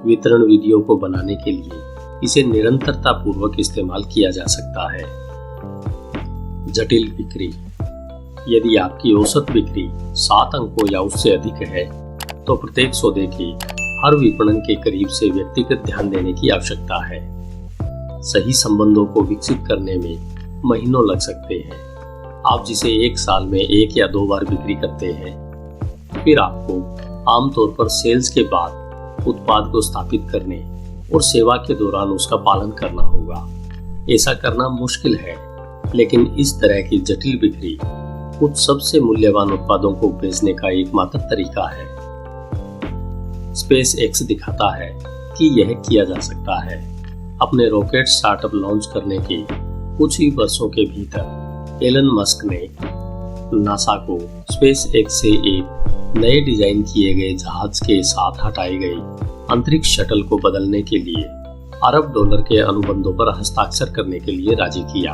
वितरण विधियों को बनाने के लिए इसे निरंतरता पूर्वक इस्तेमाल किया जा सकता है। जटिल बिक्री। यदि आपकी औसत बिक्री 7 अंकों या उससे अधिक है तो प्रत्येक सौदे के हर विपणन के करीब से व्यक्तिगत ध्यान देने की आवश्यकता है। सही संबंधों को विकसित करने में महीनों लग सकते हैं। आप जिसे एक साल में 1 या 2 बार बिक्री करते हैं, फिर आपको आमतौर पर सेल्स के बाद उत्पाद को स्थापित करने और सेवा के दौरान उसका पालन करना होगा। ऐसा करना मुश्किल है, लेकिन इस तरह की जटिल बिक्री कुछ सबसे मूल्यवान उत्पादों को बेचने का एकमात्र तरीका है। स्पेस एक्स दिखाता है कि यह किया जा सकता है। अपने रॉकेट स्टार्टअप लॉन्च करने के कुछ ही वर्षों के भीतर एलन मस्क ने नासा को स्पेस एक्स से एक नए डिजाइन किए गए जहाज के साथ हटाई गई अंतरिक्ष शटल को बदलने के लिए अरब डॉलर के अनुबंधों पर हस्ताक्षर करने के लिए राजी किया।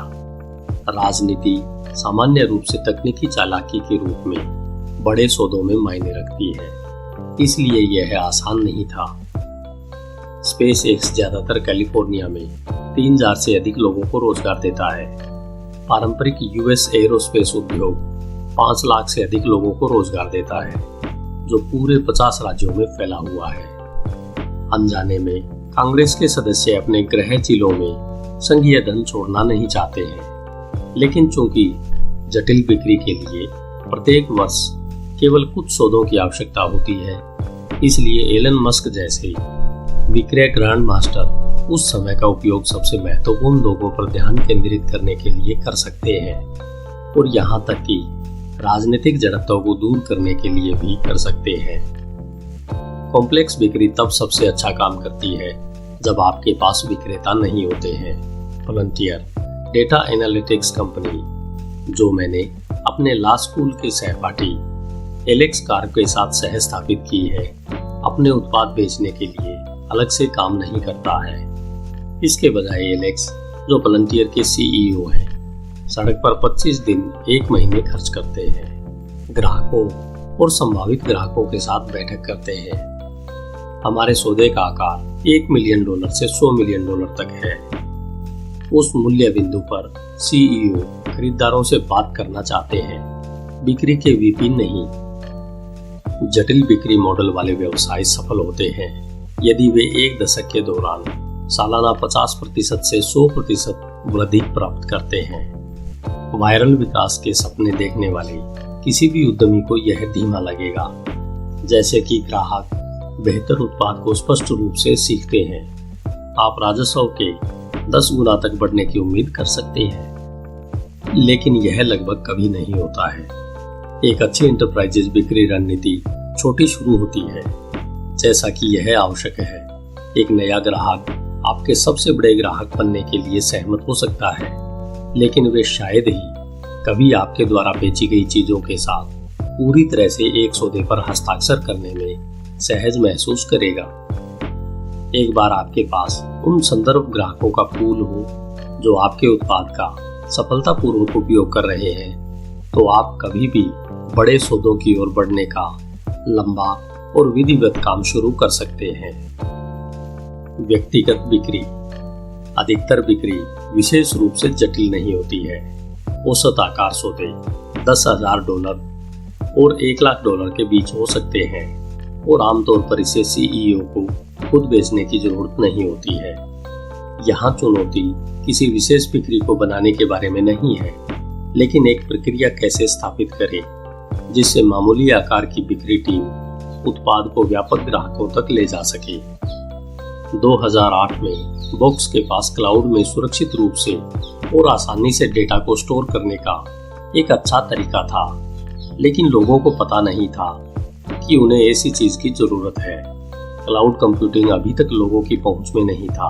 राजनीति सामान्य रूप से तकनीकी चालाकी के रूप में बड़े सौदों में मायने रखती है, इसलिए यह आसान नहीं था। स्पेस एक्स ज्यादातर कैलिफोर्निया में 3000 से अधिक लोगों को रोजगार देता है। पारंपरिक यूएस एरोस्पेस उद्योग 5 लाख से अधिक लोगों को रोजगार देता है, जो पूरे 50 राज्यों में फैला हुआ है। अनजाने में कांग्रेस के सदस्य अपने गृह जिलों में संघीय धन छोड़ना नहीं चाहते हैं, लेकिन चूंकि जटिल बिक्री के लिए प्रत्येक वर्ष केवल कुछ सौदों की आवश्यकता होती है, इसलिए एलन मस्क जैसे विक्रय ग्रैंड मास्टर उस समय का उपयोग सबसे महत्वपूर्ण लोगों पर ध्यान केंद्रित करने के लिए कर सकते हैं, और यहाँ तक कि राजनीतिक जड़त्वों को दूर करने के लिए भी कर सकते हैं। कॉम्प्लेक्स बिक्री तब सबसे अच्छा काम करती है जब आपके पास विक्रेता नहीं होते हैं। वॉलंटियर डेटा एनालिटिक्स कंपनी, जो मैंने अपने लॉ स्कूल के सहपाठी एलेक्स कार्प के साथ सह स्थापित की है, अपने उत्पाद बेचने के लिए अलग से काम नहीं करता है। इसके बजाय एलेक्स, जो वॉलंटियर के सीईओ हैं, सड़क पर 25 दिन 1 महीने खर्च करते हैं। ग्राहकों और संभावित ग्राहकों के साथ बैठक करते हैं। हमारे सौदे का आकार $1 मिलियन से $100 मिलियन तक है। उस मूल्य बिंदु पर सीईओ खरीदारों से बात करना चाहते हैं, बिक्री के वीपी नहीं। जटिल बिक्री मॉडल वाले व्यवसाय सफल होते हैं यदि वे 1 दशक के दौरान सालाना 50% से 100% वृद्धि प्राप्त करते हैं। वायरल विकास के सपने देखने वाले किसी भी उद्यमी को यह धीमा लगेगा, जैसे कि ग्राहक बेहतर उत्पाद को स्पष्ट रूप से सीखते हैं। आप राजस्व के 10 गुना तक बढ़ने की उम्मीद कर सकते हैं, लेकिन यह लगभग कभी नहीं होता है। एक अच्छी एंटरप्राइजेज बिक्री रणनीति छोटी शुरू होती है, जैसा कि यह आवश्यक है। एक नया ग्राहक आपके सबसे बड़े ग्राहक बनने के लिए सहमत हो सकता है, लेकिन वे शायद ही कभी आपके द्वारा बेची गई चीजों के साथ पूरी तरह से एक सौदे पर हस्ताक्षर करने में सहज महसूस करेगा। एक बार आपके पास उन संदर्भ ग्राहकों का पूल हो जो आपके उत्पाद का सफलतापूर्वक उपयोग कर रहे हैं, तो आप कभी भी बड़े सौदों की ओर बढ़ने का लंबा और विधिवत काम शुरू कर सकते हैं। व्यक्तिगत बिक्री। अधिकतर बिक्री विशेष रूप से जटिल नहीं होती है। औसत आकार सौदे $10,000 और $1 लाख के बीच हो सकते हैं, और आमतौर पर इसे सीईओ को खुद बेचने की जरूरत नहीं होती है। यहाँ चुनौती किसी विशेष बिक्री को बनाने के बारे में नहीं है, लेकिन एक प्रक्रिया कैसे स्थापित करें जिससे मामूली आकार की बिक्री टीम उत्पाद को व्यापक ग्राहकों तक ले जा सके। 2008 में बॉक्स के पास क्लाउड में सुरक्षित रूप से और आसानी से डेटा को स्टोर करने का एक अच्छा तरीका था, लेकिन लोगों को पता नहीं था कि उन्हें ऐसी चीज की जरूरत है। क्लाउड कंप्यूटिंग अभी तक लोगों की पहुंच में नहीं था।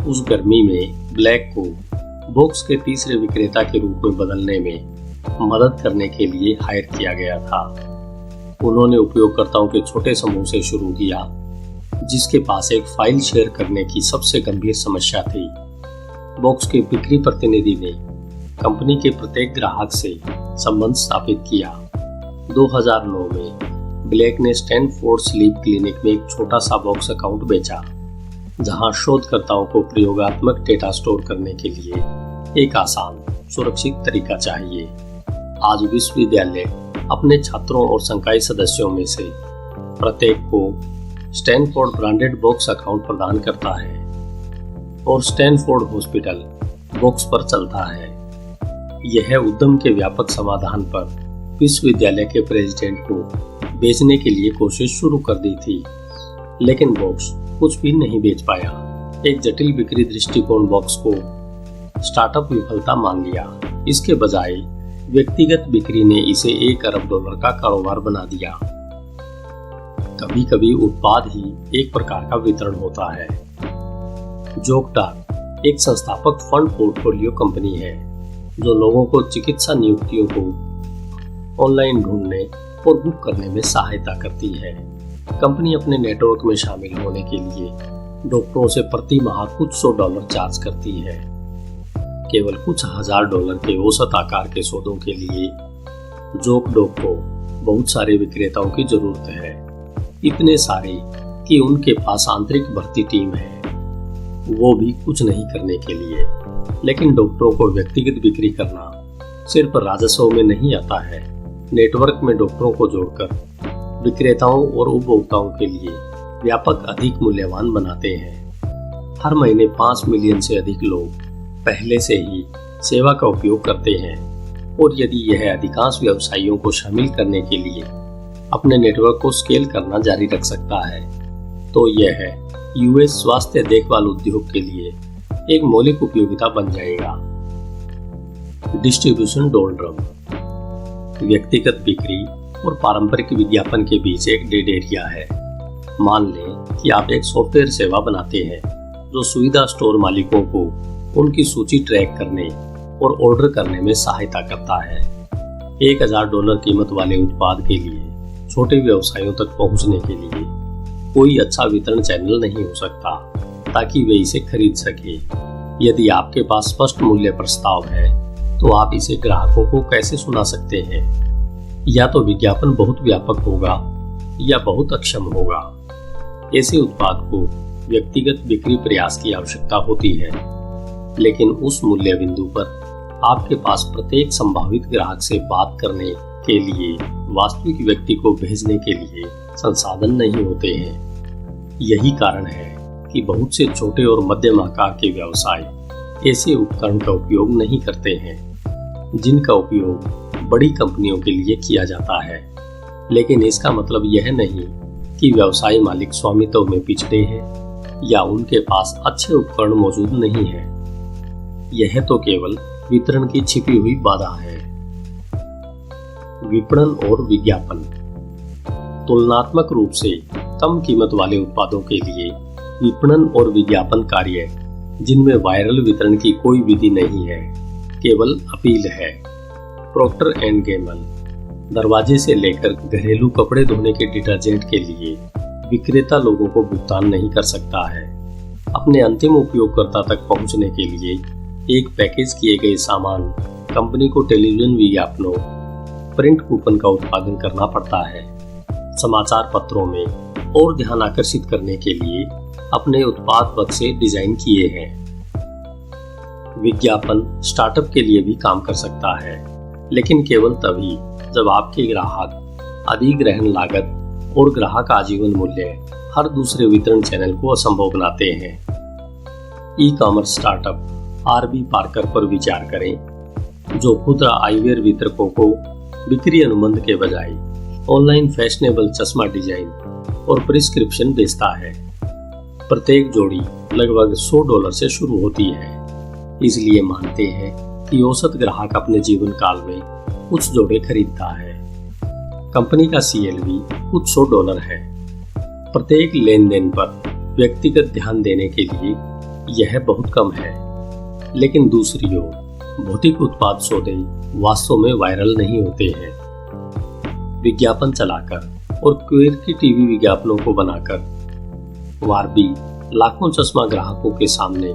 उस गर्मी में ब्लैक को बॉक्स के तीसरे विक्रेता के रूप में बदलने में मदद करने के लिए हायर किया गया था। उन्होंने उपयोगकर्ताओं के छोटे समूह से शुरू किया, जिसके पास एक फाइल शेयर करने की सबसे गंभीर समस्या थी। बॉक्स के बिक्री प्रतिनिधि ने कंपनी के प्रत्येक ग्राहक से संबंध स्थापित किया। 2009 में ब्लेक ने स्टैनफोर्ड स्लीप क्लिनिक में एक छोटा सा बॉक्स अकाउंट बेचा, जहां शोधकर्ताओं को प्रयोगात्मक डेटा स्टोर करने के लिए एक आसान, सुरक्षित तरीका चाहिए। आज विश्वविद्यालय अपने छात्रों और संकाय सदस्यों में से प्रत्येक को स्टैनफोर्ड ब्रांडेड बॉक्स अकाउंट प्रदान करता है और स्टैनफोर्ड हॉस्पिटल बॉक्स पर चलता है। यह उद्यम के व्यापक समाधान पर विश्वविद्यालय के प्रेसिडेंट को बेचने के लिए कोशिश शुरू कर दी थी, लेकिन बॉक्स कुछ भी नहीं बेच पाया। एक जटिल बिक्री दृष्टिकोण बॉक्स को स्टार्टअप विफलता मान लिया। इसके बजाय व्यक्तिगत बिक्री ने इसे $1 अरब का कारोबार बना दिया। कभी कभी उत्पाद ही एक प्रकार का वितरण होता है। जोगडाक एक संस्थापक फंड पोर्टफोलियो कंपनी है जो लोगों को चिकित्सा नियुक्तियों को ऑनलाइन ढूंढने और बुक करने में सहायता करती है। कंपनी अपने नेटवर्क में शामिल होने के लिए डॉक्टरों से प्रति माह कुछ $100 चार्ज करती है। केवल कुछ $1000 के औसत आकार के सौदों के लिए जोगडाक को बहुत सारे विक्रेताओं की जरूरत है, इतने सारे कि उनके पास आंतरिक भर्ती टीम है, वो भी कुछ नहीं करने के लिए। लेकिन डॉक्टरों को व्यक्तिगत बिक्री करना सिर्फ राजस्व में नहीं आता है। नेटवर्क में डॉक्टरों को जोड़कर विक्रेताओं और उपभोक्ताओं के लिए व्यापक अधिक मूल्यवान बनाते हैं। हर महीने 5 मिलियन से अधिक लोग पहले से ही सेवा का उपयोग करते हैं और यदि यह अधिकांश व्यवसायियों को शामिल करने के लिए अपने नेटवर्क को स्केल करना जारी रख सकता है तो यह यूएस स्वास्थ्य देखभाल उद्योग के लिए एक मौलिक उपयोगिता बन जाएगा। डिस्ट्रीब्यूशन डोलड्रम व्यक्तिगत बिक्री और पारंपरिक विज्ञापन के बीच एक डेड एरिया है। मान लें कि आप एक सॉफ्टवेयर सेवा बनाते हैं जो सुविधा स्टोर मालिकों को उनकी सूची ट्रैक करने और ऑर्डर करने में सहायता करता है। $1000 कीमत वाले उत्पाद के लिए छोटे व्यवसायों तक पहुंचने के लिए कोई अच्छा वितरण चैनल नहीं हो सकता ताकि वे इसे खरीद सके। यदि आपके पास स्पष्ट मूल्य प्रस्ताव है तो आप इसे ग्राहकों को कैसे सुना सकते हैं? या तो विज्ञापन बहुत व्यापक होगा या बहुत अक्षम होगा। ऐसे उत्पाद को व्यक्तिगत बिक्री प्रयास की आवश्यकता होती है, लेकिन उस मूल्य बिंदु पर आपके पास प्रत्येक संभावित ग्राहक से बात करने के लिए वास्तविक व्यक्ति को भेजने के लिए संसाधन नहीं होते हैं। यही कारण है कि बहुत से छोटे और मध्यम आकार के व्यवसाय ऐसे उपकरण का उपयोग नहीं करते हैं जिनका उपयोग बड़ी कंपनियों के लिए किया जाता है। लेकिन इसका मतलब यह नहीं कि व्यवसाय मालिक स्वामित्व में पिछड़े हैं या उनके पास अच्छे उपकरण मौजूद नहीं है। यह तो केवल वितरण की छिपी हुई बाधा है। विपणन और विज्ञापन तुलनात्मक रूप से कम कीमत वाले उत्पादों के लिए विपणन और विज्ञापन कार्य जिनमें वायरल वितरण की कोई विधि नहीं है, केवल अपील है। प्रॉक्टर एंड गैम्बल दरवाजे से लेकर घरेलू कपड़े धोने के डिटर्जेंट के लिए विक्रेता लोगों को भुगतान नहीं कर सकता है। अपने अंतिम उपयोगकर्ता तक पहुंचने के लिए एक पैकेज किए गए सामान कंपनी को टेलीविजन विज्ञापनों, प्रिंट कूपन का उत्पादन करना पड़ता है। समाचार पत्रों में और ध्यान आकर्षित करने के लिए अपने उत्पाद बक्से डिजाइन किए हैं। विज्ञापन स्टार्टअप के लिए भी काम कर सकता है, लेकिन केवल तभी जब आपके ग्राहक अधिग्रहण लागत और ग्राहक आजीवन मूल्य हर दूसरे वितरण चैनल को असंभव बनाते हैं। ई कॉमर्स स्टार्टअप आरबी पार्कर पर विचार करें, जो खुदरा आईवेयर वितरकों को बिक्री अनुबंध के बजाय ऑनलाइन फैशनेबल चश्मा डिजाइन और प्रिस्क्रिप्शन बेचता है। प्रत्येक जोड़ी लगभग $100 से शुरू होती है, इसलिए मानते हैं कि औसत ग्राहक अपने जीवन काल में कुछ जोड़े खरीदता है। कंपनी का CLV कुछ $100 है। प्रत्येक लेन देन पर व्यक्तिगत ध्यान देने के लिए यह बहुत कम है, लेकिन दूसरी ओर भौतिक उत्पाद सौदे वास्तव में वायरल नहीं होते हैं। विज्ञापन चलाकर और क्विर्की टीवी विज्ञापनों को बनाकर वारबी लाखों चश्मा ग्राहकों के सामने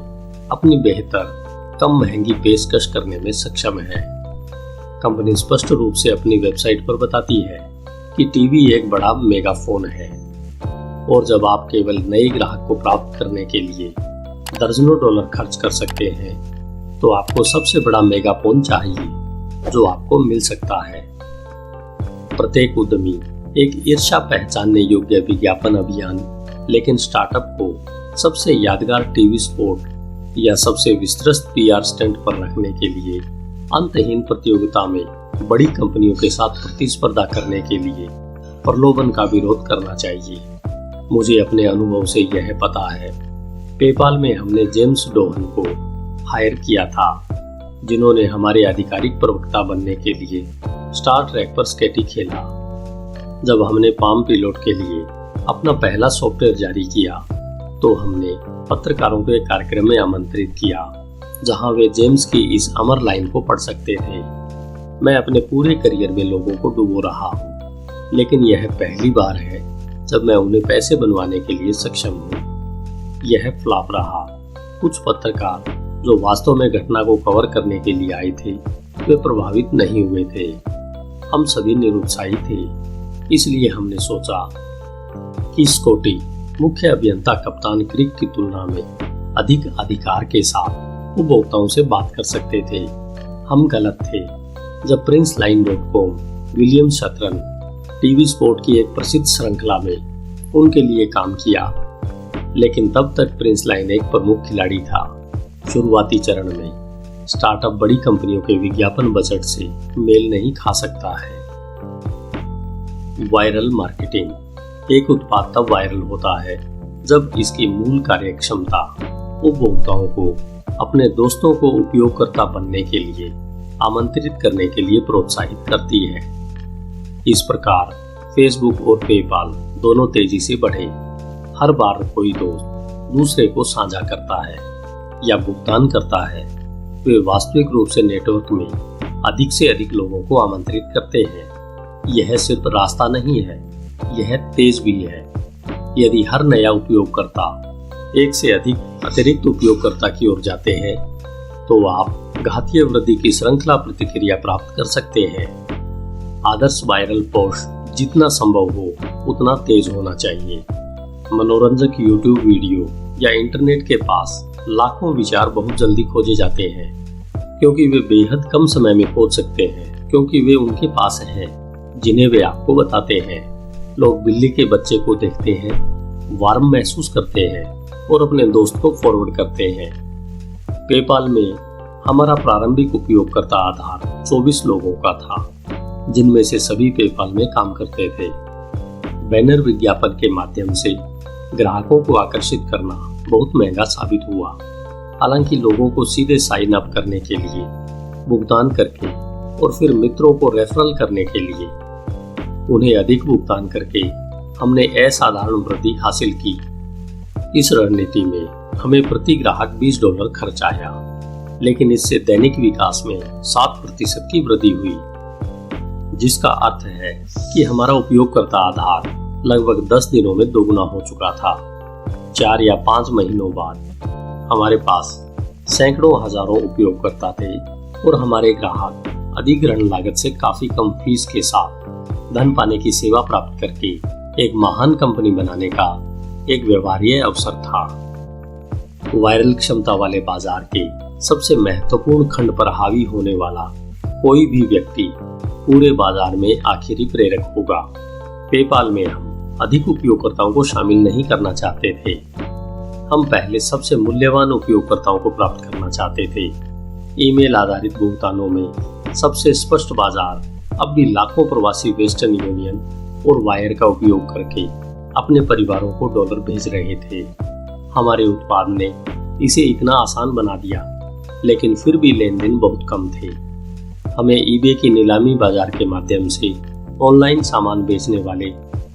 अपनी बेहतर कम महंगी पेशकश करने में सक्षम है। कंपनी स्पष्ट रूप से अपनी वेबसाइट पर बताती है कि टीवी एक बड़ा मेगाफोन है और जब आप केवल नए ग्राहक को प्राप्त करने के लिए दर्जनों डॉलर खर्च कर सकते हैं तो आपको सबसे बड़ा मेगाफोन चाहिए जो आपको मिल सकता है। प्रत्येक उद्यमी एक ईर्ष्या पहचानने योग्य विज्ञापन अभियान, लेकिन स्टार्टअप को सबसे यादगार टीवी स्पॉट या सबसे विस्तृत पीआर स्टंट पर रखने के लिए अंतहीन प्रतियोगिता में बड़ी कंपनियों के साथ प्रतिस्पर्धा करने के लिए प्रलोभन का विरोध करना चाहिए। मुझे अपने अनुभव से यह पता है। पेपाल में हमने जेम्स डोहन को हायर किया था, जिन्होंने हमारे आधिकारिक प्रवक्ता बनने के लिए स्टार ट्रैक पर स्केटी खेला। जब हमने पाम पिलोट के लिए अपना पहला सॉफ्टवेयर जारी किया तो हमने पत्रकारों को एक कार्यक्रम में आमंत्रित किया जहां वे जेम्स की इस अमर लाइन को पढ़ सकते थे। मैं अपने पूरे करियर में लोगों को डुबो रहा हूँ, लेकिन यह पहली बार है जब मैं उन्हें पैसे बनवाने के लिए सक्षम हूँ। यह फ्लॉप रहा। कुछ पत्रकार जो वास्तव में घटना को कवर करने के लिए आए थे वे प्रभावित नहीं हुए थे। हम सभी निरुत्साहित थे, इसलिए हमने सोचा कि स्कॉटी मुख्य अभियंता कप्तान क्रिक की तुलना में अधिक अधिकार के साथ उपभोक्ताओं से बात कर सकते थे। हम गलत थे। जब PrinceLine.com विलियम शतरन टीवी स्पोर्ट की एक प्रसिद्ध श्रृंखला में उनके लिए काम किया, लेकिन तब तक प्रिंसलाइन एक प्रमुख खिलाड़ी था। शुरुआती चरण में स्टार्टअप बड़ी कंपनियों के विज्ञापन बजट से मेल नहीं खा सकता है। Viral marketing. एक उत्पाद तब वायरल होता है जब इसकी मूल कार्यक्षमता उपभोक्ताओं को अपने दोस्तों को उपयोगकर्ता बनने के लिए आमंत्रित करने के लिए प्रोत्साहित करती है। इस प्रकार फेसबुक और पेपाल दोनों तेजी से बढ़े। हर बार कोई दोस्त दूसरे को साझा करता है या भुगतान करता है, वे वास्तविक रूप से नेटवर्क में अधिक से अधिक लोगों को आमंत्रित करते हैं। यह सिर्फ रास्ता नहीं है, यह तेज भी है। यदि हर नया उपयोगकर्ता एक से अधिक अतिरिक्त उपयोगकर्ता की ओर जाते हैं तो आप घातीय वृद्धि की श्रृंखला प्रतिक्रिया प्राप्त कर सकते हैं। आदर्श वायरल पोस्ट जितना संभव हो उतना तेज होना चाहिए। मनोरंजक YouTube वीडियो या इंटरनेट के पास लाखों विचार बहुत जल्दी खोजे जाते हैं क्योंकि वे बेहद कम समय में पहुंच सकते हैं, क्योंकि वे उनके पास हैं जिन्हें वे आपको बताते हैं। लोग बिल्ली के बच्चे को देखते हैं, वार्म महसूस करते हैं और अपने दोस्त को फॉरवर्ड करते हैं। पेपाल में हमारा प्रारंभिक उपयोगकर्ता आधार 24 लोगों का था, जिनमें से सभी पेपाल में काम करते थे। बैनर विज्ञापन के माध्यम से ग्राहकों को आकर्षित करना बहुत महंगा साबित हुआ। हालांकि लोगों को सीधे साइन अप करने के लिए भुगतान करके और फिर मित्रों को रेफरल करने के लिए उन्हें अधिक भुगतान करके हमने असाधारण वृद्धि हासिल की। इस रणनीति में हमें प्रति ग्राहक $20 खर्च आया, लेकिन इससे दैनिक विकास में 7% की वृद्धि हुई, जिसका अर्थ है कि हमारा उपयोगकर्ता आधार लगभग 10 दिनों में दोगुना हो चुका था। 4 या 5 महीनों बाद हमारे पास सैकड़ों हजारों उपयोगकर्ता थे और हमारे ग्राहक अधिग्रहण लागत से काफी कम फीस के साथ धन पाने की सेवा प्राप्त करके एक महान कंपनी बनाने का एक व्यवहार्य अवसर था। वायरल क्षमता वाले बाजार के सबसे महत्वपूर्ण खंड पर हावी होने वाला कोई भी व्यक्ति पूरे बाजार में आखिरी प्रेरक होगा। पेपाल में हम अधिक उपयोगकर्ताओं को शामिल नहीं करना चाहते थे। हम पहले सबसे मूल्यवान उपयोगकर्ताओं को प्राप्त करना चाहते थे। ईमेल आधारित भुगतानों में सबसे स्पष्ट बाजार अब भी लाखों प्रवासी वेस्टर्न यूनियन और वायर का उपयोग करके अपने परिवारों को डॉलर भेज रहे थे। हमारे उत्पाद ने इसे इतना आसान बना दिया, लेकिन फिर भी लेन देन बहुत कम थे। हमें ईबे की नीलामी बाजार के माध्यम से ऑनलाइन सामान बेचने वाले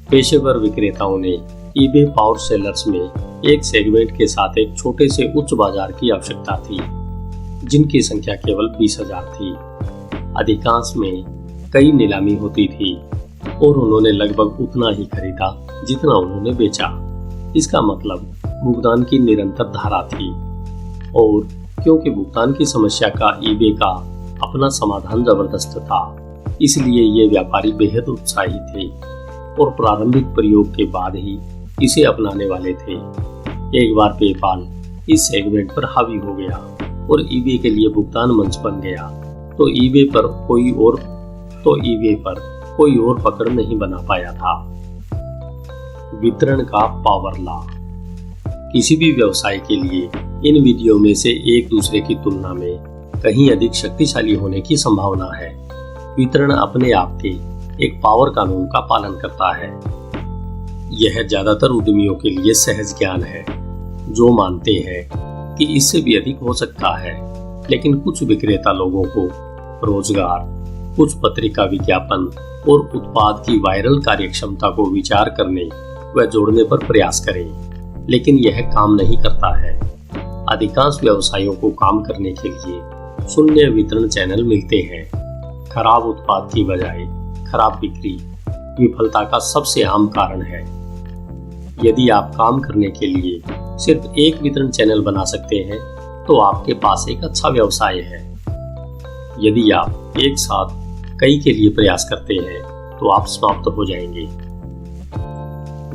पेशेवर विक्रेताओं ने ईबे पावर सेलर्स में एक सेगमेंट के साथ एक छोटे से उच्च बाजार की आवश्यकता थी, जिनकी संख्या केवल 20,000 थी। अधिकांश में कई नीलामी होती थी और उन्होंने लगभग उतना ही खरीदा जितना उन्होंने बेचा। इसका मतलब भुगतान की निरंतर धारा थी, और क्योंकि भुगतान की समस्या का ईबे का अपना समाधान जबरदस्त था, इसलिए ये व्यापारी बेहद उत्साही थे और प्रारंभिक प्रयोग के बाद ही इसे अपनाने वाले थे। एक बार पेपाल इस सेगमेंट पर हावी हो गया और ईबे के लिए भुगतान मंच बन गया तो ईबे पर कोई और पकड़ नहीं बना पाया था। वितरण का पावर लॉ। किसी भी व्यवसाय के लिए इन विधियों में से एक दूसरे की तुलना में कहीं अधिक शक्तिशाली होने की संभावना है। वितरण अपने आप के एक पावर कानून का पालन करता है। यह ज्यादातर उद्यमियों के लिए सहज ज्ञान है, जो मानते हैं कि इससे भी अधिक हो सकता है, लेकिन कुछ विक्रेता लोगों को रोजगार, कुछ पत्रिका विज्ञापन और उत्पाद की वायरल कार्यक्षमता को विचार करने व जोड़ने पर प्रयास करें, लेकिन यह काम नहीं करता है। अधिकांश व्यवसायों को काम करने के लिए शून्य वितरण चैनल मिलते हैं। खराब उत्पाद की बजाय खराब बिक्री विफलता का सबसे आम कारण है। यदि आप काम करने के लिए सिर्फ एक वितरण चैनल बना सकते हैं तो आपके पास एक अच्छा व्यवसाय है। यदि आप एक साथ कई के लिए प्रयास करते हैं तो आप समाप्त हो जाएंगे।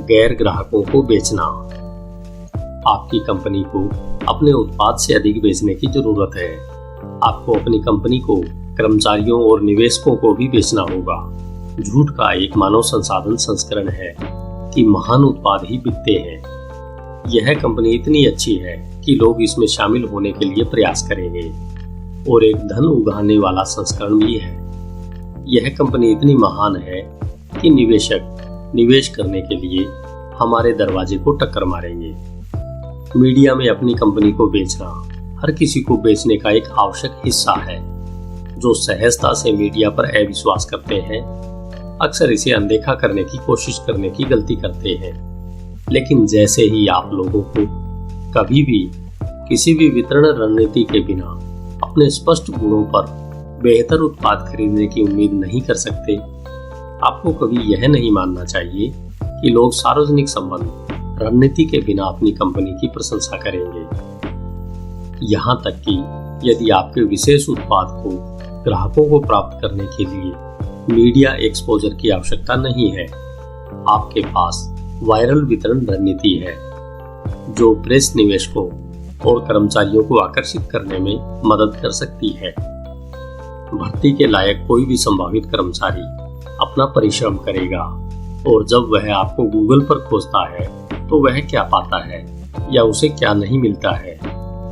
गैर ग्राहकों को बेचना। आपकी कंपनी को अपने उत्पाद से अधिक बेचने की जरूरत है। आपको अपनी कंपनी को कर्मचारियों और निवेशकों को भी बेचना होगा। झूठ का एक मानव संसाधन संस्करण है कि महान उत्पाद ही बिकते हैं। यह कंपनी इतनी अच्छी है कि लोग इसमें शामिल होने के लिए प्रयास करेंगे, और एक धन उगाने वाला संस्करण भी है। यह कंपनी इतनी महान है कि निवेशक निवेश करने के लिए हमारे दरवाजे को टक्कर मारेंगे। मीडिया में अपनी कंपनी को बेचना हर किसी को बेचने का एक आवश्यक हिस्सा है। जो सहजता से मीडिया पर अविश्वास करते हैं अक्सर इसे अनदेखा करने की कोशिश करने की गलती करते हैं। लेकिन जैसे ही आप लोगों को कभी भी किसी भी वितरण रणनीति के बिना अपने स्पष्ट गुणों पर बेहतर उत्पाद खरीदने की उम्मीद नहीं कर सकते, आपको कभी यह नहीं मानना चाहिए कि लोग सार्वजनिक संबंध रणनीति के बिना अपनी कंपनी की प्रशंसा करेंगे। यहाँ तक कि यदि आपके विशेष उत्पाद को ग्राहकों को प्राप्त करने के लिए मीडिया एक्सपोजर की आवश्यकता नहीं है, आपके पास वायरल वितरण रणनीति है जो प्रेस निवेशकों और कर्मचारियों को आकर्षित करने में मदद कर सकती है। भर्ती के लायक कोई भी संभावित कर्मचारी अपना परिश्रम करेगा, और जब वह आपको गूगल पर खोजता है तो वह क्या पाता है या उसे क्या नहीं मिलता है,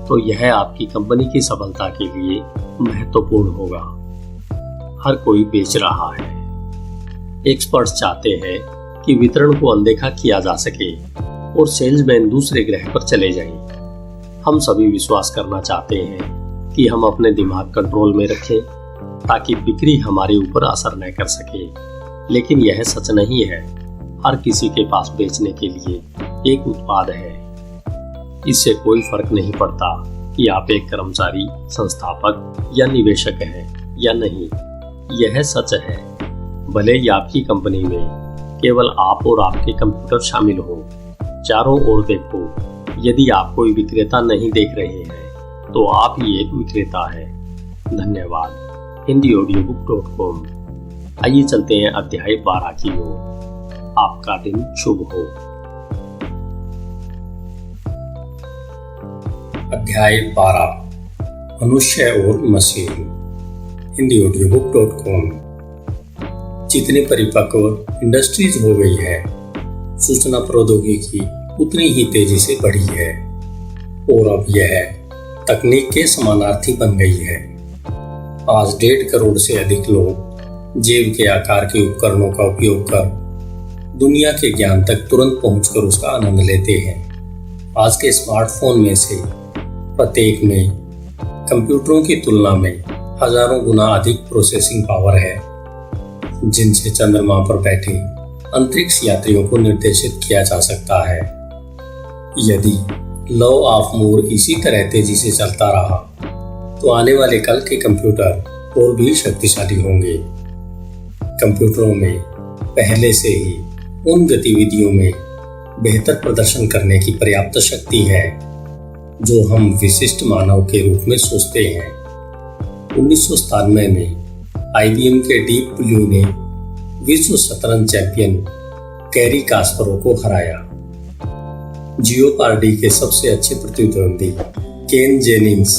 तो यह आपकी कंपनी की सफलता के लिए महत्वपूर्ण होगा। हर कोई बेच रहा है। एक्सपर्ट्स चाहते हैं कि वितरण को अनदेखा किया जा सके और सेल्समैन दूसरे ग्रह पर चले जाएं। हम सभी विश्वास करना चाहते हैं कि हम अपने दिमाग कंट्रोल में रखें ताकि बिक्री हमारे ऊपर असर न कर सके, लेकिन यह सच नहीं है। हर किसी के पास बेचने के लिए एक उत्पाद है। इससे कोई फर्क नहीं पड़ता कि आप एक कर्मचारी, संस्थापक या निवेशक हैं या नहीं। यह सच है। भले ही आपकी कंपनी में केवल आप और आपके कंप्यूटर शामिल हो, चारों ओर देखो। यदि आप कोई विक्रेता नहीं देख रहे हैं तो आप ही एक विक्रेता है। धन्यवाद। HindiAudiobook.com। आइए चलते हैं अध्याय 12 की ओर। आपका दिन शुभ हो। अध्याय 12, मनुष्य और मशीन। HindiAudiobook.com। जितनी परिपक्व इंडस्ट्रीज हो गई है, सूचना प्रौद्योगिकी उतनी ही तेजी से बढ़ी है, और अब यह तकनीक के समानार्थी बन गई है। आज 1.5 करोड़ से अधिक लोग जेब के आकार के उपकरणों का उपयोग कर दुनिया के ज्ञान तक तुरंत पहुंचकर उसका आनंद लेते हैं। आज के स्मार्टफोन में से प्रत्येक में कंप्यूटरों की तुलना में हजारों गुना अधिक प्रोसेसिंग पावर है, जिनसे चंद्रमा पर बैठे अंतरिक्ष यात्रियों को निर्देशित किया जा सकता है। यदि लॉ ऑफ मूर इसी तरह तेजी से चलता रहा तो आने वाले कल के कंप्यूटर और भी शक्तिशाली होंगे। कंप्यूटरों में पहले से ही उन गतिविधियों में बेहतर प्रदर्शन करने की पर्याप्त शक्ति है जो हम विशिष्ट मानव के रूप में सोचते हैं। 1997 में आईबीएम के डीप ब्लू ने विश्व शतरंज चैंपियन कैरी कास्परोव को हराया। जियोपार्डी के सबसे अच्छे प्रतिद्वंदी केन जेनिंग्स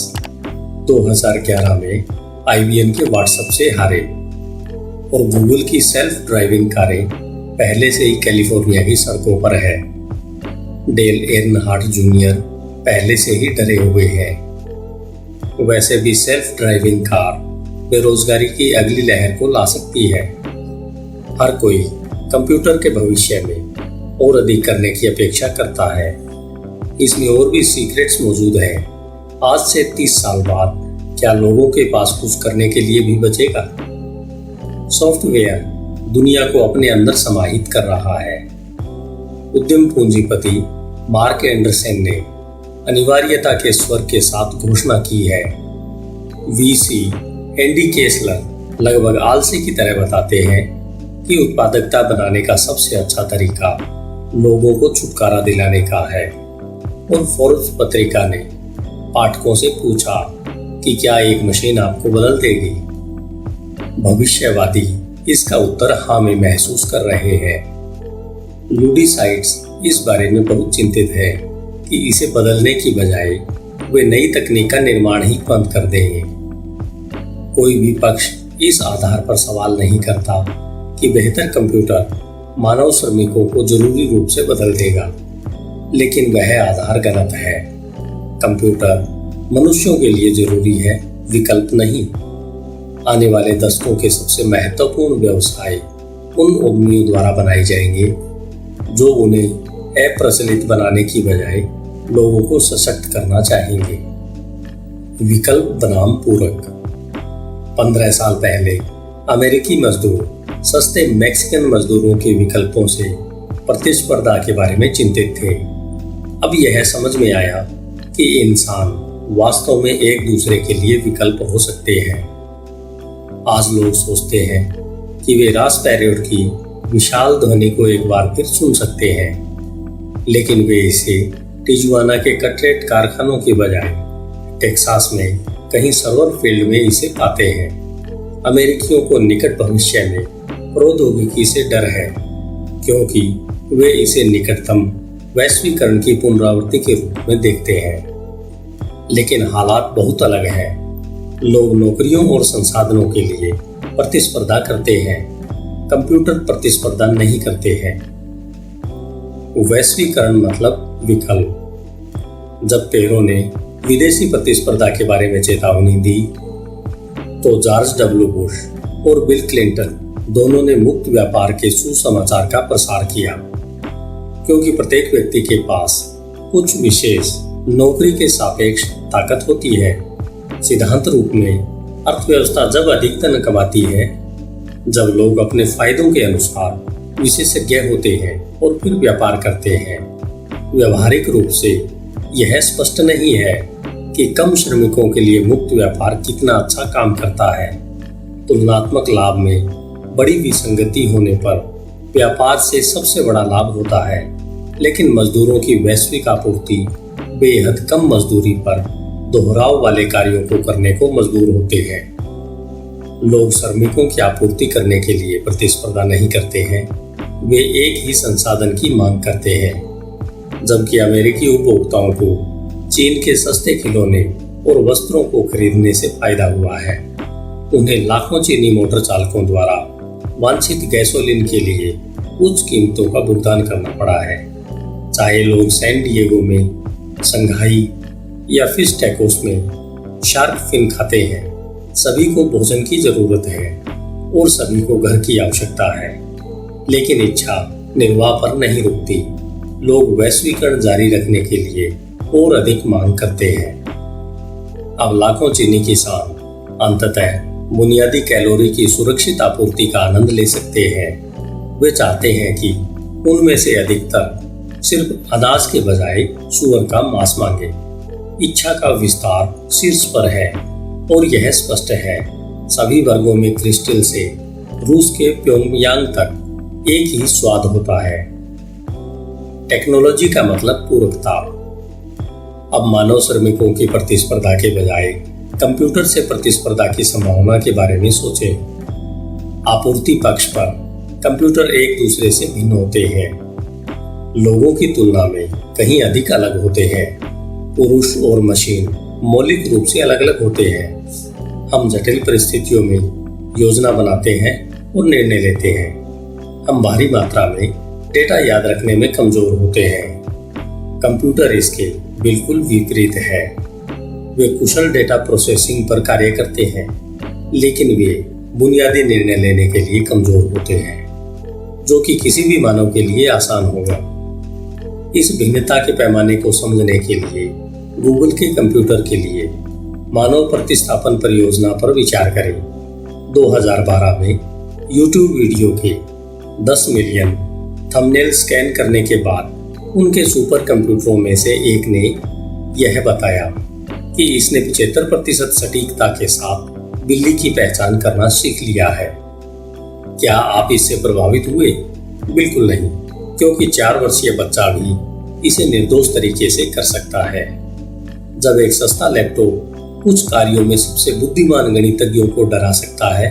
2011 में आईबीएम के व्हाट्सएप से हारे और गूगल की सेल्फ ड्राइविंग कारें पहले से ही कैलिफोर्निया की सड़कों पर है। डेल एर्नहार्ट जूनियर पहले से ही डरे हुए हैं। वैसे भी सेल्फ ड्राइविंग कार बेरोजगारी की अगली लहर को ला सकती है। हर कोई कंप्यूटर के भविष्य में और अधिक करने की अपेक्षा करता है। इसमें और भी सीक्रेट्स मौजूद हैं। आज से 30 साल बाद क्या लोगों के पास कुछ करने के लिए भी बचेगा? सॉफ्टवेयर दुनिया को अपने अंदर समाहित कर रहा है। उद्यम पूंजीपति मार्क एंडरसन ने अनिवार्यता के स्वर के साथ घोषणा की है। वीसी एंडी केसलर लगभग आलसी की तरह बताते हैं कि उत्पादकता बनाने का सबसे अच्छा तरीका लोगों को छुटकारा दिलाने का है। और फोर्ब्स पत्रिका ने पाठकों से पूछा कि क्या एक मशीन आपको बदल देगी? भविष्यवादी इसका उत्तर हाँ में महसूस कर रहे हैं। लुडिसाइड्स इस बारे में बहुत चिंतित है कि इसे बदलने की बजाय वे नई तकनीक का निर्माण ही बंद कर देंगे। कोई भी पक्ष इस आधार पर सवाल नहीं करता कि बेहतर कंप्यूटर मानव श्रमिकों को जरूरी रूप से बदल देगा, लेकिन वह आधार गलत है। कंप्यूटर मनुष्यों के लिए जरूरी है, विकल्प नहीं। आने वाले दशकों के सबसे महत्वपूर्ण व्यवसाय उन उद्यमियों द्वारा बनाए जाएंगे जो उन्हें अप्रचलित बनाने की बजाय लोगों को सशक्त करना चाहेंगे। विकल्प बनाम पूरक। 15 साल पहले अमेरिकी मजदूर सस्ते मैक्सिकन मजदूरों के विकल्पों से प्रतिस्पर्धा के बारे में चिंतित थे। अब यह समझ में आया कि इंसान वास्तव में एक दूसरे के लिए विकल्प हो सकते हैं। आज लोग सोचते हैं कि वे रास पैरोड की विशाल ध्वनि को एक बार फिर सुन सकते हैं, लेकिन वे इसे टिजुआना के कटलेट कारखानों के बजाय टेक्सास में कहीं सर्वर फील्ड में इसे पाते हैं। अमेरिकियों को निकट भविष्य में प्रौद्योगिकी से डर है, क्योंकि वे इसे निकटतम वैश्वीकरण की पुनरावृत्ति के रूप में देखते हैं। लेकिन हालात बहुत अलग हैं। लोग नौकरियों और संसाधनों के लिए प्रतिस्पर्धा करते हैं, कंप्यूटर प्रतिस्पर्धा नहीं करते हैं। वैश्वीकरण मतलब विकल्प। जब पेरो ने विदेशी प्रतिस्पर्धा के बारे में चेतावनी दी तो जॉर्ज डब्ल्यू बुश और बिल क्लिंटन दोनों ने मुक्त व्यापार के सुसमाचार का प्रसार किया, क्योंकि प्रत्येक व्यक्ति के पास कुछ विशेष नौकरी के सापेक्ष ताकत होती है। सिद्धांत रूप में अर्थव्यवस्था जब अधिक धन कमाती है जब लोग अपने फायदों के अनुसार विशेषज्ञ होते हैं और फिर व्यापार करते हैं। व्यवहारिक रूप से यह स्पष्ट नहीं है कि कम श्रमिकों के लिए मुक्त व्यापार कितना अच्छा काम करता है। तुलनात्मक लाभ में बड़ी विसंगति होने पर व्यापार से सबसे बड़ा लाभ होता है, लेकिन मजदूरों की वैश्विक आपूर्ति बेहद कम मजदूरी पर दोहराव वाले कार्यों को करने को मजबूर होते हैं। लोग श्रमिकों की आपूर्ति करने के लिए प्रतिस्पर्धा नहीं करते हैं, वे एक ही संसाधन की मांग करते हैं। जबकि अमेरिकी उपभोक्ताओं को चीन के सस्ते खिलौने और वस्त्रों को खरीदने से फायदा हुआ है। उन्हें लाखों चीनी मोटर चालकों द्वारा वांछित गैसोलीन के लिए उच्च कीमतों का भुगतान करना पड़ा है। चाहे लोग सैन डिएगो में, शंघाई या फिश टैकोस में शार्क फिन खाते हैं, सभी को भोजन की जरूरत है और सभी को घर की आवश्यकता है। लेकिन इच्छा निर्वाह पर नहीं रुकती। लोग वैश्वीकरण जारी रखने के लिए और अधिक मांग करते हैं। अब लाखों चीनी किसान अंततः बुनियादी कैलोरी की सुरक्षित आपूर्ति का आनंद ले सकते हैं। वे चाहते हैं कि उनमें से अधिकतर सिर्फ अनाज के बजाय सूअर का मांस मांगे। इच्छा का विस्तार शीर्ष पर है और यह स्पष्ट है। सभी वर्गों में क्रिस्टल से रूस के प्योंगयांग तक एक ही स्वाद होता है। टेक्नोलॉजी का मतलब पूरकता। अब मानव श्रमिकों की प्रतिस्पर्धा के बजाय कंप्यूटर से प्रतिस्पर्धा की संभावना के बारे में सोचें। आपूर्ति पक्ष पर कंप्यूटर एक दूसरे से भिन्न होते हैं, लोगों की तुलना में कहीं अधिक अलग होते हैं। पुरुष और मशीन मौलिक रूप से अलग अलग होते हैं। हम जटिल परिस्थितियों में योजना बनाते हैं और निर्णय लेते हैं। हम भारी मात्रा में डेटा याद रखने में कमजोर होते हैं। कंप्यूटर इसके बिल्कुल विपरीत है। वे कुशल डेटा प्रोसेसिंग पर कार्य करते हैं, लेकिन वे बुनियादी निर्णय लेने के लिए कमजोर होते हैं, जो कि किसी भी मानव के लिए आसान होगा। इस भिन्नता के पैमाने को समझने के लिए गूगल के कंप्यूटर के लिए मानव प्रतिस्थापन परियोजना पर विचार करें। 2012 में YouTube वीडियो के 10 मिलियन थंबनेल स्कैन करने के बाद उनके सुपर कंप्यूटरों में से एक ने यह बताया कि इसने 75% सटीकता के साथ बिल्ली की पहचान करना सीख लिया है। क्या आप इससे प्रभावित हुए? बिल्कुल नहीं, क्योंकि 4 वर्षीय बच्चा भी इसे निर्दोष तरीके से कर सकता है। जब एक सस्ता लैपटॉप कुछ कार्यों में सबसे बुद्धिमान गणितज्ञों को डरा सकता है,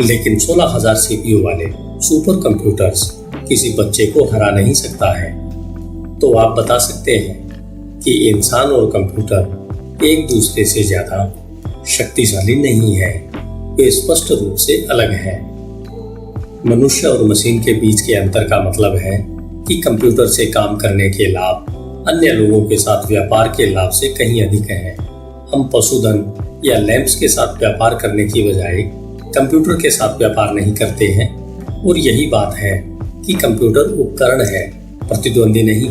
लेकिन 16,000 CPU वाले सुपर कंप्यूटर्स किसी बच्चे को हरा नहीं सकता है, तो आप बता सकते हैं कि इंसान और कंप्यूटर एक दूसरे से ज्यादा शक्तिशाली नहीं है। वे स्पष्ट रूप से अलग हैं। मनुष्य और मशीन के बीच के अंतर का मतलब है कि कंप्यूटर से काम करने के लाभ अन्य लोगों के साथ व्यापार के लाभ से कहीं अधिक हैं। हम पशुधन या लैंप्स के साथ व्यापार करने की बजाय कंप्यूटर के साथ व्यापार नहीं करते हैं, और यही बात है कि कंप्यूटर उपकरण है, प्रतिद्वंदी नहीं।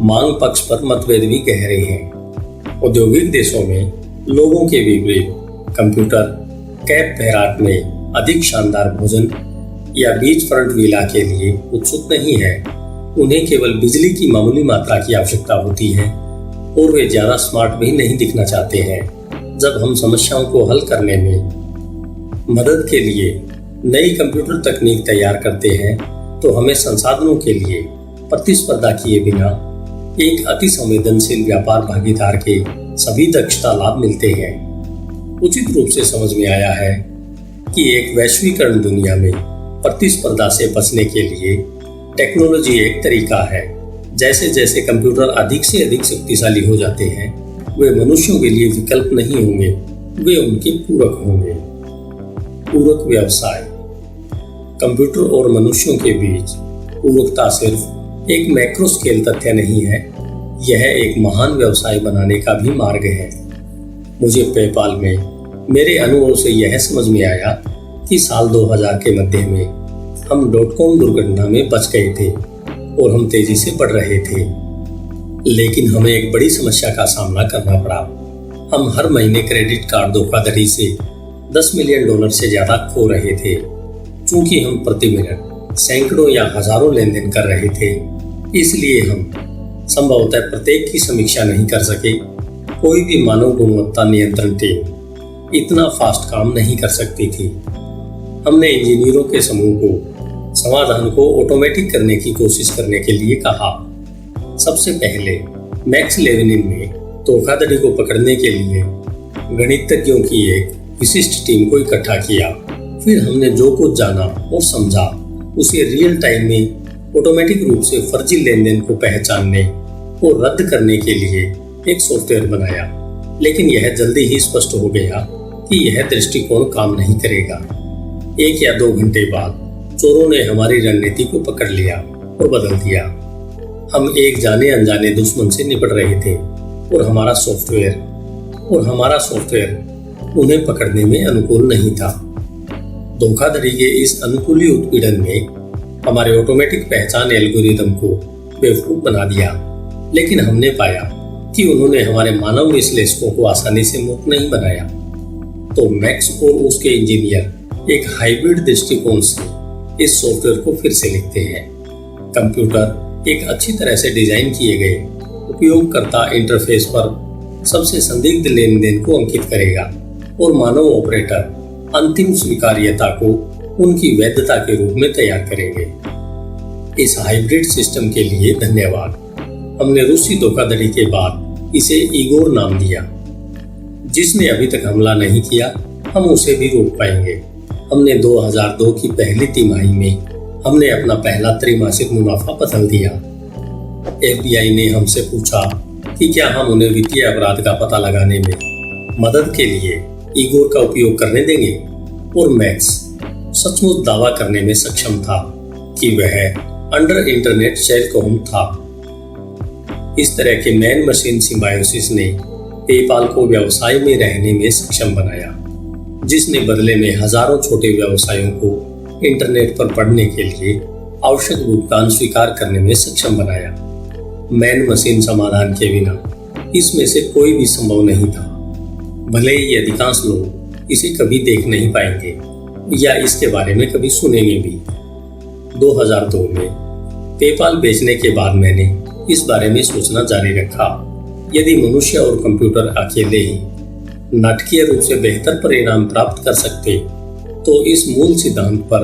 मांग पक्ष पर मतभेद भी गहरे हैं। औद्योगिक देशों में लोगों के विपरीत कंप्यूटर कैप फेराट में अधिक शानदार भोजन या बीच फ्रंट विला के लिए उत्सुक नहीं है। उन्हें केवल बिजली की मामूली मात्रा की आवश्यकता होती है, और वे ज्यादा स्मार्ट भी नहीं दिखना चाहते हैं। जब हम समस्याओं को हल करने में मदद के लिए नई कंप्यूटर तकनीक तैयार करते हैं, तो हमें संसाधनों के लिए प्रतिस्पर्धा किए बिना एक अति संवेदनशील व्यापार भागीदार के सभी दक्षता लाभ मिलते हैं। उचित रूप से समझ में आया है कि एक वैश्वीकरण दुनिया में प्रतिस्पर्धा से बचने के लिए टेक्नोलॉजी एक तरीका है। जैसे जैसे कंप्यूटर अधिक से अधिक शक्तिशाली हो जाते हैं, वे मनुष्यों के लिए विकल्प नहीं होंगे, वे उनके पूरक होंगे। पूरक व्यवसाय। कंप्यूटर और मनुष्यों के बीच पूरकता सिर्फ एक मैक्रो स्केल तथ्य नहीं है, यह एक महान व्यवसाय बनाने का भी मार्ग है। मुझे पेपाल में मेरे अनुभव से यह समझ में आया कि साल 2000 के मध्य में हम .com दुर्घटना में बच गए थे और हम तेजी से बढ़ रहे थे, लेकिन हमें एक बड़ी समस्या का सामना करना पड़ा। हम हर महीने क्रेडिट कार्ड धोखाधड़ी से $10 मिलियन से ज्यादा खो रहे थे। चूंकि हम प्रति मिनट सैकड़ों या हजारों लेन देन कर रहे थे, इसलिए हम संभवतः प्रत्येक की समीक्षा नहीं कर सके। कोई भी मानव गुणवत्ता नियंत्रण टीम इतना फास्ट काम नहीं कर सकती थी। हमने इंजीनियरों के समूह को समाधान को ऑटोमेटिक करने की कोशिश करने के लिए कहा। सबसे पहले मैक्स लेविनिन ने धोखाधड़ी को पकड़ने के लिए गणितज्ञों की एक विशिष्ट टीम को इकट्ठा किया। फिर हमने जो कुछ जाना और समझा उसे रियल टाइम में ऑटोमेटिक रूप से फर्जी लेन देन को पहचानने और रद्द करने के लिए एक सॉफ्टवेयर बनाया। लेकिन यह जल्दी ही स्पष्ट हो गया कि यह दृष्टिकोण काम नहीं करेगा। 1 या 2 घंटे बाद चोरों ने हमारी रणनीति को पकड़ लिया और बदल दिया। हम एक जाने अनजाने दुश्मन से निपट रहे थे और हमारा सॉफ्टवेयर उन्हें पकड़ने में अनुकूल नहीं था। धोखाधड़ी के इस अनुकूली उत्पीड़न में हमारे ऑटोमेटिक पहचान एल्गोरिदम को बेवकूफ बना दिया, लेकिन हमने पाया कि उन्होंने हमारे मानव विश्लेषकों को आसानी से मूर्ख नहीं बनाया। तो मैक्स और उसके इंजीनियर एक हाइब्रिड दृष्टिकोण से इस सॉफ्टवेयर को फिर से लिखते हैं। कंप्यूटर एक अच्छी तरह से डिजाइन किए गए उपयोगकर्ता इंटरफेस पर सबसे संदिग्ध लेन देन को अंकित करेगा और मानव ऑपरेटर अंतिम स्वीकार्यता को उनकी वैधता के रूप में तैयार करेंगे। इस हाइब्रिड सिस्टम के लिए धन्यवाद। हमने रूसी धोखाधड़ी के बाद इसे इगोर नाम दिया। जिसने अभी तक हमला नहीं किया, हम उसे भी रोक पाएंगे। हमने 2002 की पहली तिमाही में हमने अपना पहला त्रैमासिक मुनाफा बदल दिया। FBI ने हमसे पूछा कि क्या हम उन्हें वित्तीय अपराध का पता लगाने में मदद के लिए इगोर का उपयोग करने देंगे, और मैक्स सचमुच दावा करने में सक्षम था कि वह अंडर इंटरनेट शेल था। इस तरह के मैन मशीन सिम्बायोसिस ने पेपाल को व्यवसाय में रहने में सक्षम बनाया, जिसने बदले में हजारों छोटे व्यवसायों को इंटरनेट पर पढ़ने के लिए आवश्यक भुगतान स्वीकार करने में सक्षम बनाया। मैन मशीन समाधान के बिना इसमें से कोई भी संभव नहीं था, भले ही अधिकांश लोग इसे कभी देख नहीं पाएंगे या इसके बारे में कभी सुनेंगे भी। 2002 में पेपाल बेचने के बाद मैंने इस बारे में सोचना जारी रखा। यदि मनुष्य और कंप्यूटर अकेले ही नाटकीय रूप से बेहतर परिणाम प्राप्त कर सकते, तो इस मूल सिद्धांत पर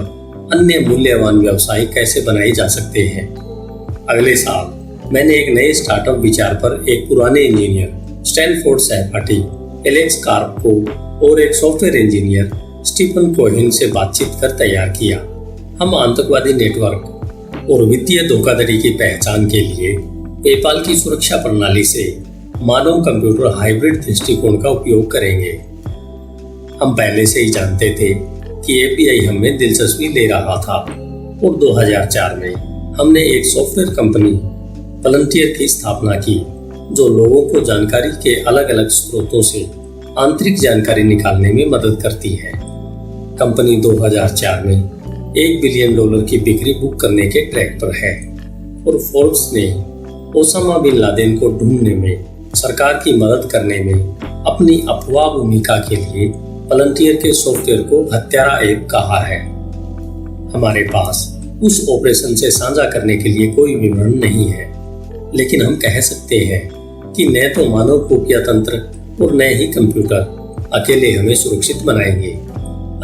अन्य मूल्यवान व्यवसाय कैसे बनाए जा सकते हैं। अगले साल मैंने एक नए स्टार्टअप विचार पर एक पुराने इंजीनियर स्टैनफोर्ड सहपाठी एलेक्स कार्प को और एक सॉफ्टवेयर इंजीनियर स्टीफन कोहेन से बातचीत कर तैयार किया। हम आतंकवादी नेटवर्क और वित्तीय धोखाधड़ी की पहचान के लिए पेपाल की सुरक्षा प्रणाली से मानव कंप्यूटर हाइब्रिड दृष्टिकोण का उपयोग करेंगे। हम पहले से ही जानते थे कि FBI हमें दिलचस्पी ले रहा था, और 2004 में हमने एक सॉफ्टवेयर कंपनी पलंटियर की स्थापना की, जो लोगों को जानकारी के अलग अलग स्रोतों से आंतरिक जानकारी निकालने में मदद करती है। कंपनी 2004 में $1 बिलियन की बिक्री बुक करने के ट्रैक पर है, और फोर्ब्स ने ओसामा बिन लादेन को ढूंढने में, सरकार की मदद करने में अपनी अफवाह भूमिका के लिए पलंटियर के सॉफ्टवेयर को हत्यारा ऐप कहा है। हमारे पास उस ऑपरेशन से साझा करने के लिए कोई विवरण नहीं है, लेकिन हम कह सकते हैं कि न तो मानव खुफिया तंत्र और न ही कंप्यूटर अकेले हमें सुरक्षित बनाएंगे।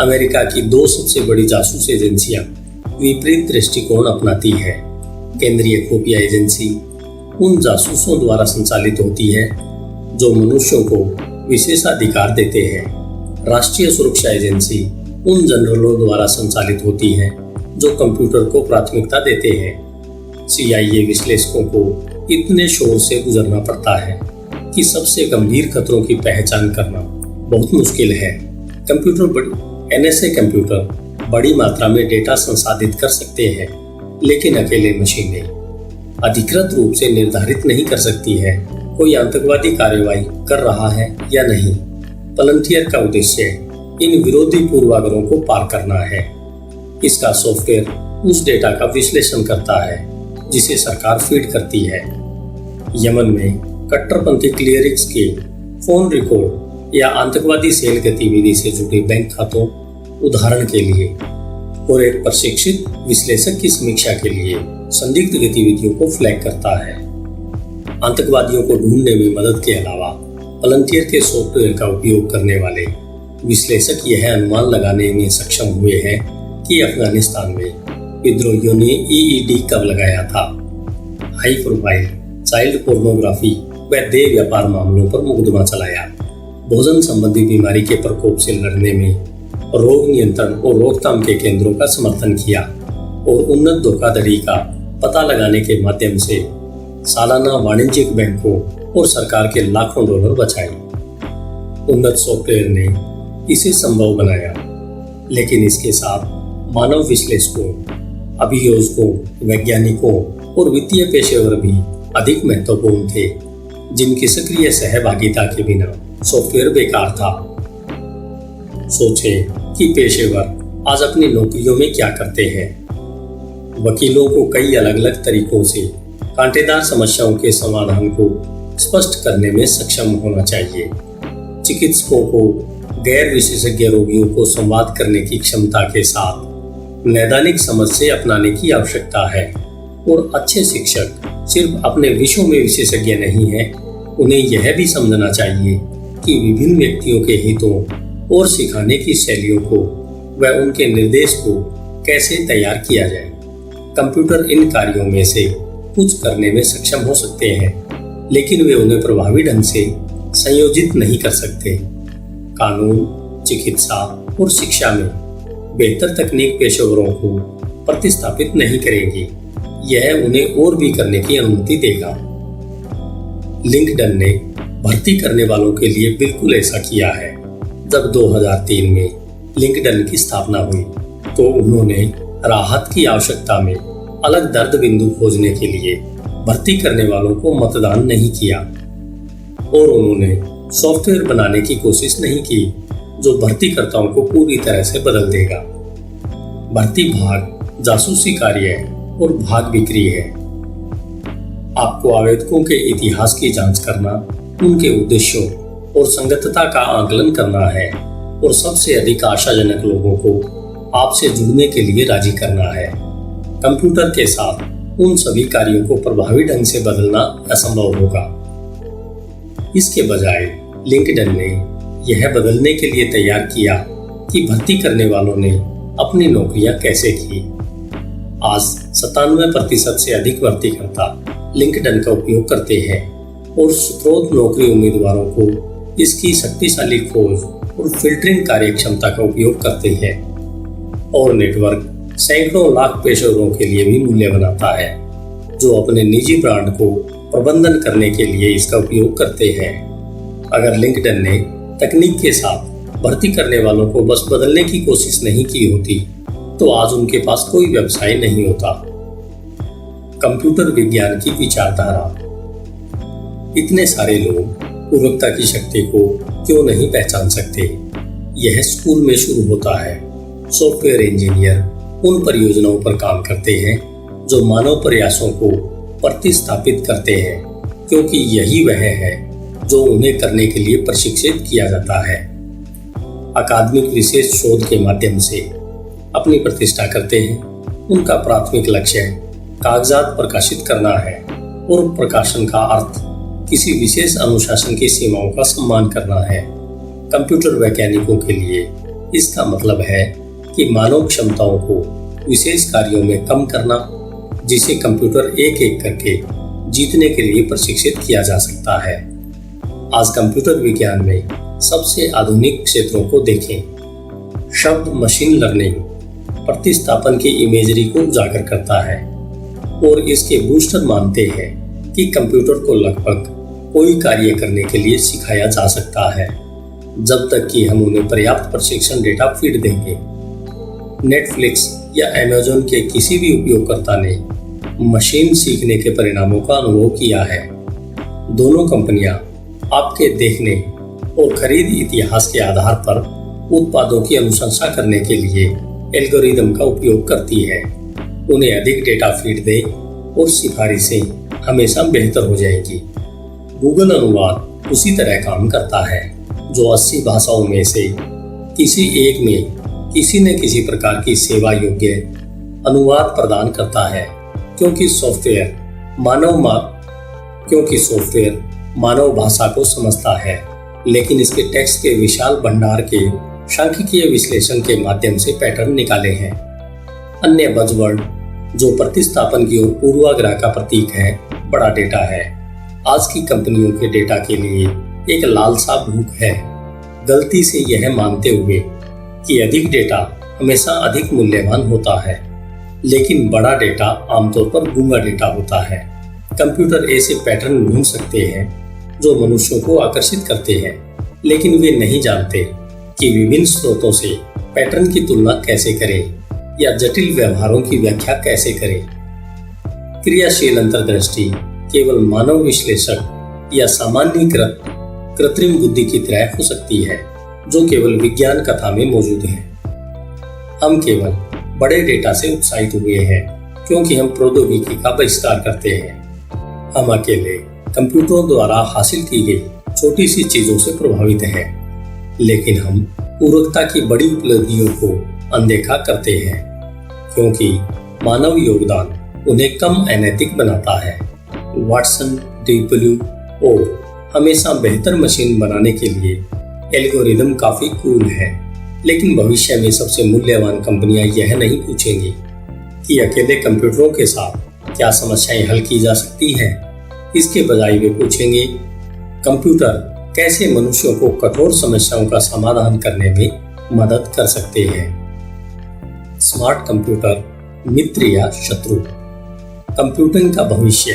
अमेरिका की 2 सबसे बड़ी जासूस एजेंसियां विपरीत दृष्टिकोण अपनाती है। केंद्रीय खुफिया एजेंसी उन जासूसों द्वारा संचालित होती है जो मनुष्यों को विशेषाधिकार देते हैं। राष्ट्रीय सुरक्षा एजेंसी उन जनरलों द्वारा संचालित होती है जो कंप्यूटर को प्राथमिकता देते हैं। CIA विश्लेषकों को इतने शोर से गुजरना पड़ता है कि सबसे गंभीर खतरों की पहचान करना बहुत मुश्किल है। NSA कंप्यूटर बड़ी मात्रा में डेटा संसाधित कर सकते हैं, लेकिन अकेले मशीनें अधिकृत रूप से निर्धारित नहीं कर सकती है कोई आतंकवादी कार्रवाई कर रहा है या नहीं। पलंटियर का उद्देश्य इन विरोधी पूर्वाग्रहों को पार करना है। इसका सॉफ्टवेयर उस डेटा का विश्लेषण करता है जिसे सरकार फीड करती है। यमन में कट्टरपंथी क्लियरिक्स के फोन रिकॉर्ड या आतंकवादी सेल गतिविधि से जुड़े बैंक खातों उदाहरण के लिए, और एक प्रशिक्षित विश्लेषक की समीक्षा के लिए संदिग्ध गतिविधियों को फ्लैग करता है। आतंकवादियों को ढूंढने में मदद के अलावा पलंटियर के सॉफ्टवेयर का उपयोग करने वाले विश्लेषक यह अनुमान लगाने में सक्षम हुए हैं कि अफगानिस्तान में विद्रोहियों ने EED कब लगाया था। हाई प्रोफाइल चाइल्ड पोर्नोग्राफी व देह व्यापार मामलों पर मुकदमा चलाया। भोजन संबंधी बीमारी के प्रकोप से लड़ने में रोग नियंत्रण और रोकथाम के केंद्रों का समर्थन किया, और उन्नत धोखाधड़ी का पता लगाने के माध्यम से सालाना वाणिज्यिक बैंकों और सरकार के लाखों डॉलर बचाए। उन्नत सॉफ्टवेयर ने इसे संभव बनाया, लेकिन इसके साथ मानव विश्लेषकों, अभियोजकों, वैज्ञानिकों और वित्तीय पेशेवर भी अधिक महत्वपूर्ण थे, जिनकी सक्रिय सहभागिता के बिना सॉफ्टवेयर बेकार था। सोचें कि पेशेवर आज अपनी नौकरियों में क्या करते हैं। वकीलों को कई अलग अलग तरीकों से कांटेदार समस्याओं के समाधान को स्पष्ट करने में सक्षम होना चाहिए। चिकित्सकों को गैर विशेषज्ञ रोगियों को संवाद करने की क्षमता के साथ नैदानिक समझ से अपनाने की आवश्यकता है, और अच्छे शिक्षक सिर्फ अपने विषयों में विशेषज्ञ नहीं हैं, उन्हें यह भी समझना चाहिए कि विभिन्न व्यक्तियों के हितों और सिखाने की शैलियों को व उनके निर्देश को कैसे तैयार किया जाए। कंप्यूटर इन कार्यों में से कुछ करने में सक्षम हो सकते हैं, लेकिन वे उन्हें प्रभावी ढंग से संयोजित नहीं कर सकते। कानून, चिकित्सा और शिक्षा में बेहतर तकनीक पेशेवरों को प्रतिस्थापित नहीं करेंगी, यह उन्हें और भी करने की अनुमति देगा। लिंक्डइन ने भर्ती करने वालों के लिए बिल्कुल ऐसा किया है। जब 2003 में लिंक्डइन की स्थापना हुई तो उन्होंने राहत की आवश्यकता में अलग दर्द बिंदु खोजने के लिए भर्ती करने वालों को मतदान नहीं किया और उन्होंने सॉफ्टवेयर बनाने की कोशिश नहीं की जो भर्तीकर्ताओं को पूरी तरह से बदल देगा। भर्ती भाग जासूसी कार्य है और भाग बिक्री है। आपको आवेदकों के इतिहास की जांच करना, उनके उद्देश्यों और संगतता का आकलन करना है और सबसे अधिक आशाजनक लोगों को आपसे जुड़ने के लिए राजी करना है। कंप्यूटर के साथ उन सभी कार्यों को प्रभावी ढंग से बदलना असंभव होगा। इसके बजाय लिंक्डइन ने यह बदलने के लिए तैयार किया कि भर्ती करने वालों ने अपनी नौकरियां कैसे की। आज 97% से अधिक भर्तीकर्ता लिंक्डइन का उपयोग करते हैं और स्रोत नौकरी उम्मीदवारों को इसकी शक्तिशाली खोज और फिल्टरिंग कार्यक्षमता का उपयोग करते हैं और नेटवर्क सैकड़ों लाख पेशेवरों के लिए भी मूल्य बनाता है जो अपने निजी ब्रांड को प्रबंधन करने के लिए इसका उपयोग करते हैं। अगर लिंक्डइन ने तकनीक के साथ भर्ती करने वालों को बस बदलने की कोशिश नहीं की होती तो आज उनके पास कोई व्यवसाय नहीं होता। कंप्यूटर विज्ञान की विचारधारा। इतने सारे लोग उर्वरकता की शक्ति को क्यों नहीं पहचान सकते? यह स्कूल में शुरू होता है। सॉफ्टवेयर इंजीनियर उन परियोजनाओं पर काम करते हैं जो मानव प्रयासों को प्रतिस्थापित करते हैं क्योंकि यही वह है जो उन्हें करने के लिए प्रशिक्षित किया जाता है। अकादमिक विशेष शोध के माध्यम से अपनी प्रतिष्ठा करते हैं। उनका प्राथमिक लक्ष्य कागजात प्रकाशित करना है और प्रकाशन का अर्थ किसी विशेष अनुशासन की सीमाओं का सम्मान करना है। कंप्यूटर वैज्ञानिकों के लिए इसका मतलब है कि मानव क्षमताओं को विशेष कार्यों में कम करना जिसे कंप्यूटर एक एक करके जीतने के लिए प्रशिक्षित किया जा सकता है। आज कंप्यूटर विज्ञान में सबसे आधुनिक क्षेत्रों को देखें। शब्द मशीन लर्निंग प्रतिस्थापन की इमेजरी को उजागर करता है और इसके बूस्टर मानते हैं कि कंप्यूटर को लगभग कोई कार्य करने के लिए सिखाया जा सकता है जब तक कि हम उन्हें पर्याप्त प्रशिक्षण डेटा फीड देंगे। नेटफ्लिक्स या अमेज़न के किसी भी उपयोगकर्ता ने मशीन सीखने के परिणामों का अनुभव किया है। दोनों कंपनियां आपके देखने और खरीद इतिहास के आधार पर उत्पादों की अनुशंसा करने के लिए एल्गोरिदम का उपयोग करती है। उन्हें अधिक डेटा फीड दें और सिफारिशें हमेशा बेहतर हो जाएगी। गूगल अनुवाद उसी तरह काम करता है जो 80 भाषाओं में से किसी एक में किसी न किसी प्रकार की सेवा योग्य अनुवाद प्रदान करता है क्योंकि सॉफ्टवेयर मानव भाषा को समझता है लेकिन इसके टेक्स्ट के विशाल भंडार के सांख्यिकीय विश्लेषण के माध्यम से पैटर्न निकाले हैं। अन्य बज़वर्ड जो प्रतिस्थापन की ओर पूर्वाग्रह का प्रतीक है बड़ा डेटा है। आज की कंपनियों के डेटा के लिए एक लालसा भूख है, गलती से यह मानते हुए कि अधिक डेटा हमेशा अधिक मूल्यवान होता है, लेकिन बड़ा डेटा आमतौर पर गूंगा डेटा होता है। कंप्यूटर ऐसे पैटर्न ढूंढ सकते हैं जो मनुष्यों को आकर्षित करते हैं, लेकिन वे नहीं जानते कि विभिन्न स्रोतों से पैटर्न की तुलना कैसे करें या जटिल व्यवहारों की व्याख्या कैसे करें। क्रियाशील अंतर्दृष्टि केवल मानव विश्लेषक या सामान्यीकृत कृत्रिम बुद्धि की तरह हो सकती है जो केवल विज्ञान कथा में मौजूद है। हम केवल बड़े डेटा से उत्साहित हुए हैं क्योंकि हम प्रौद्योगिकी का बहिष्कार करते हैं। हम अकेले कंप्यूटरों द्वारा हासिल की गई छोटी सी चीजों से प्रभावित हैं, लेकिन हम पूर्वता की बड़ी उपलब्धियों को अनदेखा करते हैं क्योंकि मानव योगदान उन्हें कम अनैतिक बनाता है। वाटसन, डीपब्ल्यू और हमेशा बेहतर मशीन बनाने के लिए एल्गोरिदम काफी कूल है, लेकिन भविष्य में सबसे मूल्यवान कंपनियां यह नहीं पूछेंगी कि अकेले कंप्यूटरों के साथ क्या समस्याएं हल की जा सकती हैं। इसके बजाय वे पूछेंगे कंप्यूटर कैसे मनुष्यों को कठोर समस्याओं का समाधान करने में मदद कर सकते हैं। स्मार्ट कंप्यूटर मित्र या शत्रु। कंप्यूटिंग का भविष्य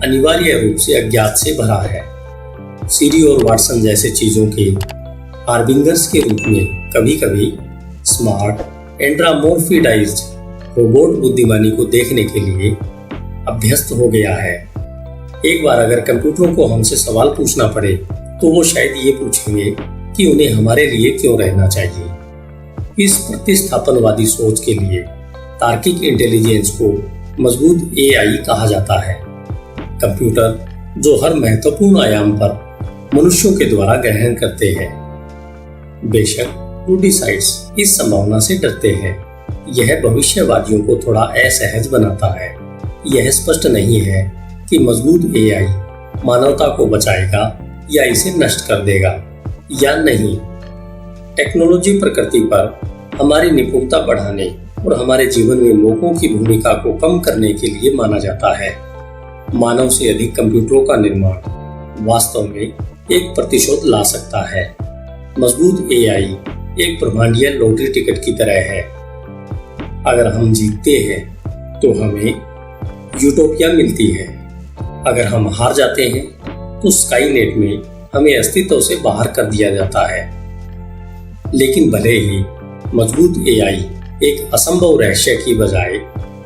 अनिवार्य रूप से अज्ञात से भरा है। सीरी और वाटसन जैसे चीजों के हार्बिंगर्स के रूप में कभी कभी स्मार्ट एंड्रामोर्फिडाइज्ड रोबोट बुद्धिमानी को देखने के लिए अभ्यस्त हो गया है। एक बार अगर कंप्यूटरों को हमसे सवाल पूछना पड़े तो वो शायद ये पूछेंगे कि उन्हें हमारे लिए क्यों रहना चाहिए। इस प्रतिस्थापनवादी सोच के लिए तार्किक इंटेलिजेंस को मजबूत एआई कहा जाता है। कंप्यूटर जो हर महत्वपूर्ण आयाम पर मनुष्यों के द्वारा ग्रहण करते हैं। बेशक लूडिसाइड्स इस संभावना से डरते हैं। यह भविष्यवादियों को थोड़ा असहज बनाता है। यह स्पष्ट नहीं है कि मजबूत एआई मानवता को बचाएगा या इसे नष्ट कर देगा या नहीं। टेक्नोलॉजी प्रकृति पर हमारी निपुणता बढ़ाने और हमारे जीवन में लोगों की भूमिका को कम करने के लिए माना जाता है। मानव से अधिक कंप्यूटरों का निर्माण वास्तव में एक प्रतिशोध ला सकता है। मजबूत एआई एक ब्रह्मांडीय लॉटरी टिकट की तरह है। अगर हम जीतते हैं तो हमें यूटोपिया मिलती है। अगर हम हार जाते हैं तो स्काईनेट में हमें अस्तित्व से बाहर कर दिया जाता है। लेकिन भले ही मजबूत एआई एक असंभव रहस्य की बजाय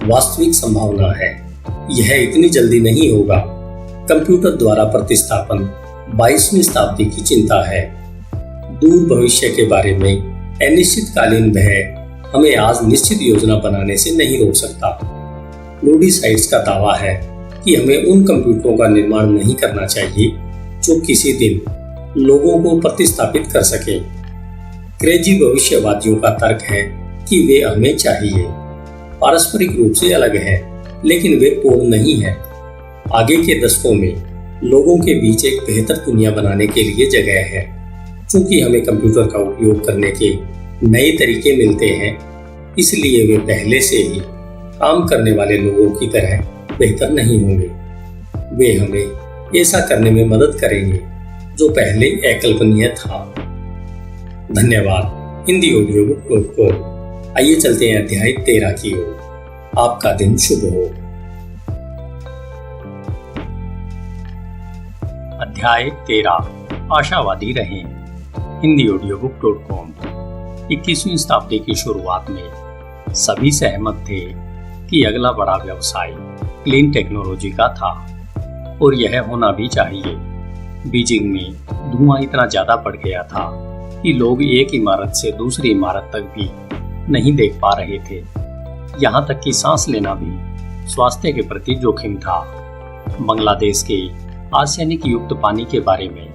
वास्तविक संभावना है, यह इतनी जल्दी नहीं होगा। कंप्यूटर द्वारा प्रतिस्थापन 22वीं शताब्दी की चिंता है। दूर भविष्य के बारे में अनिश्चितकालीन भय हमें आज निश्चित योजना बनाने से नहीं रोक सकता। लूडिसाइड्स का दावा है कि हमें उन कंप्यूटरों का निर्माण नहीं करना चाहिए जो किसी दिन लोगों को प्रतिस्थापित कर सके। क्रेजी भविष्यवादियों का तर्क है कि वे हमें चाहिए, पारस्परिक रूप से अलग है लेकिन वे पूर्ण नहीं है। आगे के दशकों में लोगों के बीच एक बेहतर दुनिया बनाने के लिए जगह है। चूंकि हमें कंप्यूटर का उपयोग करने के नए तरीके मिलते हैं, इसलिए वे पहले से ही काम करने वाले लोगों की तरह बेहतर नहीं होंगे। वे हमें ऐसा करने में मदद करेंगे जो पहले अकल्पनीय था। धन्यवाद। हिंदी ऑडियो बुक को आइए चलते हैं अध्याय 13 की ओर। आपका दिन शुभ हो। अध्याय 13 आशावादी रहें। hindiaudiobook.com 21वीं शताब्दी की शुरुआत में सभी सहमत थे कि अगला बड़ा व्यवसाय क्लीन टेक्नोलॉजी का था और यह होना भी चाहिए। बीजिंग में धुआं इतना ज्यादा बढ़ गया था कि लोग एक इमारत से दूसरी इमारत तक भी नहीं देख पा रहे थे। यहाँ तक कि सांस लेना भी स्वास्थ्य के प्रति जोखिम था। बांग्लादेश के आर्सेनिक युक्त पानी के बारे में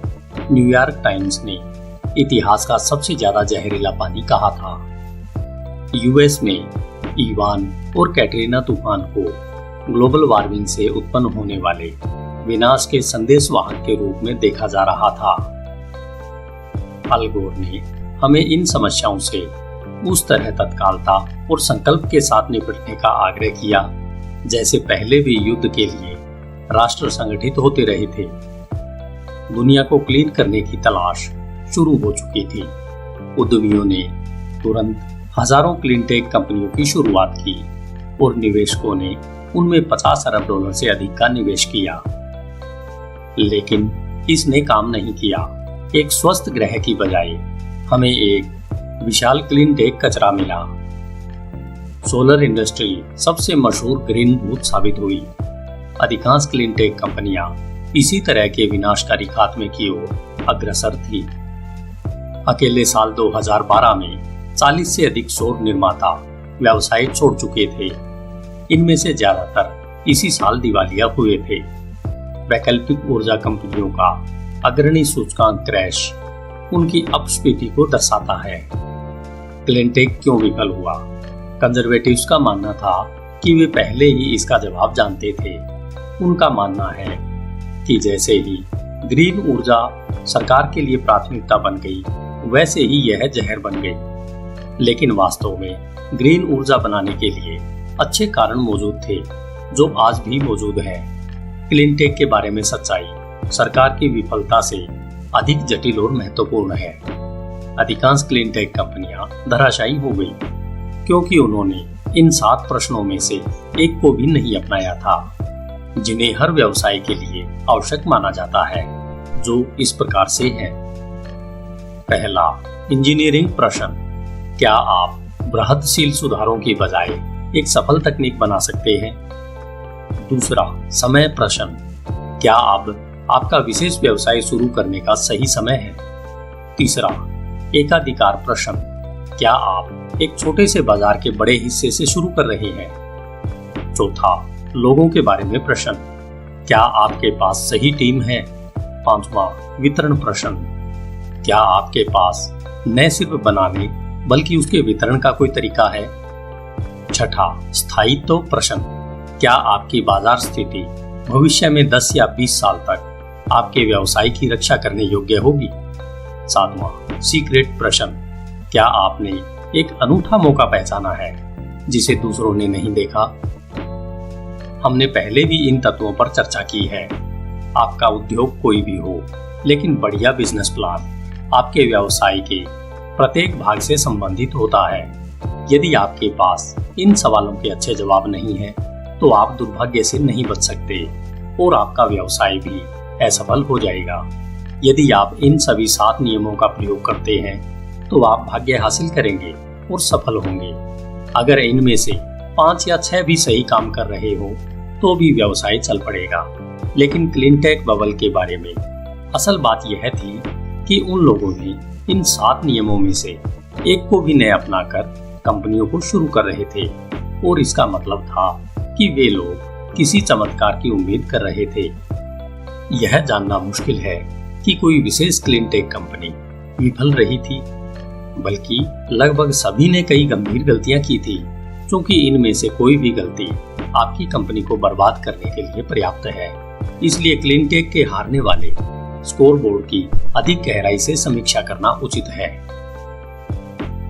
न्यूयॉर्क टाइम्स ने इतिहास का सबसे ज्यादा जहरीला पानी कहा था। यूएस में ईवान और कैटरीना तूफान को ग्लोबल वार्मिंग से उत्पन्न होने वाले विनाश के संदेशवाहक के रूप में देखा जा रहा था। अल गोर ने हमें इन समस्याओं से उस तरह तत्कालता और संकल्प के साथ निपटने का आग्रह किया जैसे पहले भी युद्ध के लिए राष्ट्र संगठित होते रहे थे। दुनिया को क्लीन करने की तलाश शुरू हो चुकी थी। उद्यमियों ने तुरंत हजारों क्लीन टेक कंपनियों की शुरुआत की और निवेशकों ने उनमें 50 अरब डॉलर से अधिक का निवेश किया। लेकिन इसने काम नहीं किया। एक स्वस्थ ग्रह की बजाय हमें एक विशाल क्लीन टेक कचरा मिला। सोलर इंडस्ट्री सबसे मशहूर ग्रीन भूत साबित हुई। अधिकांश क्लीन टेक कंपनियां इसी तरह के विनाशकारी खात्मे की ओर अग्रसर थी। अकेले साल 2012 में 40 से अधिक सौर निर्माता व्यवसाय छोड़ चुके थे। इनमें से ज्यादातर इसी साल दिवालिया हुए थे। वैकल्पिक ऊर्जा कंपनियों का अग्रणी सूचकांक क्रैश उनकी अपस्फीति को दर्शाता है। क्लीनटेक क्यों विफल हुआ? कंजर्वेटिव्स का मानना था कि वे पहले ही इसका जवाब जानते थे। उनका मानना है कि जैसे ही ग्रीन ऊर्जा सरकार के लिए प्राथमिकता बन गई, वैसे ही यह जहर बन गई। लेकिन वास्तव में ग्रीन ऊर्जा बनाने के लिए अच्छे कारण मौजूद थे जो आज भी मौजूद हैं। क्लीनटेक के बारे में सच्चाई सरकार की विफलता से अधिक जटिल और महत्वपूर्ण है। अधिकांश क्लीनटेक कंपनियां धराशायी हो गई। क्योंकि उन्होंने इन 7 प्रश्नों में से एक को भी नहीं अपनाया था, जिन्हें हर व्यवसाय के लिए आवश्यक माना जाता है, जो इस प्रकार से है। पहला, इंजीनियरिंग प्रश्न। क्या आप बृहदशील सुधारों की बजाय एक सफल तकनीक बना सकते हैं? दूसरा, समय प्रश्न। क्या अब आपका विशेष व्यवसाय शुरू करने का सही समय है? तीसरा, एकाधिकार प्रश्न। क्या आप एक छोटे से बाजार के बड़े हिस्से से शुरू कर रहे हैं? चौथा, लोगों के बारे में प्रश्न। क्या आपके पास सही टीम है? पांचवा, वितरण प्रश्न। क्या आपके पास न सिर्फ बनाने बल्कि उसके वितरण का कोई तरीका है? छठा, स्थायित्व प्रश्न। क्या आपकी बाजार स्थिति भविष्य में 10 या 20 साल तक आपके व्यवसाय की रक्षा करने योग्य होगी? सातवां, सीक्रेट प्रश्न। क्या आपने एक अनूठा मौका पहचाना है जिसे दूसरों ने नहीं देखा? हमने पहले भी इन तत्वों पर चर्चा की है। आपका उद्योग कोई भी हो, लेकिन बढ़िया बिजनेस प्लान आपके व्यवसाय के प्रत्येक भाग से संबंधित होता है। यदि आपके पास इन सवालों के अच्छे जवाब नहीं हैं, तो आप दुर्भाग्य से नहीं बच सकते और आपका व्यवसाय भी असफल हो जाएगा। यदि आप इन सभी 7 नियमों का प्रयोग करते हैं, तो आप भाग्य हासिल करेंगे और सफल होंगे। अगर इनमें से 5 या 6 भी सही काम कर रहे हो, तो भी व्यवसाय चल पड़ेगा। लेकिन क्लीनटेक बबल के बारे में असल बात यह थी कि उन लोगों ने इन 7 नियमों में से एक को भी न अपनाकर कंपनियों को शुरू कर रहे थे, और इसका मतलब था कि वे लोग किसी चमत्कार की उम्मीद कर रहे थे। यह जानना मुश्किल है कि कोई विशेष क्लीनटेक कंपनी विफल रही थी, बल्कि लगभग सभी ने कई गंभीर गलतियां की थी, क्योंकि इनमें से कोई भी गलती आपकी कंपनी को बर्बाद करने के लिए पर्याप्त है। इसलिए क्लीनटेक के हारने वाले स्कोरबोर्ड की अधिक गहराई से समीक्षा करना उचित है।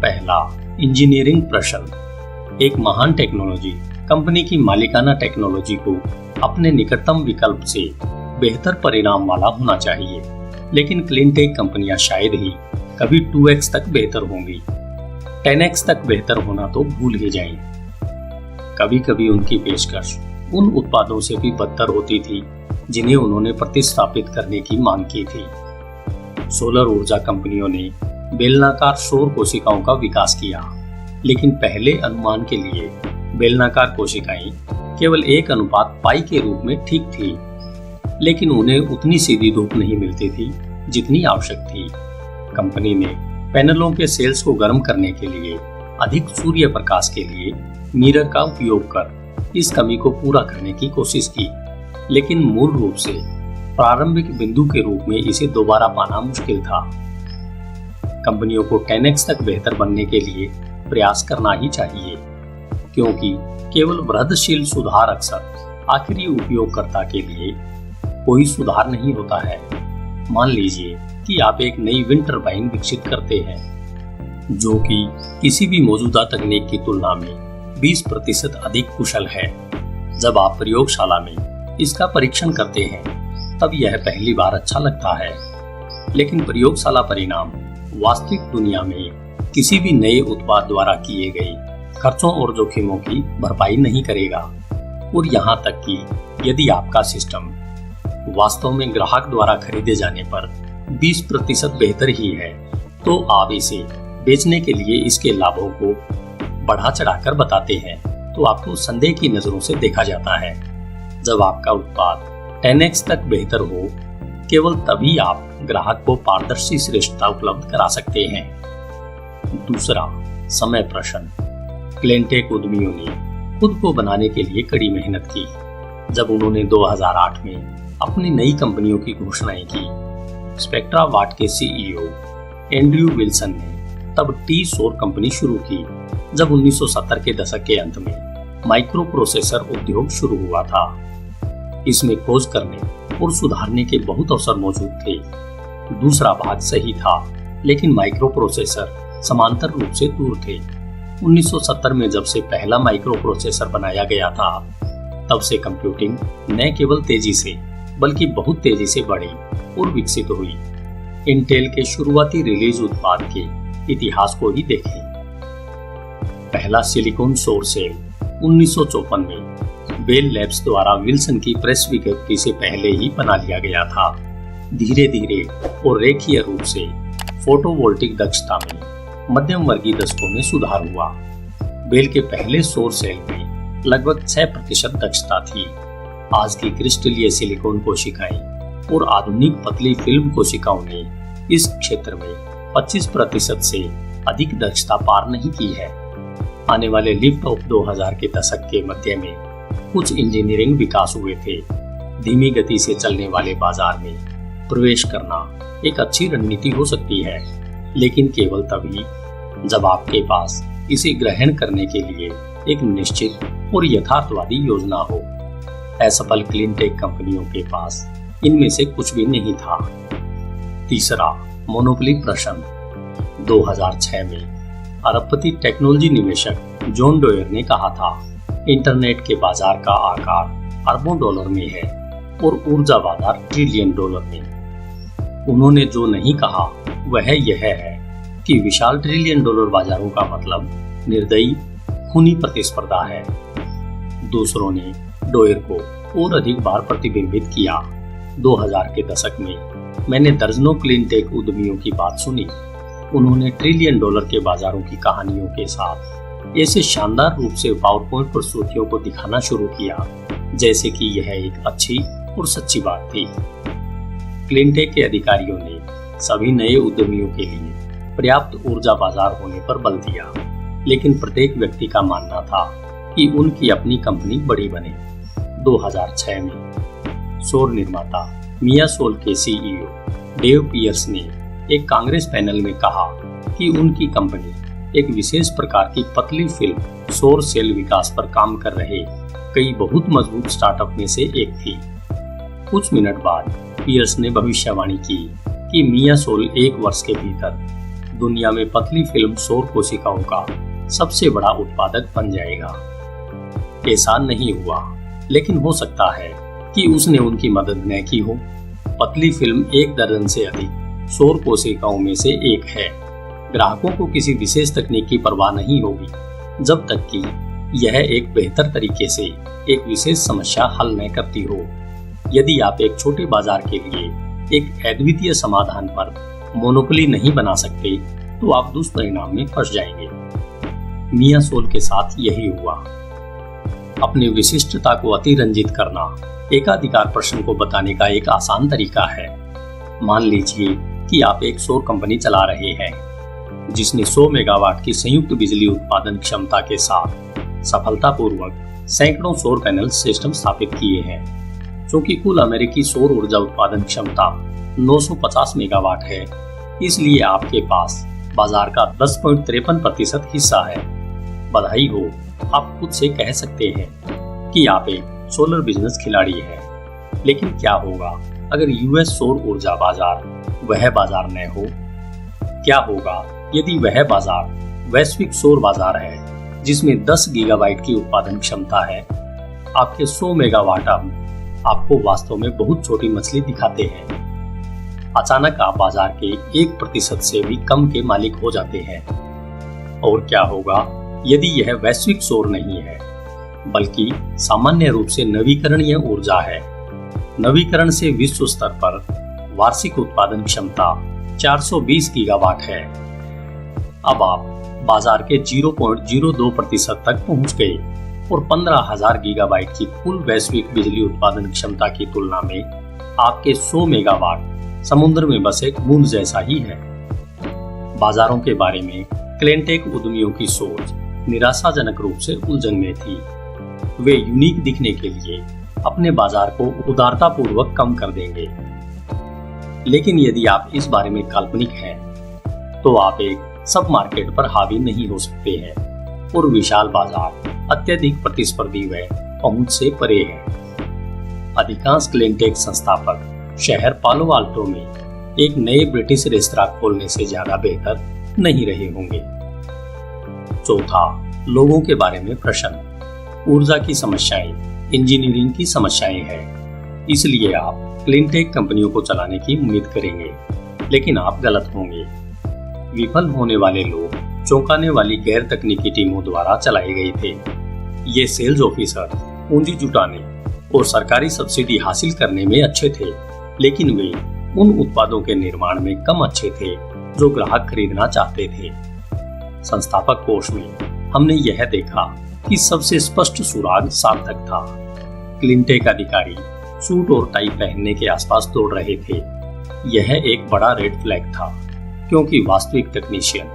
पहला, इंजीनियरिंग प्रश्न। एक महान टेक्नोलॉजी कंपनी की मालिकाना टेक्नोलॉजी को अपने निकटतम विकल्प से बेहतर परिणाम वाला होना चाहिए, लेकिन क्लीनटेक कंपनियां शायद ही कभी 2x तक बेहतर होंगी। 10x तक बेहतर होना तो भूल ही जाएं। कभी कभी उनकी पेशकश उन उत्पादों से भी बदतर होती थी जिन्हें उन्होंने प्रतिस्थापित करने की मांग की थी। सोलर ऊर्जा कंपनियों ने बेलनाकार सौर कोशिकाओं का विकास किया, लेकिन पहले अनुमान के लिए बेलनाकार कोशिकाएं केवल 1:पाई के रूप में ठीक थी, लेकिन उन्हें उतनी सीधी धूप नहीं मिलती थी जितनी आवश्यक थी। कंपनी ने पैनलों के सेल्स को गर्म करने के लिए अधिक सूर्य प्रकाश के लिए मिरर का उपयोग कर इस कमी को पूरा करने की कोशिश की, लेकिन मूल रूप से प्रारंभिक बिंदु के रूप में इसे दोबारा पाना मुश्किल था। कंपनियों को 10x तक बेहतर बनने के लिए प्रयास करना ही चाहिए, क्योंकि केवल वृद्धिशील सुधार अक्सर आखिरी उपयोगकर्ता के लिए कोई सुधार नहीं होता है। मान लीजिए कि आप एक नई विंड टरबाइन विकसित करते हैं, जो कि किसी भी मौजूदा तकनीक की तुलना में 20% अधिक कुशल है। जब आप प्रयोगशाला में इसका परीक्षण करते हैं, तब यह पहली बार अच्छा लगता है, लेकिन प्रयोगशाला परिणाम वास्तविक दुनिया में किसी भी नए उत्पाद द्वारा किए गए खर्चों और जोखिमों की भरपाई नहीं करेगा। और यहाँ तक कि यदि आपका सिस्टम वास्तव में ग्राहक द्वारा खरीदे जाने पर 20% बेहतर ही है, तो आप इसे बेचने के लिए इसके लाभों को बढ़ा चढ़ाकर बताते हैं, तो आपको संदेह की नजरों से देखा जाता है। जब आपका उत्पाद 10x तक बेहतर हो, केवल तभी आप ग्राहक को पारदर्शी श्रेष्ठता उपलब्ध करा सकते हैं। दूसरा, समय प्रश्न। क्लीनटेक उद्यमियों ने खुद को बनाने के लिए कड़ी मेहनत की। जब उन्होंने 2008 में अपनी नई कंपनियों की घोषणाएं की, स्पेक्ट्रा वाट के सीईओ एंड्रयू विल्सन ने तब टी सौर कंपनी शुरू की। जब 1970 के दशक के अंत में माइक्रो प्रोसेसर उद्योग शुरू हुआ था, इसमें खोज करने और सुधारने के बहुत अवसर मौजूद थे। दूसरा भाग सही था, लेकिन माइक्रो प्रोसेसर समांतर रूप से दूर थे। 1970 में जब से पहला माइक्रो प्रोसेसर बनाया गया था, तब से कंप्यूटिंग न केवल तेजी से बल्कि बहुत तेजी से बढ़ी और विकसित हुई। इंटेल के शुरुआती रिलीज उत्पाद के इतिहास को ही देखें। पहला सिलिकॉन सौर सेल 1954 में बेल लैब्स द्वारा विल्सन की प्रेस विज्ञप्ति से पहले ही बना लिया गया था। धीरे धीरे और रेखीय रूप से फोटोवोल्टिक दक्षता में मध्यम वर्गीय दशकों में सुधार हुआ। बेल के पहले सौर सेल में लगभग 6% दक्षता थी। आज की क्रिस्टलीय सिलिकॉन कोशिकाएं और आधुनिक पतली फिल्म कोशिकाओं ने इस क्षेत्र में 25% से अधिक दक्षता पार नहीं की है। आने वाले लिफ्ट ऑफ 2000 के दशक के मध्य में कुछ इंजीनियरिंग विकास हुए थे। धीमी गति से चलने वाले बाजार में प्रवेश करना एक अच्छी रणनीति हो सकती है, लेकिन केवल तभी जब आपके पास इसे ग्रहण करने के लिए एक निश्चित और यथार्थवादी योजना हो। असफल क्लीन टेक कंपनियों के पास इनमें से कुछ भी नहीं था। तीसरा, मोनोपोली प्रश्न। 2006 में अरबपति टेक्नोलॉजी निवेशक जॉन डोयर ने कहा था, इंटरनेट के बाजार का आकार अरबों डॉलर में है और ऊर्जा बाजार ट्रिलियन डॉलर में। उन्होंने जो नहीं कहा वह यह है कि विशाल ट्रिलियन डॉलर बाजारों का मतलब निर्दयी खूनी प्रतिस्पर्धा है। दूसरों ने डोयर को और अधिक बार प्रतिबिंबित किया। 2000 के दशक में मैंने दर्जनों क्लीन टेक उद्यमियों की बात सुनी। उन्होंने ट्रिलियन डॉलर के बाजारों की कहानियों के साथ ऐसे शानदार रूप से पावरपॉइंट प्रस्तुतियों को दिखाना शुरू किया जैसे कि यह एक अच्छी और सच्ची बात थी। क्लीन टेक के अधिकारियों ने सभी नए उद्यमियों के लिए पर्याप्त ऊर्जा बाजार होने पर बल दिया, लेकिन प्रत्येक व्यक्ति का मानना था कि उनकी अपनी कंपनी बड़ी बने। 2006 में सौर निर्माता मिया सोल के सीईओ डेव पियर्स ने एक कांग्रेस पैनल में कहा कि उनकी कंपनी एक विशेष प्रकार की पतली फिल्म सौर सेल विकास पर काम कर रहे कई बहुत मजबूत स्टार्टअप में से एक थी। कुछ मिनट बाद पियर्स ने भविष्यवाणी की कि मिया सोल 1 वर्ष के भीतर दुनिया में पतली फिल्म सौर कोशिकाओं का सबसे बड़ा उत्पादक बन जाएगा। ऐसा नहीं हुआ, लेकिन हो सकता है कि उसने उनकी मदद न की हो। पतली फिल्म 1 दर्जन से अधिक सौर कोशिकाओं में से एक है। ग्राहकों को किसी विशेष तकनीक की परवाह नहीं होगी जब तक कि यह एक बेहतर तरीके से एक विशेष समस्या हल न करती हो। यदि आप एक छोटे बाजार के लिए एक अद्वितीय समाधान पर मोनोपोली नहीं बना सकते तो आप दुष्परिणाम में फंस जाएंगे। मिया सोल के साथ यही हुआ। अपनी विशिष्टता को अतिरंजित करना एकाधिकार प्रश्न को बताने का एक आसान तरीका है। मान लीजिए कि आप एक सौर कंपनी चला रहे हैं जिसने 100 मेगावाट की संयुक्त बिजली उत्पादन क्षमता के साथ सफलतापूर्वक सैकड़ों सौर पैनल सिस्टम स्थापित किए हैं। चूंकि कुल अमेरिकी सौर ऊर्जा उत्पादन क्षमता 950 मेगावाट है, इसलिए आपके पास बाजार का 10.53% हिस्सा है। बधाई हो, आप खुद से कह सकते हैं कि आप एक सोलर बिजनेस खिलाड़ी हैं। लेकिन क्या होगा अगर यूएस सौर ऊर्जा बाजार वह बाजार न हो? क्या होगा यदि वह बाजार वैश्विक सौर बाजार है जिसमें 10 गीगाबाइट की उत्पादन क्षमता है? आपके 100 मेगावाट अब आपको वास्तव में बहुत छोटी मछली दिखाते हैं। अचानक आप बाजार के 1% से भी कम के मालिक हो जाते हैं। और क्या होगा यदि यह वैश्विक सौर नहीं है बल्कि सामान्य रूप से नवीकरणीय ऊर्जा है? नवीकरण से विश्व स्तर पर वार्षिक उत्पादन क्षमता 420 गीगावाट है। अब आप बाजार के 0.02% तक पहुंच गए और 15,000 गीगाबाइट की कुल वैश्विक बिजली उत्पादन क्षमता की तुलना में आपके 100 मेगावाट समुद्र में बसे एक बूंद जैसा ही है। बाजारों के बारे में क्लीन टेक उद्यमियों की सोच निराशाजनक रूप से उलझन में थी। वे यूनिक दिखने के लिए अपने बाजार को उदारतापूर्वक कम कर देंगे। लेकिन यदि आप इस बारे में काल्पनिक हैं, तो आप एक सब मार्केट पर हावी नहीं हो सकते हैं और विशाल बाजार अत्यधिक प्रतिस्पर्धी व पहुंच से परे है। अधिकांश क्लीन टेक संस्थापक शहर पालो आल्टो में एक नए ब्रिटिश रेस्तरां खोलने से ज्यादा बेहतर नहीं रहे होंगे। चौथा, लोगों के बारे में प्रश्न। ऊर्जा की समस्याएं इंजीनियरिंग की समस्याएं हैं, इसलिए आप क्लीन टेक कंपनियों को चलाने की उम्मीद करेंगे, लेकिन आप गलत होंगे। विफल होने वाले लोग चौंकाने वाली गैर तकनीकी टीमों द्वारा चलाए गए थे। ये सेल्स ऑफिसर पूंजी जुटाने और सरकारी सब्सिडी हासिल करने में अच्छे थे, लेकिन वे उन उत्पादों के निर्माण में कम अच्छे थे जो ग्राहक खरीदना चाहते थे। संस्थापक कोष में हमने यह देखा कि सबसे स्पष्ट सुराग सार्थक था। क्लिंटेक अधिकारी सूट और टाई पहनने के आसपास दौड़ रहे थे। यह एक बड़ा रेड फ्लैग था, क्योंकि वास्तविक टेक्नीशियन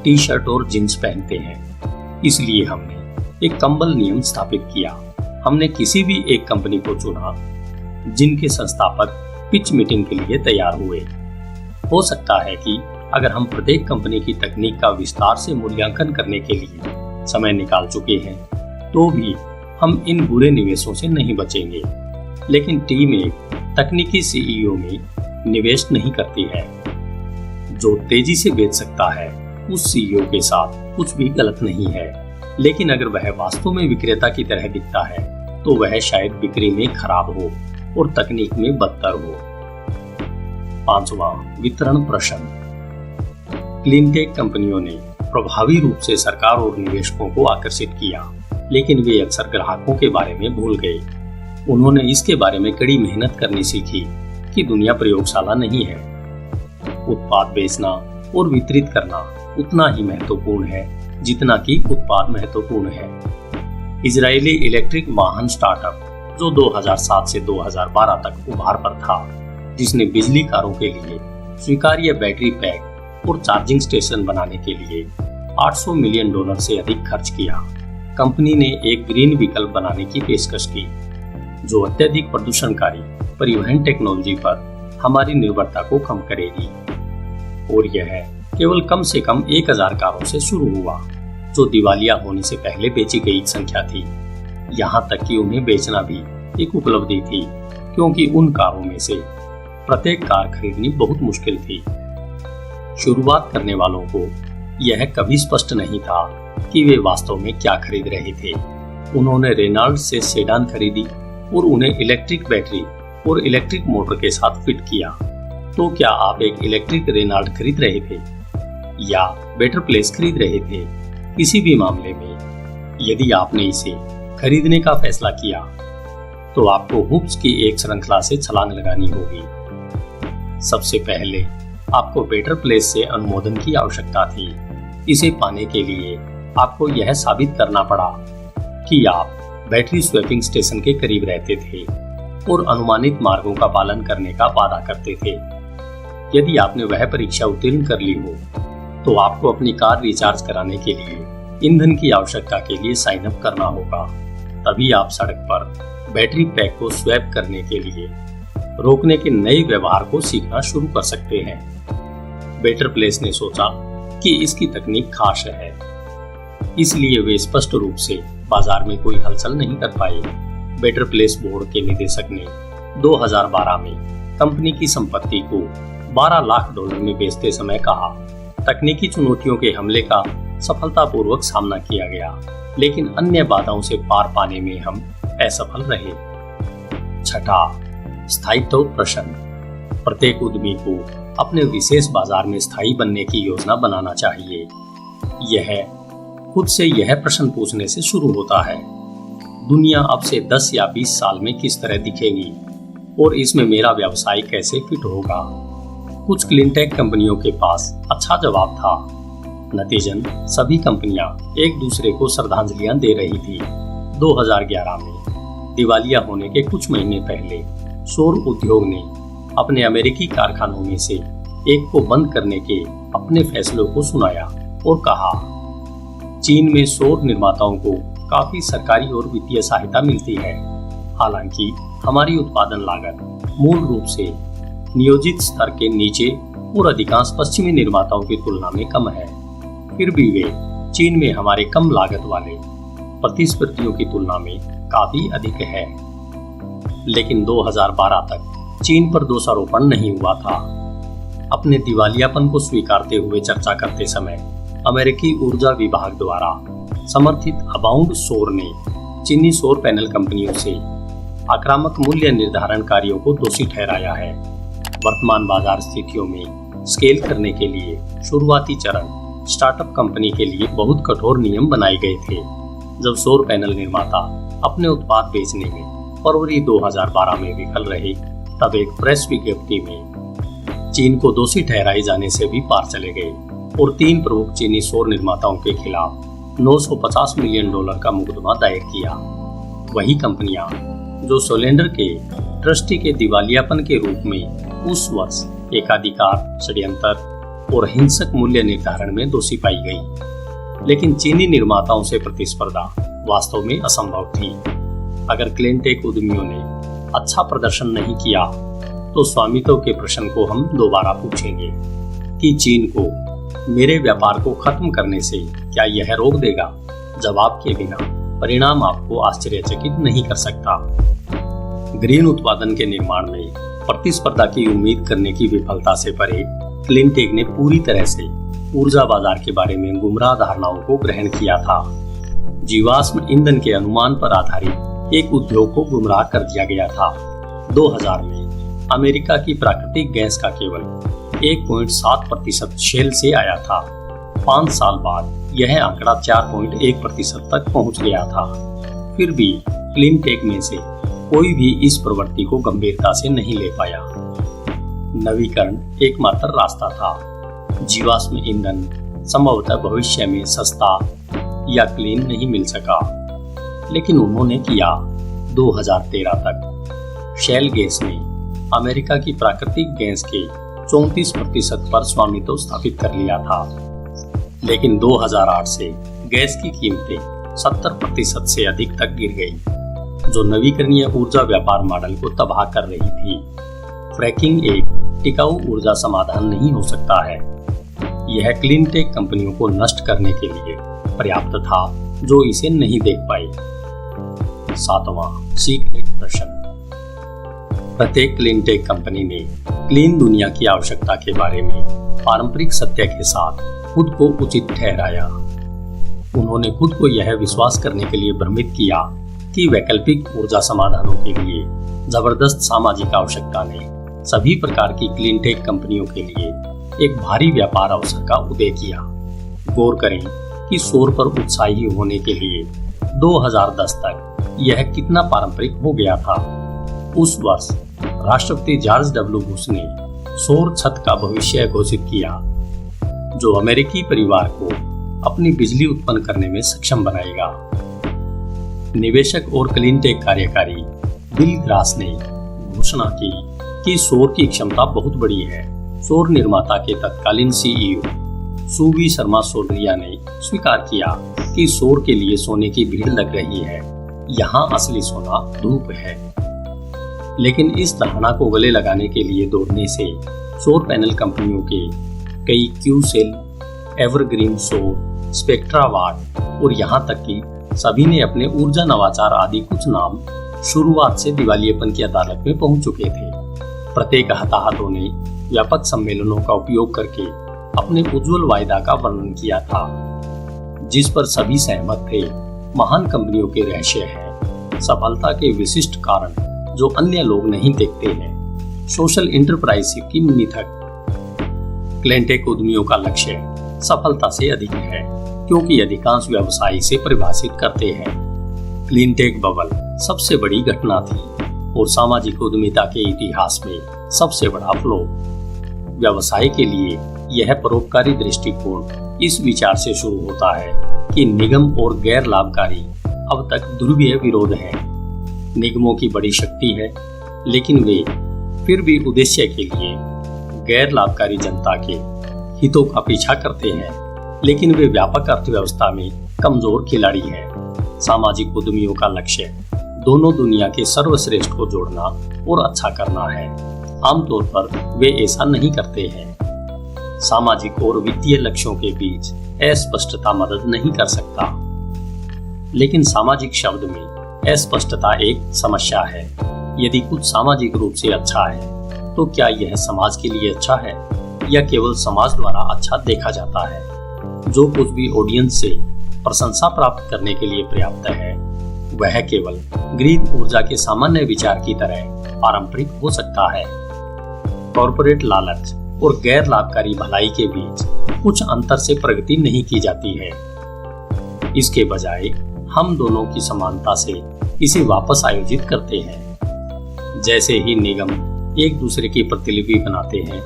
टी शर्ट और जींस पहनते हैं। इसलिए हमने एक कंबल नियम स्थापित किया। हमने किसी भी एक कंपनी को चुना जिनके संस्थापक पिच मीटिंग के लिए तैयार हुए। हो सकता है कि अगर हम प्रत्येक कंपनी की तकनीक का विस्तार से मूल्यांकन करने के लिए समय निकाल चुके हैं, तो भी हम इन बुरे निवेशों से नहीं बचेंगे। लेकिन टीम एक तकनीकी सीईओ में निवेश नहीं करती है। जो तेजी से बेच सकता है, उस सीईओ के साथ कुछ भी गलत नहीं है, लेकिन अगर वह वास्तव में विक्रेता की तरह दिखता है, तो वह शायद बिक्री में खराब हो और तकनीक में बदतर हो। 5वां वितरण प्रश्न। क्लिंटेक कंपनियों ने प्रभावी रूप से सरकार और निवेशकों को आकर्षित किया, लेकिन वे अक्सर ग्राहकों के बारे में भूल गए। उन्होंने इसके बारे में कड़ी मेहनत करनी सीखी कि दुनिया प्रयोगशाला नहीं है। उत्पाद बेचना और वितरित करना उतना ही महत्वपूर्ण है जितना कि उत्पाद महत्वपूर्ण है। इजरायली इलेक्ट्रिक वाहन स्टार्टअप जो 2007 से 2012 तक उभार पर था, जिसने बिजली कारों के लिए स्वीकार्य बैटरी पैक और चार्जिंग स्टेशन बनाने के लिए $800 मिलियन से अधिक खर्च किया। कंपनी ने एक ग्रीन विकल्प बनाने की पेशकश की जो अत्यधिक प्रदूषणकारी परिवहन टेक्नोलॉजी पर हमारी निर्भरता को कम करेगी। और यह केवल कम से कम 1000 कारों से शुरू हुआ, जो दिवालिया होने से पहले बेची गई संख्या थी। यहाँ तक कि उन्हें बेचना भी एक उपलब्धि थी, क्योंकि उन कारों में से प्रत्येक कार खरीदनी बहुत मुश्किल थी। शुरुआत करने वालों को यह कभी स्पष्ट नहीं था कि वे वास्तव में क्या खरीद रहे थे। उन्होंने रेनॉल्ड से सेडान खरीदी और उन्हें इलेक्ट्रिक बैटरी और इलेक्ट्रिक मोटर के साथ फिट किया। तो क्या आप एक इलेक्ट्रिक रेनॉल्ड खरीद रहे थे या बेटर प्लेस खरीद रहे थे? किसी भी मामले में यदि आपने इसे खरीदने का फैसला किया, तो आपको हुप्स की एक श्रृंखला से छलांग लगानी होगी। सबसे पहले आपको बेटर प्लेस से अनुमोदन की आवश्यकता थी। इसे पाने के लिए आपको यह साबित करना पड़ा कि आप बैटरी स्वैपिंग स्टेशन के करीब रहते थे और अनुमानित मार्गों का पालन करने का वादा करते थे। यदि आपने वह परीक्षा उत्तीर्ण कर ली हो, तो आपको अपनी कार रिचार्ज कराने के लिए ईंधन की आवश्यकता के लिए साइन अप करना होगा। तभी आप सड़क पर बैटरी पैक को स्वैप करने के लिए रोकने के नए व्यवहार को सीखना शुरू कर सकते हैं। बेटर प्लेस ने सोचा कि इसकी तकनीक खास है, इसलिए वे स्पष्ट रूप से बाजार में कोई हलचल नहीं कर पाए। बेटर प्लेस बोर्ड के निदेशक ने 2012 में कंपनी की संपत्ति को $12 लाख में बेचते समय कहा, तकनीकी चुनौतियों के हमले का सफलतापूर्वक सामना किया गया, लेकिन अन्य बाधाओं से पार पाने में हम असफल रहे। 6 स्थायित्व प्रश्न। प्रत्येक उद्यमी को अपने विशेष बाजार में स्थायी बनने की योजना बनाना चाहिए। यह खुद से यह प्रश्न पूछने से शुरू होता है, दुनिया अब से 10 या 20 साल में किस तरह दिखेगी और इसमें मेरा व्यवसाय कैसे फिट होगा? कुछ क्लिंटेक कंपनियों के पास अच्छा जवाब था। नतीजन सभी कंपनियां एक दूसरे को श्रद्धांजलियां दे रही थी। 2011 में दिवालिया होने के कुछ महीने पहले सौर उद्योग ने अपने अमेरिकी कारखानों में से एक को बंद करने के अपने फैसलों को सुनाया और कहा, चीन में सौर निर्माताओं को काफी सरकारी और वित्तीय सहायता मिलती है। हालांकि हमारी उत्पादन लागत मूल रूप से नियोजित स्तर के नीचे और अधिकांश पश्चिमी निर्माताओं की तुलना में कम है। फिर भी वे चीन में हमारे कम लागत वाले प्रतिस्पर्धियों की तुलना में काफी अधिक है। लेकिन 2012 तक चीन पर दोषारोपण नहीं हुआ था। अपने दिवालियापन को स्वीकारते हुए चर्चा करते समय अमेरिकी ऊर्जा विभाग द्वारा समर्थित अबाउंड सौर ने चीनी सौर पैनल कंपनियों से आक्रामक मूल्य निर्धारणकारियों को दोषी ठहराया है। वर्तमान बाजार स्थितियों में स्केल करने के लिए शुरुआती चरण स्टार्टअप कंपनी के लिए बहुत कठोर नियम बनाए गए थे। जब सौर पैनल निर्माता अपने उत्पाद बेचने में फरवरी 2012 में विफल रहे, तब एक प्रेस विज्ञप्ति में चीन को दोषी ठहराए जाने से भी पार चले गए और 3 प्रमुख चीनी सौर निर्माताओं के खिलाफ $950 मिलियन का मुकदमा दायर किया। वही कंपनियां जो सोलेंडर के ट्रस्टी के दिवालियापन के रूप में उस वर्ष एकाधिकार, षड्यंत्र और हिंसक मूल्य निर्धारण में दोषी पाई गई। लेकिन चीनी निर्माताओं से प्रतिस्पर्धा वास्तव में असंभव थी। अगर क्लीनटेक उद्यमियों ने अच्छा प्रदर्शन नहीं किया तो स्वामित्व के प्रश्न को हम दोबारा पूछेंगे कि चीन को मेरे व्यापार को खत्म करने से क्या यह रोक देगा? जवाब के बिना परिणाम आपको आश्चर्यचकित नहीं कर सकता। ग्रीन उत्पादन के निर्माण में प्रतिस्पर्धा की उम्मीद करने की विफलता से परे क्लीनटेक ने पूरी तरह से ऊर्जा बाजार के बारे में गुमराह धारणाओं को ग्रहण किया था। जीवाश्म ईंधन के अनुमान पर आधारित एक उद्योग को गुमराह कर दिया गया था। 2000 में अमेरिका की प्राकृतिक गैस का केवल 1.7% शेल से आया था। 5 साल बाद यह आंकड़ा 4.1% तक पहुंच गया था। फिर भी क्लीनटेक में से कोई भी इस प्रवृत्ति को गंभीरता से नहीं ले पाया। नवीकरण एकमात्र रास्ता था। जीवाश्म ईंधन संभवतः भविष्य में सस्ता या क्लीन नहीं मिल सका, लेकिन उन्होंने किया। 2013 तक शेल गैस ने अमेरिका की प्राकृतिक गैस के 34% पर स्वामित्व स्थापित कर लिया था। लेकिन 2008 से गैस की कीमतें 70% से अधिक तक गिर गई, जो नवीकरणीय ऊर्जा व्यापार मॉडल को तबाह कर रही थी। फ्रैकिंग एक टिकाऊ ऊर्जा समाधान नहीं हो सकता है। यह क्लीनटेक कंपनियों को नष्ट करने के लिए पर्याप्त था, जो इसे नहीं देख पाए। 7वां सीक्रेट प्रश्न। प्रत्येक क्लीनटेक कंपनी ने क्लीन दुनिया की आवश्यकता के बारे में पारंपरिक सत्य के साथ खुद को उचित ठहराया। उन्होंने खुद को यह विश्वास करने के लिए भ्रमित किया कि वैकल्पिक ऊर्जा समाधानों के लिए जबरदस्त सामाजिक आवश्यकता ने सभी प्रकार की क्लीनटेक कंपनियों के लिए एक भारी व्यापार अवसर का उदय किया। गौर करें कि सौर पर उत्साही होने के लिए 2010 तक यह कितना पारंपरिक हो गया था। उस वर्ष राष्ट्रपति जॉर्ज डब्ल्यू बुश ने सौर छत का भविष्य घोषित किया, जो अमेरिकी परिवार को अपनी बिजली उत्पन्न करने में सक्षम बनाएगा। निवेशक और क्लीनटेक कार्यकारी बिल ग्रास ने घोषणा की कि सौर की क्षमता बहुत बड़ी है। सौर निर्माता के तत्कालीन सीईओ सुबी शर्मा सोलरिया ने स्वीकार किया कि सौर के लिए सोने की भीड़ लग रही है। यहाँ असली सोना धूप है। लेकिन इस धारणा को गले लगाने के लिए दौड़ने से सौर पैनल कंपनियों के कई क्यू सेल, एवरग्रीन सौर, स्पेक्ट्रावाट और यहाँ तक कि सभी ने अपने ऊर्जा नवाचार आदि कुछ नाम शुरुआत से दिवालियेपन की अदालत में पहुंच चुके थे। प्रत्येक हताहतों ने व्यापक सम्मेलनों का उपयोग करके अपने उज्जवल वायदा का वर्णन किया था, जिस पर सभी सहमत थे। महान कंपनियों के रहस्य है सफलता के विशिष्ट कारण जो अन्य लोग नहीं देखते हैं। सोशल एंटरप्राइज की मिथक। क्लीनटेक उद्यमियों का लक्ष्य सफलता से अधिक है, क्योंकि अधिकांश व्यवसाय इसे परिभाषित करते हैं। क्लीनटेक बबल सबसे बड़ी घटना थी और सामाजिक उद्यमिता के इतिहास में सबसे बड़ा फ्लो। व्यवसाय के लिए यह परोपकारी दृष्टिकोण इस विचार से शुरू होता है कि निगम और गैर लाभकारी अब तक ध्रुवीय विरोध है। निगमों की बड़ी शक्ति है, लेकिन वे फिर भी उद्देश्य के लिए गैर लाभकारी जनता के हितों का पीछा करते हैं, लेकिन वे व्यापक अर्थव्यवस्था में कमजोर खिलाड़ी हैं। सामाजिक उद्यमियों का लक्ष्य दोनों दुनिया के सर्वश्रेष्ठ को जोड़ना और अच्छा करना है। आमतौर पर वे ऐसा नहीं करते हैं। सामाजिक और वित्तीय लक्ष्यों के बीच अस्पष्टता मदद नहीं कर सकता। लेकिन सामाजिक शब्द में अस्पष्टता एक समस्या है। यदि कुछ सामाजिक रूप से अच्छा है, तो क्या यह समाज के लिए अच्छा है या केवल समाज द्वारा अच्छा देखा जाता है? जो कुछ भी ऑडियंस से प्रशंसा प्राप्त करने के लिए पर्याप्त है, वह केवल ग्रीन ऊर्जा के सामान्य विचार की तरह पारंपरिक हो सकता है। कॉर्पोरेट लालच और गैर लाभकारी भलाई के बीच कुछ अंतर से प्रगति नहीं की जाती है। इसके बजाय हम दोनों की समानता से इसे वापस आयोजित करते हैं। जैसे ही निगम एक दूसरे की प्रतिलिपि बनाते हैं,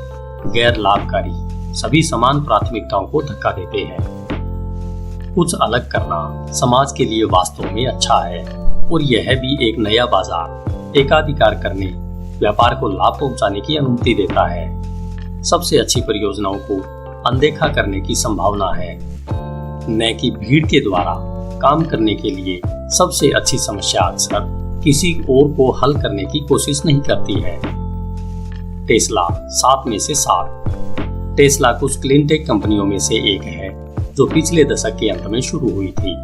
गैर लाभकारी सभी समान प्राथमिकताओं को धक्का देते हैं। कुछ अलग करना समाज के लिए वास्तव में अच्छा है और यह भी एक नया बाजार एकाधिकार करने, व्यापार को लाभ पहुंचाने की अनुमति देता है। सबसे अच्छी परियोजनाओं को अनदेखा करने की संभावना है, न कि भीड़ के द्वारा काम करने के लिए सबसे अच्छी समस्या अक्सर किसी और को हल करने की कोशिश नहीं करती है। टेस्ला 7 में से 7। टेस्ला कुछ क्लीन टेक कंपनियों में से एक है जो पिछले दशक के अंत में शुरू हुई थी।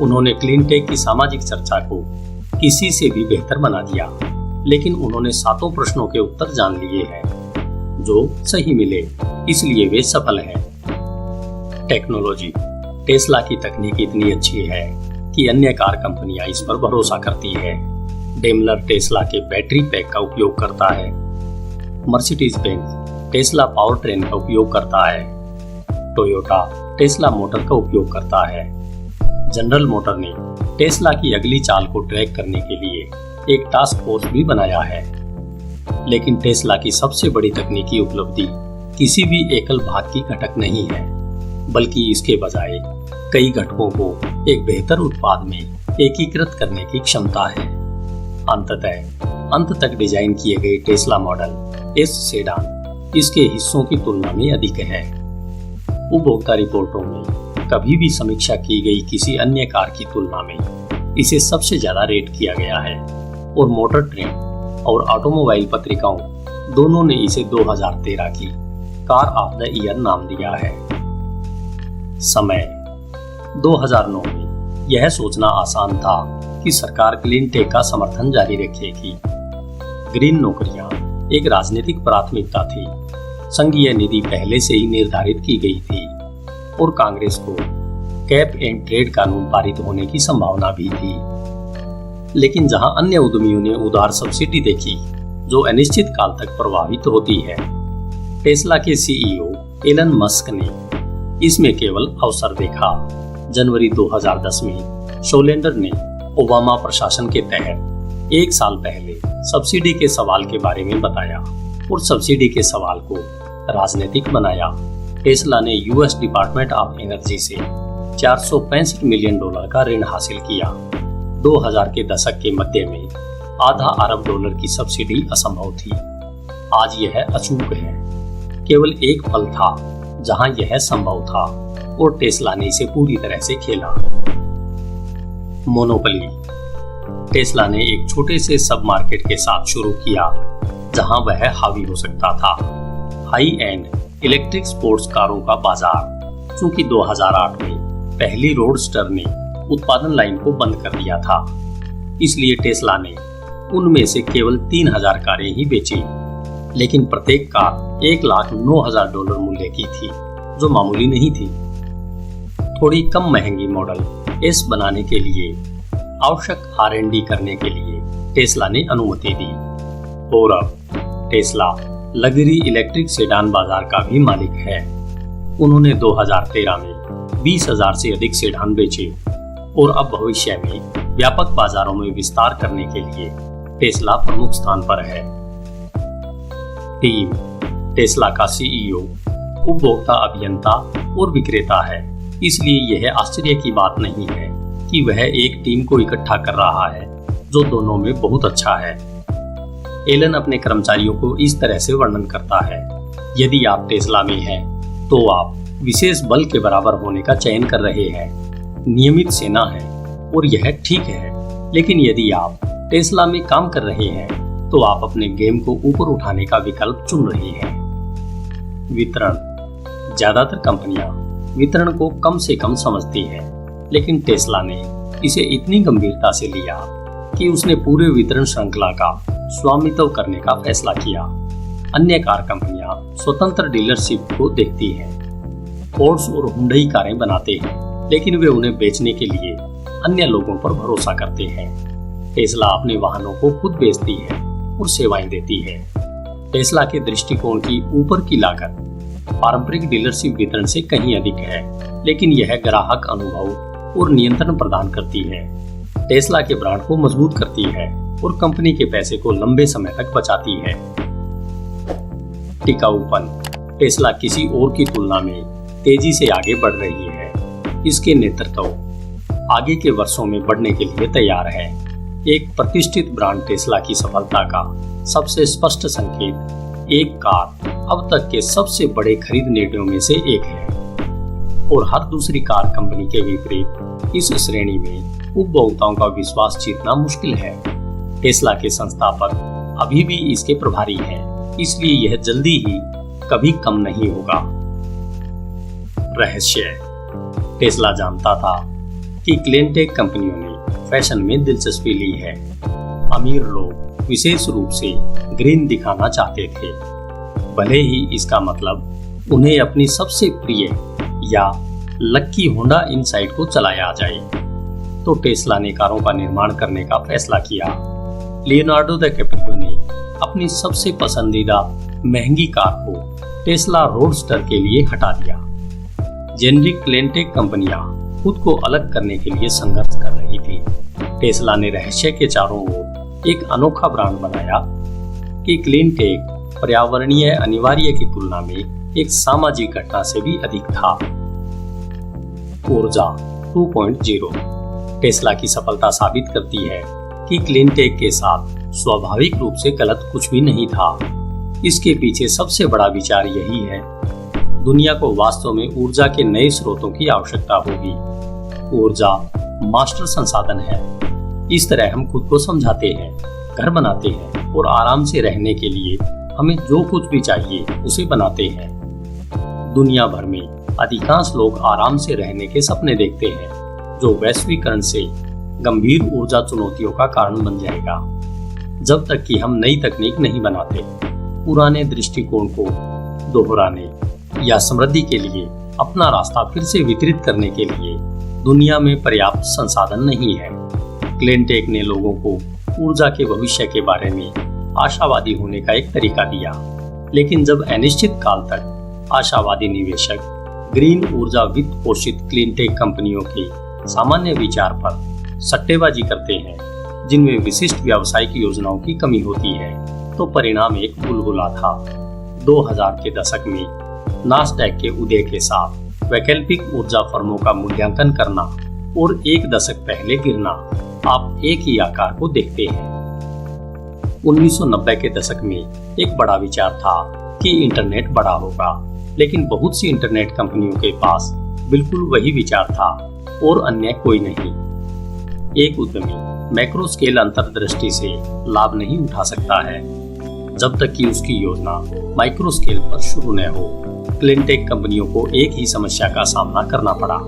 उन्होंने क्लीन टेक की सामाजिक चर्चा को किसी से भी बेहतर बना दिया, लेकिन उन्होंने 7 प्रश्नों के उत्तर जान लिए हैं जो सही मिले, इसलिए वे सफल हैं। टेक्नोलॉजी। टेस्ला की तकनीक इतनी अच्छी है कि अन्य कार कंपनियां इस पर भरोसा करती है। डेमलर टेस्ला के बैटरी पैक का उपयोग करता है। Mercedes Benz Tesla power train का उपयोग करता है। टोयोटा टेस्ला मोटर का उपयोग करता है। जनरल मोटर ने टेस्ला की अगली चाल को ट्रैक करने के लिए एक टास्क फोर्स भी बनाया है। लेकिन टेस्ला की सबसे बड़ी तकनीकी उपलब्धि किसी भी एकल भाग की घटक नहीं है, बल्कि इसके बजाय कई घटकों को एक बेहतर उत्पाद में एकीकृत करने की क्षमता है। अंत तक डिजाइन किए गए टेस्ला मॉडल एस सेडान इसके हिस्सों की तुलना में अधिक है। उपभोक्ता रिपोर्टों में कभी भी समीक्षा की गई किसी अन्य कार की तुलना में इसे सबसे ज्यादा रेट किया गया है और मोटर ट्रेंड और ऑटोमोबाइल पत्रिकाओं दोनों ने इसे 2013 की कार ऑफ द ईयर नाम दिया है। समय 2009 में यह सोचना आसान था कि सरकार क्लीन टेक का समर्थन जारी रखेगी। ग्रीन नौकरियां एक राजनीतिक प्राथमिकता थी। संघीय निधि पहले से ही निर्धारित की गई थी और कांग्रेस को कैप एंड ट्रेड कानून पारित होने की संभावना भी थी। लेकिन जहां अन्य उद्यमियों ने उदार सब्सिडी देखी जो अनिश्चित काल तक प्रभावित होती है, टेस्ला के सीईओ एलन मस्क ने इसमें केवल अवसर देखा। जनवरी 2010 में शोलेंडर ने ओबामा प्रशासन के तहत 1 साल पहले सब्सिडी के सवाल के बारे में बताया और सब्सिडी के सवाल को राजनीतिक बनाया। टेस्ला ने यूएस डिपार्टमेंट ऑफ एनर्जी से $465 मिलियन का ऋण हासिल किया। 2000 के दशक के मध्य में $500 अरब की सब्सिडी असंभव थी। आज यह अचूक है। केवल एक पल था जहां यह संभव था और टेस्ला ने इसे पूरी तरह से खेला। मोनोपोली। टेस्ला ने एक छोटे से सब मार्केट के साथ शुरू किया जहां वह हावी हो सकता था। हाई एंड इलेक्ट्रिक स्पोर्ट्स कारों का बाजार। चूंकि 2008 में पहली रोडस्टर ने उत्पादन लाइन को बंद कर दिया था, इसलिए टेस्ला ने उनमें से केवल 3000 कारें ही बेची। लेकिन प्रत्येक कार $1,09,000 मूल्य की थी, जो मामूली नहीं थी। थोड़ी कम महंगी मॉडल एस बनाने के लिए आवश्यक R&D करने के लिए टेस्ला ने अनुमति दी। और अब टेस्ला लग्जरी इलेक्ट्रिक सेडान बाजार का भी मालिक है। उन्होंने 2013 में 20,000 से अधिक सेडान बेचे और अब भविष्य में व्यापक बाजारों में विस्तार करने के लिए टेस्ला प्रमुख स्थान पर है। टीम। टेस्ला का सीईओ उपभोक्ता अभियंता और विक्रेता है, इसलिए यह आश्चर्य की बात नहीं है कि वह एक टीम को इकट्ठा कर रहा है जो दोनों में बहुत अच्छा है। एलन अपने कर्मचारियों को इस तरह से वर्णन करता है, यदि आप टेस्ला में हैं तो आप विशेष बल के बराबर होने का चयन कर रहे हैं, नियमित सेना है और यह ठीक है। लेकिन यदि आप टेस्ला में काम कर रहे हैं तो आप अपने गेम को ऊपर उठाने का विकल्प चुन रहे हैं। वितरण। ज्यादातर कंपनियां वितरण को कम से कम समझती हैं, लेकिन टेस्ला ने इसे इतनी गंभीरता से लिया कि उसने पूरे वितरण श्रृंखला का स्वामित्व करने का फैसला किया। अन्य कार कंपनियां स्वतंत्र डीलरशिप को देखती हैं। फोर्ड्स और हुंडई कारें बनाते हैं, लेकिन वे उन्हें बेचने के लिए अन्य लोगों पर भरोसा करते हैं। टेस्ला अपने वाहनों को खुद बेचती है और सेवाएं देती है। टेस्ला के दृष्टिकोण की ऊपर की लागत पारंपरिक डीलरशिप वितरण से कहीं अधिक है, लेकिन यह ग्राहक अनुभव और नियंत्रण प्रदान करती है। टेस्ला के ब्रांड को मजबूत करती है और कंपनी के पैसे को लंबे समय तक बचाती है। टिकाऊपन। टेस्ला किसी और की तुलना में तेजी से आगे बढ़ रही है। इसके नेतृत्व आगे के वर्षों में बढ़ने के लिए तैयार है। एक प्रतिष्ठित ब्रांड टेस्ला की सफलता का सबसे स्पष्ट संकेत एक कार अब तक के सबसे बड़े खरीद निर्णयों में से एक है, और हर दूसरी कार कंपनी के विपरीत इस श्रेणी में उपभोक्ताओं का विश्वास जीतना मुश्किल है। टेस्ला के संस्थापक अभी भी इसके प्रभारी हैं, इसलिए यह जल्दी ही कभी कम नहीं होगा। रहस्य। टेस्ला जानता था कि क्लीनटेक कंपनियों ने फैशन में दिलचस्पी ली है। अमीर लोग विशेष रूप से ग्रीन दिखाना चाहते थे, भले ही इसका मतलब उन्हें अपनी सबसे प्रिय या लक्की होंडा इनसाइट को चलाया जाए। तो टेस्ला ने कारों का निर्माण करने का फैसला किया। लियोनार्डो डिकैप्रियो ने अपनी सबसे पसंदीदा महंगी कार को टेस्ला रोडस्टर के लिए हटा दिया। जेनरिक क्लीनटेक कंपनियां खुद को अलग करने के लिए संघर्ष कर रही थी। टेस्ला ने रहस्य के चारों ओर एक अनोखा ब्रांड बनाया कि क्लीनटेक पर्यावरणीय अनिवार्य की तुलना में एक सामाजिक घटना से भी अधिक था। ऊर्जा 2.0। टेस्ला की सफलता साबित करती है कि क्लीनटेक के साथ स्वाभाविक रूप से गलत कुछ भी नहीं था। इसके पीछे सबसे बड़ा विचार यही है, दुनिया को वास्तव में ऊर्जा के नए स्रोतों की आवश्यकता होगी। ऊर्जा मास्टर संसाधन है। इस तरह हम खुद को समझाते हैं, घर बनाते हैं और आराम से रहने के लिए हमें जो कुछ भी चाहिए उसे बनाते हैं। दुनिया भर में अधिकांश लोग आराम से रहने के सपने देखते हैं, जो वैश्वीकरण से गंभीर ऊर्जा चुनौतियों का कारण बन जाएगा। जब तक कि हम नई तकनीक नहीं बनाते, पुराने दृष्टिकोण को दोहराने या समृद्धि के लिए अपना रास्ता फिर से वितरित करने के लिए दुनिया में पर्याप्त संसाधन नहीं है। क्लीनटेक ने लोगों को ऊर्जा के भविष्य के बारे में आशावादी होने का एक तरीका दिया, लेकिन जब अनिश्चित काल तक आशावादी निवेशक ग्रीन ऊर्जा वित्त पोषित क्लीनटेक कंपनियों के सामान्य विचार पर सट्टेबाजी करते हैं, जिनमें विशिष्ट व्यावसायिक योजनाओं की कमी होती है, तो परिणाम एक बुलबुला था। 2000 के दशक में नास्डैक के उदय के साथ वैकल्पिक ऊर्जा फर्मों का मूल्यांकन करना और एक दशक पहले गिरना, आप एक ही आकार को देखते हैं। 1990 के दशक में एक बड़ा विचार था कि इंटरनेट बड़ा होगा, लेकिन बहुत सी इंटरनेट कंपनियों के पास बिल्कुल वही विचार था और अन्य कोई नहीं। एक उद्यमी मैक्रो स्केल अंतर्दृष्टि से लाभ नहीं उठा सकता है जब तक कि उसकी योजना माइक्रो स्केल पर शुरू न हो। क्लीनटेक कंपनियों को एक ही समस्या का सामना करना पड़ा।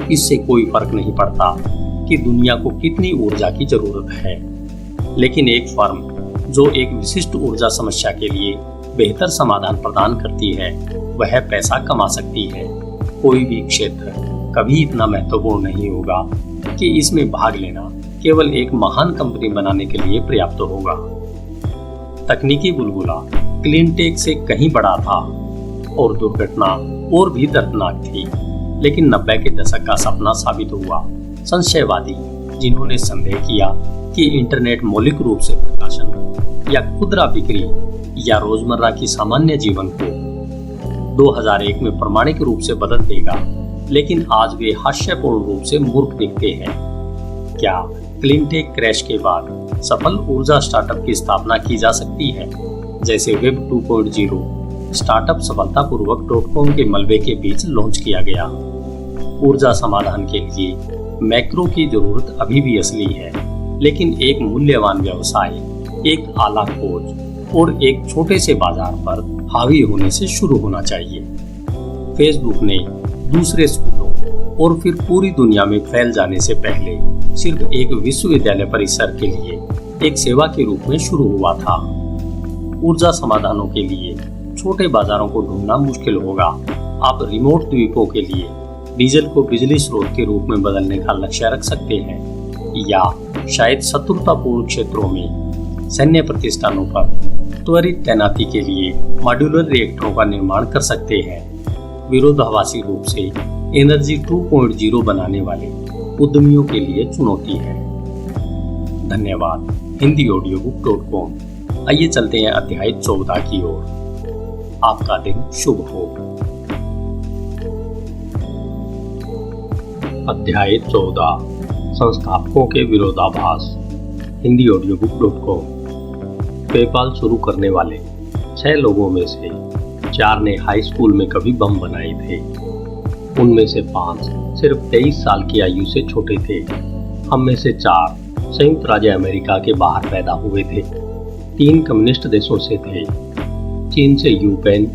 इससे कोई फर्क नहीं पड़ता कि दुनिया को कितनी ऊर्जा की जरूरत है, लेकिन एक फर्म जो एक विशिष्ट ऊर्जा समस्या के लिए बेहतर समाधान प्रदान करती है, वह पैसा कमा सकती है। कोई भी क्षेत्र कभी इतना महत्वपूर्ण नहीं होगा कि इसमें भाग लेना केवल एक महान कंपनी बनाने के लिए पर्याप्त होगा। तकनीकी बुलबुला क्लीनटेक से कहीं बड़ा था और दुर्घटना और भी दर्दनाक थी, लेकिन 90 के दशक का सपना साबित हुआ। संशयवादी जिन्होंने संदेह किया कि इंटरनेट मौलिक रूप से प्रकाशन या खुदरा बिक्री या रोजमर्रा की सामान्य जीवन को 2001 में प्रमाणिक रूप से बदल देगा, लेकिन आज वे हास्यपूर्ण रूप से मूर्ख दिखते हैं। क्या क्लीनटेक क्रैश के बाद सफल ऊर्जा स्टार्टअप की स्थापना की जा सकती है, जैसे वेब 2.0 स्टार्टअप सफलतापूर्वक .com के मलबे के बीच लॉन्च किया गया। ऊर्जा समाधान के लिए मैक्रो की जरूरत अभी भी असली है, लेकिन एक मूल्यवान व्यवसाय, एक आला खोज और एक छोटे से बाजार पर हावी होने से शुरू होना चाहिए। फेसबुक ने दूसरे स्कूलों और फिर पूरी दुनिया में फैल जाने से पहले सिर्फ एक विश्वविद्यालय परिसर के लिए एक सेवा के रूप में शुरू हुआ था। ऊर्जा समाधानों के लिए छोटे बाजारों को ढूंढना मुश्किल होगा। आप रिमोट द्वीपों के लिए डीजल को बिजली स्रोत के रूप में बदलने का लक्ष्य रख सकते हैं, या शायद शत्रुतापूर्ण क्षेत्रों में सैन्य प्रतिष्ठानों पर त्वरित तैनाती के लिए मॉड्यूलर रिएक्टरों का निर्माण कर सकते हैं। विरोधाभासी रूप से एनर्जी 2.0 बनाने वाले उद्यमियों के लिए चुनौती है। धन्यवाद। HindiAudiobook.com। आइए चलते हैं अध्याय 14 की ओर। आपका दिन शुभ हो। अध्याय 14, संस्थापकों के विरोधाभास। HindiAudiobook.com। पेपाल शुरू करने वाले 6 लोगों में से 4 ने हाई स्कूल में कभी बम बनाए थे। उनमें से 5 सिर्फ 23 साल की आयु से छोटे थे। हम में से 4 संयुक्त राज्य अमेरिका के बाहर पैदा हुए थे। 3 कम्युनिस्ट देशों से थे, चीन से यूपेन,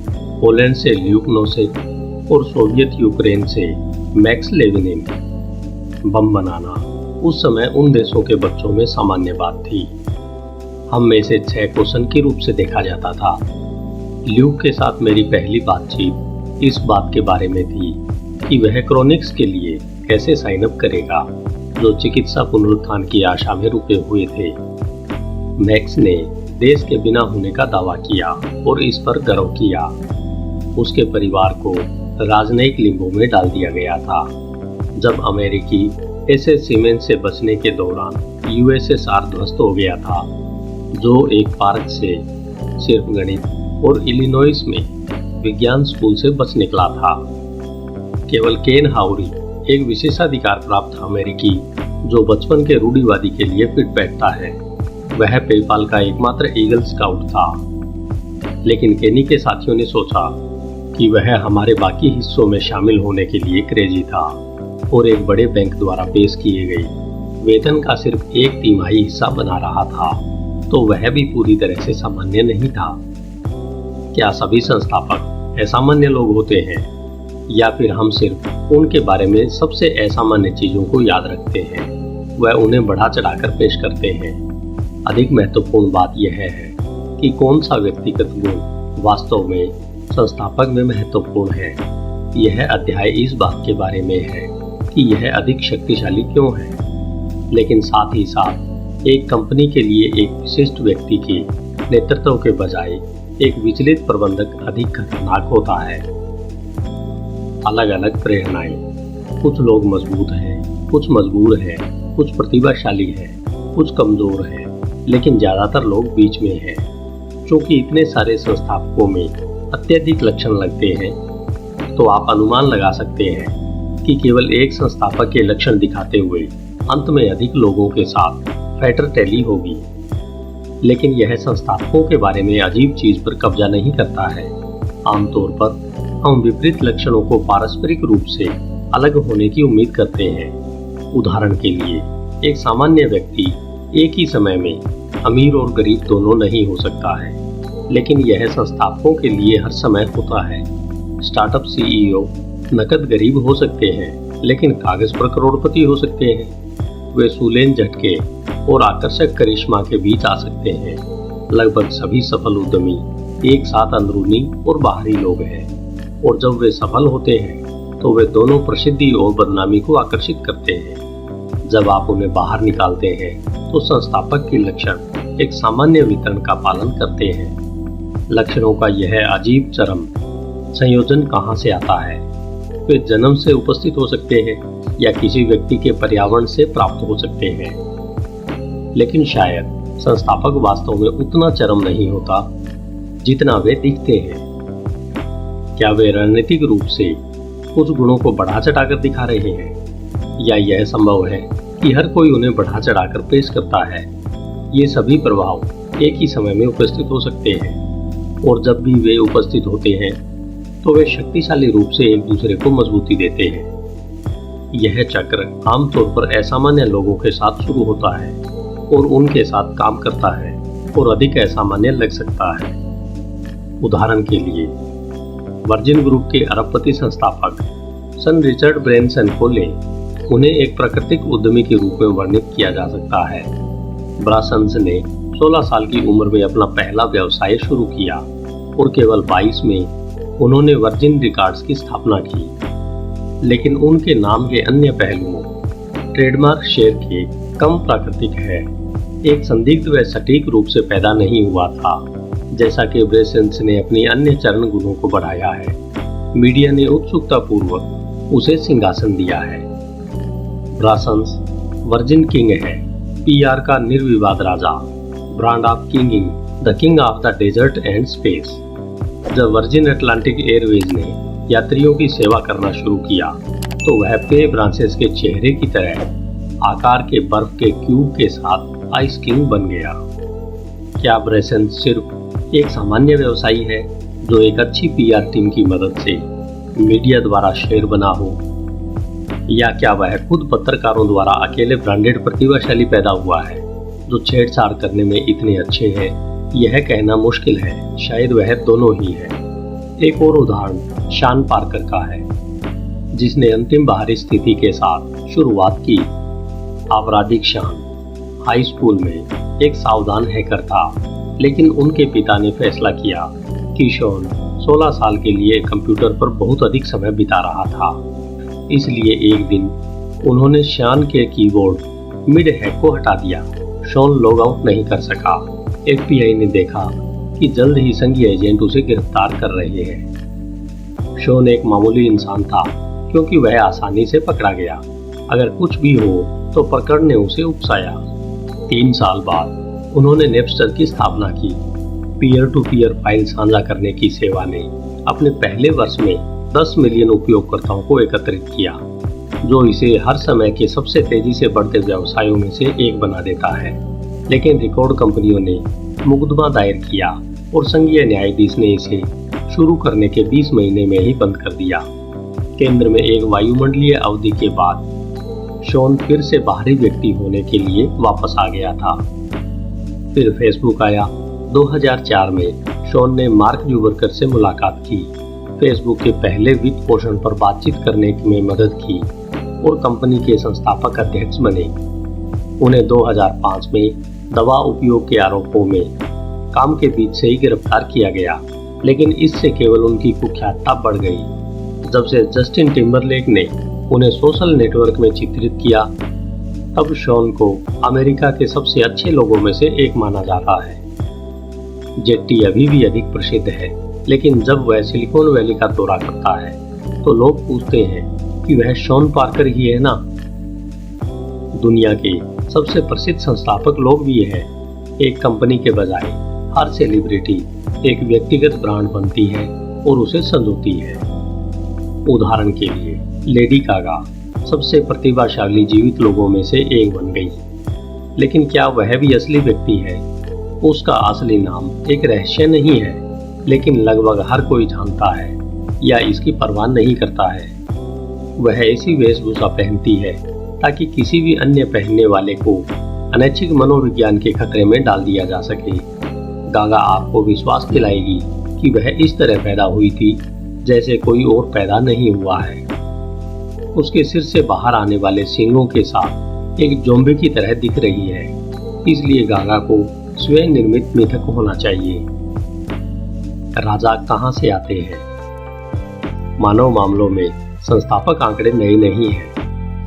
पोलैंड से ल्यूक नोसेक और सोवियत यूक्रेन से मैक्स लेविनिन। बम बनाना उस समय उन देशों के बच्चों में सामान्य बात थी। हम में से 6 को सन के रूप से देखा जाता था। ल्यूक के साथ मेरी पहली बातचीत इस बात के बारे में थी कि वह क्रोनिक्स के लिए कैसे साइन अप करेगा, जो चिकित्सा पुनरुत्थान की आशा में रुके हुए थे। मैक्स ने देश के बिना होने का दावा किया और इस पर गर्व किया। उसके परिवार को राजनयिक लिम्बो में डाल दिया गया था। जब अमेरिकी एसएस सीमेंस से बचने के दौरान यूएसएसआर ध्वस्त हो गया था, जो एक पार्क से सिर्फ गणित और इलिनॉइस में विज्ञान स्कूल से बच निकला था। केवल केन हाउरी, एक विशेषाधिकार प्राप्त अमेरिकी जो बचपन के रूढ़िवादी के लिए फिट बैठता है, वह पेपाल का एकमात्र ईगल स्काउट था। लेकिन केनी के साथियों ने सोचा कि वह हमारे बाकी हिस्सों में शामिल होने के लिए क्रेजी था और एक बड़े बैंक द्वारा पेश किए गए वेतन का सिर्फ 1 तिमाही हिस्सा बना रहा था, तो वह भी पूरी तरह से सामान्य नहीं था। क्या सभी संस्थापक असामान्य लोग होते हैं, या फिर हम सिर्फ उनके बारे में सबसे असामान्य चीजों को याद रखते हैं, वह उन्हें बढ़ा चढ़ाकर पेश करते हैं? अधिक महत्वपूर्ण बात यह है कि कौन सा व्यक्तिगत गुण वास्तव में संस्थापक में महत्वपूर्ण है। यह अध्याय इस बात के बारे में है कि यह अधिक शक्तिशाली क्यों है, लेकिन साथ ही साथ एक कंपनी के लिए एक विशिष्ट व्यक्ति के नेतृत्व के बजाय एक विचलित प्रबंधक अधिक खतरनाक होता है। अलग अलग प्रेरणाएं। कुछ लोग मजबूत हैं, कुछ मजबूर हैं, कुछ प्रतिभाशाली हैं, कुछ कमजोर हैं, लेकिन ज्यादातर लोग बीच में हैं। क्योंकि इतने सारे संस्थापकों में अत्यधिक लक्षण लगते हैं, तो आप अनुमान लगा सकते हैं कि केवल एक संस्थापक के लक्षण दिखाते हुए अंत में अधिक लोगों के साथ फ्रैटरनिटी होगी। लेकिन यह संस्थापकों के बारे में अजीब चीज पर कब्जा नहीं करता है। आमतौर पर हम विपरीत लक्षणों को पारस्परिक रूप से अलग होने की उम्मीद करते हैं। उदाहरण के लिए, एक सामान्य व्यक्ति एक ही समय में अमीर और गरीब दोनों नहीं हो सकता है, लेकिन यह संस्थापकों के लिए हर समय होता है। स्टार्टअप सीईओ नकद गरीब हो सकते हैं, लेकिन कागज पर करोड़पति हो सकते हैं। वे सुलेन झटके और आकर्षक करिश्मा के बीच आ सकते हैं। लगभग सभी सफल उद्यमी एक साथ अंदरूनी और बाहरी लोग हैं, और जब वे सफल होते हैं तो वे दोनों प्रसिद्धि और बदनामी को आकर्षित करते हैं। जब आप उन्हें बाहर निकालते हैं तो संस्थापक के लक्षण एक सामान्य वितरण का पालन करते हैं। लक्षणों का यह अजीब चरम संयोजन कहाँ से आता है? वे जन्म से उपस्थित हो सकते हैं या किसी व्यक्ति के पर्यावरण से प्राप्त हो सकते हैं, लेकिन शायद संस्थापक वास्तव में उतना चरम नहीं होता जितना वे दिखते हैं। क्या वे रणनीतिक रूप से कुछ गुणों को बढ़ा चढ़ाकर दिखा रहे हैं, या यह संभव है कि हर कोई उन्हें बढ़ा चढ़ाकर पेश करता है? ये सभी प्रभाव एक ही समय में उपस्थित हो सकते हैं, और जब भी वे उपस्थित होते हैं तो वे शक्तिशाली रूप से एक दूसरे को मजबूती देते हैं। यह चक्र आमतौर पर असामान्य लोगों के साथ शुरू होता है और उनके साथ काम करता है और अधिक असामान्य लग सकता है। उदाहरण के लिए, वर्जिन ग्रुप के अरबपति संस्थापक सन रिचर्ड ब्रेनसन को लें। उन्हें एक प्राकृतिक उद्यमी के रूप में वर्णित किया जा सकता है। ब्रासन्स ने 16 साल की उम्र में अपना पहला व्यवसाय शुरू किया और केवल 22 में उन्होंने वर्जिन रिकॉर्ड्स की स्थापना की। लेकिन उनके नाम के अन्य पहलुओं, ट्रेडमार्क शेयर के कम प्राकृतिक है एक संदिग्ध व सटीक रूप से पैदा नहीं हुआ था, जैसा कि ब्रेसेंस ने अपनी अन्य चरण गुणों को बढ़ाया है। मीडिया ने उत्सुकतापूर्वक उसे सिंहासन दिया है। ब्रासन्स वर्जिन किंग है, पीआर का निर्विवाद राजा, brand of kinging, the king of the desert and space. जब वर्जिन अटलांटिक एयरवेज ने यात्रियों की सेवा करना शुरू किया तो वह पे ब्रांसेस के चेहरे की तरह आकार के बर्फ के क्यूब के साथ आइस किंग बन गया। क्या ब्रेसेंस सिर्फ एक सामान्य व्यवसायी है जो एक अच्छी पीआर टीम की मदद से मीडिया द्वारा शेर बना हो, या क्या वह खुद पत्रकारों द्वारा अकेले ब्रांडेड प्रतिभाशाली पैदा हुआ है जो छेड़छाड़ करने में इतने अच्छे हैं? यह कहना मुश्किल है, शायद वह दोनों ही है। एक और उदाहरण शॉन पार्कर का है, जिसने अंतिम बाहरी स्थिति के साथ शुरुआत की। आपराधिक शॉन हाई स्कूल में एक सावधान हैकर था, लेकिन उनके पिता ने फैसला किया कि शॉन 16 साल के लिए कंप्यूटर पर बहुत अधिक समय बिता रहा था। इसलिए एक दिन उन्होंने शॉन के कीबोर्ड मिड हैक को हटा दिया। शॉन लॉग आउट नहीं कर सका। एफबीआई ने देखा कि जल्द ही संघीय एजेंट उसे गिरफ्तार कर रहे हैं। शॉन एक मामूली इंसान था क्योंकि वह आसानी से पकड़ा गया। अगर कुछ भी हो तो पकड़ ने उसे उकसाया। 3 साल बाद उन्होंने नेपस्टर की स्थापना की। पीयर टू पीयर फाइल साझा करने की सेवा ने अपने पहले वर्ष में 10 मिलियन उपयोगकर्ताओं को एकत्रित किया, जो इसे हर समय के सबसे तेजी से बढ़ते व्यवसायों में से एक बना देता है। लेकिन रिकॉर्ड कंपनियों ने मुकदमा दायर किया और संघीय न्यायाधीश ने इसे शुरू करने के 20 महीने में ही बंद कर दिया। केंद्र में एक वायुमंडलीय अवधि के बाद शॉन फिर से बाहरी व्यक्ति होने के लिए वापस आ गया था। फिर फेसबुक आया। 2004 में शॉन ने मार्क जुबरकर से मुलाकात की, फेसबुक के पहले वित्त पोषण पर बातचीत करने में मदद की और कंपनी के संस्थापक अध्यक्ष बने। उन्हें 2005 में दवा उपयोग के आरोपों में काम के बीच से ही गिरफ्तार किया गया, लेकिन इससे केवल उनकी कुख्यातता बढ़ गई। जब से जस्टिन टिम्बरलेक ने उन्हें सोशल नेटवर्क में चित्रित किया, तब शॉन को अमेरिका के सबसे अच्छे लोगों में से एक माना जाता है। जेट्टी अभी भी अधिक प्रसिद्ध है, लेकिन जब वह सिलिकॉन वैली का दौरा करता है तो लोग पूछते हैं कि वह शॉन पार्कर ही है ना। दुनिया के सबसे प्रसिद्ध संस्थापक लोग भी हैं। एक कंपनी के बजाय हर सेलिब्रिटी एक व्यक्तिगत ब्रांड बनती है और उसे संजोती है। उदाहरण के लिए लेडी गागा सबसे प्रतिभाशाली जीवित लोगों में से एक बन गई, लेकिन क्या वह भी असली व्यक्ति है? उसका असली नाम एक रहस्य नहीं है, लेकिन लगभग हर कोई जानता है या इसकी परवाह नहीं करता है। वह ऐसी वेशभूषा पहनती है ताकि किसी भी अन्य पहनने वाले को अनैच्छिक मनोविज्ञान के खतरे में डाल दिया जा सके। गागा आपको विश्वास दिलाएगी कि वह इस तरह पैदा हुई थी जैसे कोई और पैदा नहीं हुआ है। उसके सिर से बाहर आने वाले सींगों के साथ एक ज़ॉम्बी की तरह दिख रही है, इसलिए गागा को स्वयं निर्मित मिथक होना चाहिए। राजा कहाँ से आते हैं? मानव मामलों में संस्थापक आंकड़े नए नहीं हैं,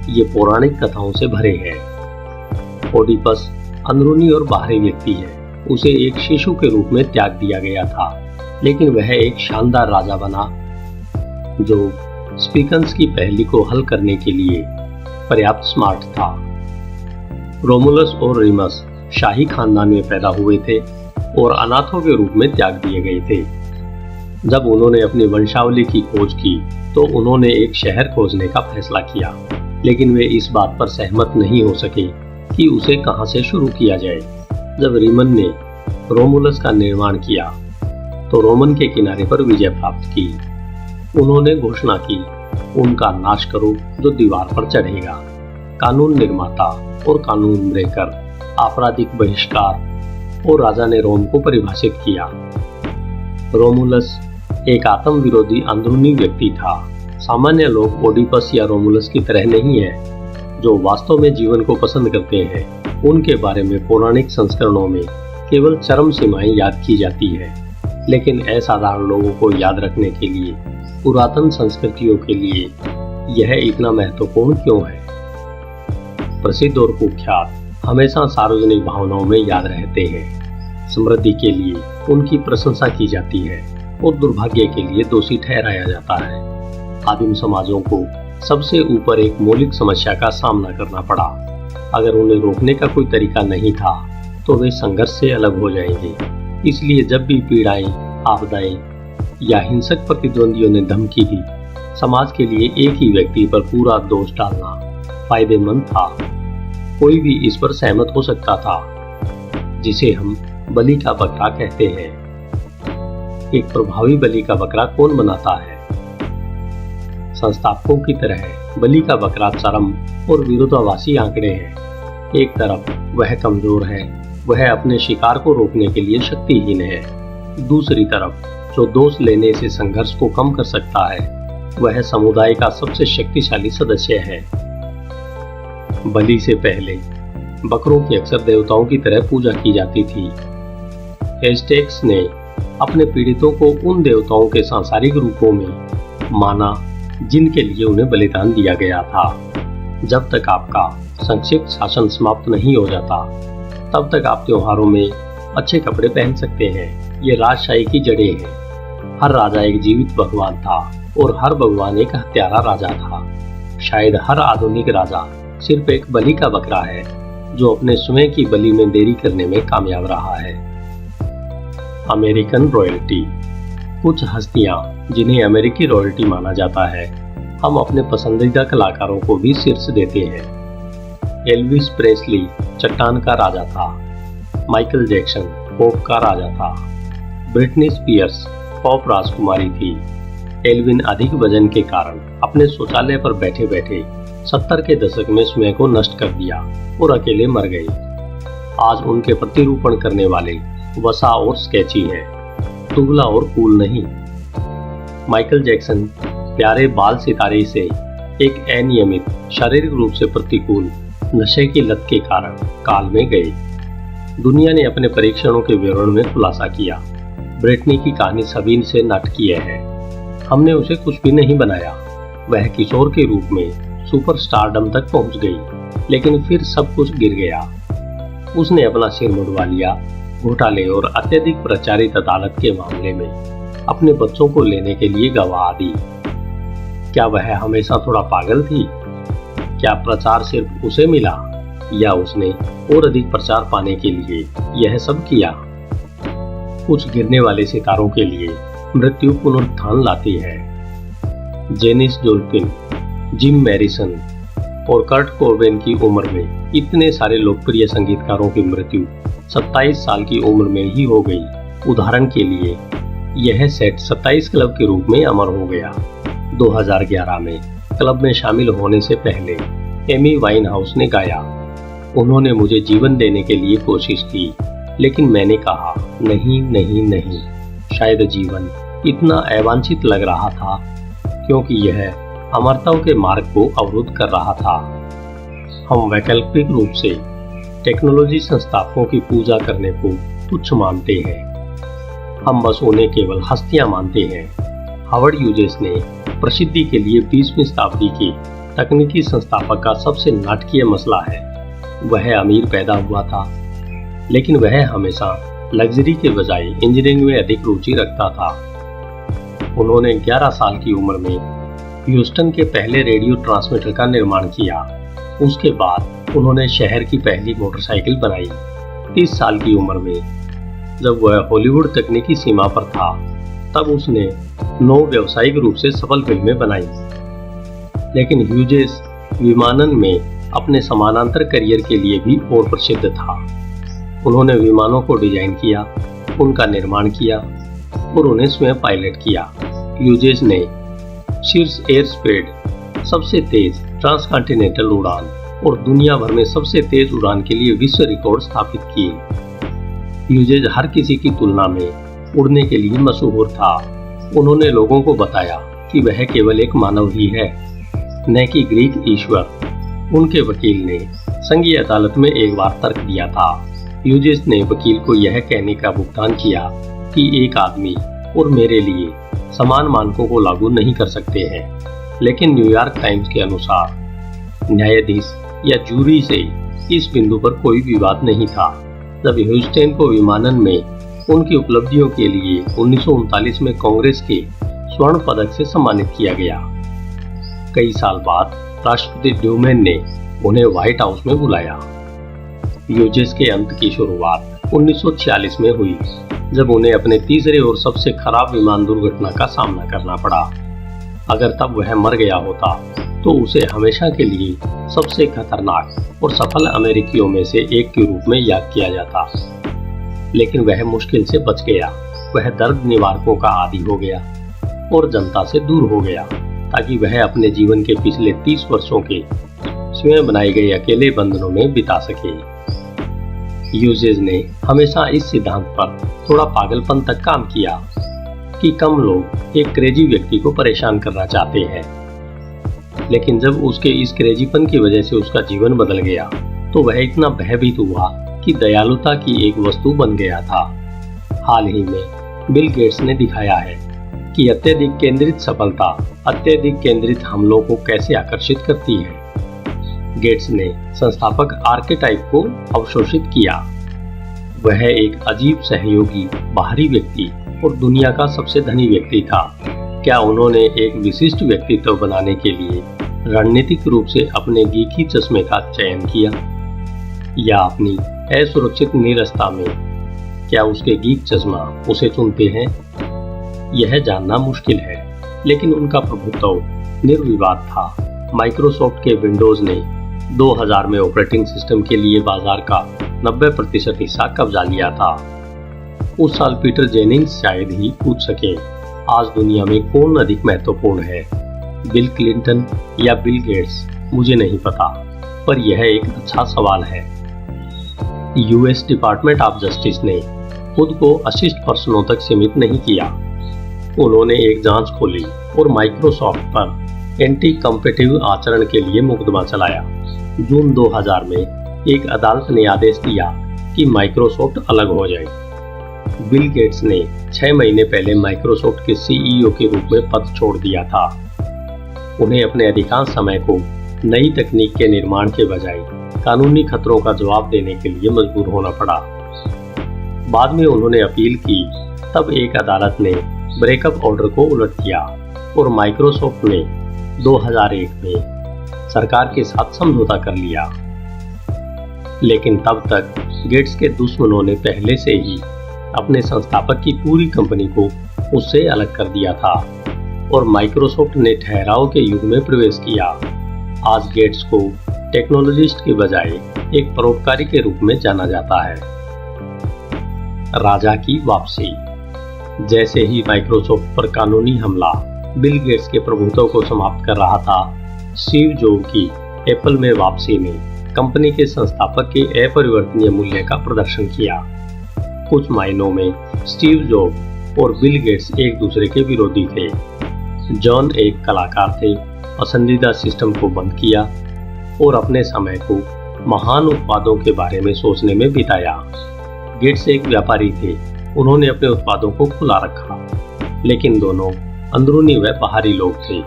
ये पौराणिक कथाओं से भरे हैं। ओडिपस अंदरूनी और बाहरी व्यक्ति है। उसे एक शिशु के रूप में त्याग दिया गया था, लेकिन वह एक शानदार राजा बना जो स्पीकन्स की पहेली को हल करने के लिए पर्याप्त स्मार्ट था। रोमुलस और रीमस शाही खानदान में पैदा हुए थे और अनाथों के रूप में त्याग दिए गए थे। जब उन्होंने अपनी वंशावली की खोज की तो उन्होंने एक शहर खोजने का फैसला किया, लेकिन वे इस बात पर सहमत नहीं हो सके कि उसे कहां से शुरू किया जाए। जब रीमन ने रोमुलस का निर्माण किया तो रोमन के किनारे पर विजय प्राप्त की। उन्होंने घोषणा की, उनका नाश करो जो दीवार पर चढ़ेगा। कानून निर्माता और कानून ब्रेकर, आपराधिक बहिष्कार, और राजा ने रोम को परिभाषित किया। रोमुलस एक आत्म विरोधी अंदरूनी व्यक्ति था। सामान्य लोग ओडिपस या रोमुलस की तरह नहीं है, जो वास्तव में जीवन को पसंद करते हैं। उनके बारे में पौराणिक संस्करणों में केवल चरम सीमाएं याद की जाती है, लेकिन असाधारण लोगों को याद रखने के लिए पुरातन संस्कृतियों के लिए यह इतना महत्वपूर्ण क्यों है? प्रसिद्ध और कुख्यात हमेशा सार्वजनिक भावनाओं में याद रहते हैं। समृद्धि के लिए उनकी प्रशंसा की जाती है और दुर्भाग्य के लिए दोषी ठहराया जाता है। आदिम समाजों को सबसे ऊपर एक मौलिक समस्या का सामना करना पड़ा। अगर उन्हें रोकने का कोई तरीका नहीं था तो वे संघर्ष से अलग हो जाएंगे। इसलिए जब भी पीड़ाएं, आपदाएं या हिंसक प्रतिद्वंदियों ने धमकी दी, समाज के लिए एक ही व्यक्ति पर पूरा दोष डालना फायदेमंद था। कोई भी इस पर सहमत हो सकता था, जिसे हम बलि का बकरा कहते हैं। एक प्रभावी बलि का बकरा कौन बनाता है? संस्थापकों की तरह बलि का बकरा चरम और विरोधाभासी आंकड़े हैं। एक तरफ वह कमजोर है, वह अपने शिकार को रोकने के लिए शक्तिहीन है। दूसरी तरफ जो दोष लेने से संघर्ष को कम कर सकता है, वह समुदाय का सबसे शक्तिशाली सदस्य है। बलि से पहले बकरों की अक्सर देवताओं की तरह पूजा की जाती थी। एज़टेक्स ने अपने पीड़ितों को उन देवताओं के सांसारिक रूपों में माना जिनके लिए उन्हें बलिदान दिया गया था। जब तक आपका संक्षिप्त शासन समाप्त नहीं हो जाता, तब तक आप त्योहारों में अच्छे कपड़े पहन सकते हैं। ये राजशाही की जड़ें हैं। हर राजा एक जीवित भगवान था और हर भगवान एक हत्यारा राजा था। शायद हर आधुनिक राजा सिर्फ एक बलि का बकरा है जो अपने स्वयं की बलि में देरी करने में कामयाब रहा है। American royalty. कुछ हस्तियां जिन्हें अमेरिकी रॉयल्टी माना जाता है, हम अपने पसंदीदा कलाकारों को भी शीर्ष देते हैं। एल्विस प्रेस्ली चट्टान का राजा था। माइकल जैक्सन पॉप का राजा था। ब्रिटनी स्पीयर्स पॉप राजकुमारी थी। एल्विन अधिक वजन के कारण अपने शौचालय पर बैठे बैठे 70 के दशक में स्वयं को नष्ट कर दिया और अकेले मर गए। आज उनके प्रतिरूपण करने वाले वसा और स्केची है, दुबला और कूल नहीं। माइकल जैक्सन प्यारे बाल सितारे से एक अनियमित, शारीरिक रूप से प्रतिकूल नशे की लत के कारण काल में गए। दुनिया ने अपने परीक्षणों के विवरण में खुलासा किया। ब्रिटनी की कहानी सभी से नाटकीय है। हमने उसे कुछ भी नहीं बनाया। वह किशोर के रूप में सुपरस्टारडम तक पहुंच गई, लेकिन फिर सब कुछ गिर गया। उसने अपना सिर मुड़वा लिया। घोटाले और अत्यधिक प्रचारित अदालत के मामले में अपने बच्चों को लेने के लिए गवाह दी। क्या वह हमेशा थोड़ा पागल थी? क्या प्रचार सिर्फ उसे मिला या उसने और अधिक प्रचार पाने के लिए यह सब किया? कुछ गिरने वाले सितारों के लिए मृत्यु पुनरुत्थान लाती है। जेनिस जोप्लिन, जिम मैरिसन और कर्ट कोबेन की उम्र में इतने सारे लोकप्रिय संगीतकारों की मृत्यु 27 साल की उम्र में ही हो गई। उदाहरण के लिए यह सेट 27 क्लब के रूप में अमर हो गया। 2011 में क्लब में शामिल होने से पहले एमी वाइनहाउस ने गाया, उन्होंने मुझे जीवन देने के लिए कोशिश की, लेकिन मैंने कहा नहीं नहीं नहीं। शायद जीवन इतना अवांछित लग रहा था क्योंकि यह अमरता के मार्ग को अवरुद्ध कर रहा था। हम वैकल्पिक रूप से टेक्नोलॉजी संस्थापकों की पूजा करने को तुच्छ मानते हैं। हम बस उन्हें केवल हस्तियां मानते हैं। हावर्ड ह्यूजेस ने प्रसिद्धि के लिए 20वीं शताब्दी के तकनीकी संस्थापक का सबसे नाटकीय मसला है। वह अमीर पैदा हुआ था, लेकिन वह हमेशा लग्जरी के बजाय इंजीनियरिंग में अधिक रुचि रखता था। उन्होंने 11 साल की उम्र में ह्यूस्टन के पहले रेडियो ट्रांसमीटर का निर्माण किया। उसके बाद उन्होंने शहर की पहली मोटरसाइकिल बनाई। 30 साल की उम्र में जब वह हॉलीवुड तकनीकी सीमा पर था, तब उसने 9 व्यावसायिक रूप से सफल फिल्में बनाई। लेकिन ह्यूजेस विमानन में अपने समानांतर करियर के लिए भी और प्रसिद्ध था। उन्होंने विमानों को डिजाइन किया, उनका निर्माण किया और उन्हें स्वयं पायलट किया। ह्यूजेस ने शीर्ष एयर स्पीड, सबसे तेज ट्रांसकॉन्टिनेंटल उड़ान और दुनिया भर में सबसे तेज उड़ान के लिए विश्व रिकॉर्ड स्थापित किए। ह्यूजेस हर किसी की तुलना में उड़ने के लिए मशहूर था। उन्होंने लोगों को बताया कि वह केवल एक मानव ही है, न कि ग्रीक ईश्वर। उनके वकील ने संघीय अदालत में एक बार तर्क दिया था। ह्यूजेस ने वकील को यह कहने का भुगतान किया कि एक आदमी और मेरे लिए समान मानकों को लागू नहीं कर सकते हैं। लेकिन न्यूयॉर्क टाइम्स के अनुसार न्यायाधीश या जूरी से इस बिंदु पर कोई विवाद नहीं था जब ह्यूस्टन को विमानन में उनकी उपलब्धियों के लिए 1939 में कांग्रेस के स्वर्ण पदक से सम्मानित किया गया। कई साल बाद राष्ट्रपति ट्रूमैन ने उन्हें व्हाइट हाउस में बुलाया। ह्यूजेस के अंत की शुरुआत 1946 में हुई जब उन्हें अपने तीसरे और सबसे खराब विमान दुर्घटना का सामना करना पड़ा। अगर तब वह मर गया होता तो उसे हमेशा के लिए सबसे खतरनाक और सफल अमेरिकियों में से एक के रूप में याद किया जाता। लेकिन वह मुश्किल से बच गया। वह दर्द निवारकों का आदी हो गया और जनता से दूर हो गया ताकि वह अपने जीवन के पिछले 30 वर्षों के स्वयं बनाए गए अकेले बंधनों में बिता सके। ह्यूजेस ने हमेशा इस सिद्धांत पर थोड़ा पागलपन तक काम किया कि कम लोग एक क्रेजी व्यक्ति को परेशान करना चाहते हैं, लेकिन जब उसके इस क्रेजीपन की वजह से उसका जीवन बदल गया तो वह इतना भयभीत हुआ कि दयालुता की एक वस्तु बन गया था। हाल ही में बिल गेट्स ने दिखाया है कि अत्यधिक केंद्रित सफलता अत्यधिक केंद्रित हमलों को कैसे आकर्षित करती है। गेट्स ने संस्थापक आर्केटाइप को अवशोषित किया। वह एक अजीब सहयोगी बाहरी व्यक्ति और दुनिया का सबसे धनी व्यक्ति था। क्या उन्होंने एक विशिष्ट व्यक्तित्व बनाने के लिए रणनीतिक रूप से अपने गीकी चश्मे का चयन किया या अपनी असुरक्षित नीरसता में क्या उसके गीक चश्मा उसे चुनते हैं? यह जानना मुश्किल है, लेकिन उनका प्रभुत्व निर्विवाद था। माइक्रोसॉफ्ट के विंडोज ने 2000 में ऑपरेटिंग सिस्टम के लिए बाजार का 90% हिस्सा कब्जा लिया था। उस साल पीटर जेनिंग्स शायद ही पूछ सके, आज दुनिया में कौन अधिक महत्वपूर्ण है, बिल क्लिंटन या बिल गेट्स? मुझे नहीं पता, पर यह एक अच्छा सवाल है। यूएस डिपार्टमेंट ऑफ जस्टिस ने खुद को अशिष्ट पर्सनों तक सीमित नहीं किया। उन्होंने एक जांच खोली और माइक्रोसॉफ्ट पर एंटी कॉम्पिटिटिव आचरण के लिए मुकदमा चलाया। जून 2000 में एक अदालत ने आदेश दिया कि माइक्रोसॉफ्ट अलग हो जाए। बिल गेट्स ने 6 महीने पहले माइक्रोसॉफ्ट के सीईओ के रूप में पद छोड़ दिया था। उन्हें अपने अधिकांश समय को नई तकनीक के निर्माण के बजाय कानूनी खतरों का जवाब देने के लिए मजबूर होना पड़ा। बाद में उन्होंने अपील की, तब एक अदालत ने ब्रेकअप ऑर्डर को उलट दिया और माइक्रोसॉफ्ट ने 2001 में सरकार के साथ समझौता कर लिया। लेकिन तब तक गेट्स के दुश्मनों ने पहले से ही अपने संस्थापक की पूरी कंपनी को उससे अलग कर दिया था और माइक्रोसॉफ्ट ने ठहराव के युग में प्रवेश किया। आज गेट्स को टेक्नोलॉजिस्ट के बजाय एक परोपकारी के रूप में जाना जाता है। राजा की वापसी। जैसे ही माइक्रोसॉफ्ट पर कानूनी हमला बिल गेट्स के प्रभुत्व को समाप्त कर रहा था, स्टीव जॉब की एप्पल में वापसी ने कंपनी के संस्थापक के अपरिवर्तनीय मूल्य का प्रदर्शन किया। कुछ मायनों में स्टीव जॉब और बिल गेट्स एक दूसरे के विरोधी थे। जॉन एक कलाकार थे, पसंदीदा सिस्टम को बंद किया और अपने समय को महान उत्पादों के बारे में सोचने में बिताया। गेट्स एक व्यापारी थे, उन्होंने अपने उत्पादों को खुला रखा, लेकिन दोनों अंदरूनी व बाहरी लोग थे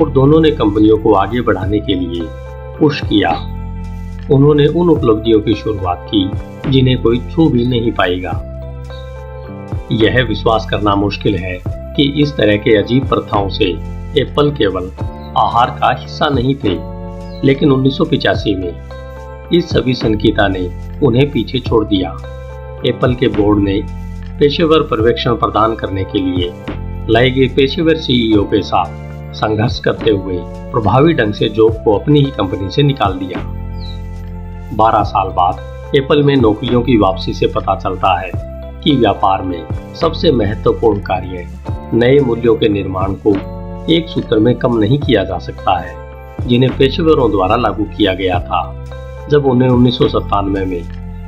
और दोनों ने कंपनियों को आगे बढ़ाने के लिए पुश किया। उन्होंने उन उपलब्धियों की शुरुआत की जिन्हें कोई छू भी नहीं पाएगा। यह विश्वास करना मुश्किल है कि इस तरह के अजीब प्रथाओं से एप्पल केवल आहार का हिस्सा नहीं थे, लेकिन 1985 में इस सभी संकीर्णता ने उन्हें पीछे छोड़ दिया। एप्पल के बोर्ड ने पेशेवर पर्यवेक्षण प्रदान करने के लिए लाए गए पेशेवर सीईओ के साथ संघर्ष करते हुए प्रभावी ढंग से जॉब को अपनी ही कंपनी से निकाल दिया। 12 साल बाद एप्पल में नौकरियों की वापसी से पता चलता है कि व्यापार में सबसे महत्वपूर्ण कार्य नए मूल्यों के निर्माण को एक सूत्र में कम नहीं किया जा सकता है, जिन्हें पेशेवरों द्वारा लागू किया गया था। जब उन्हें 1997 में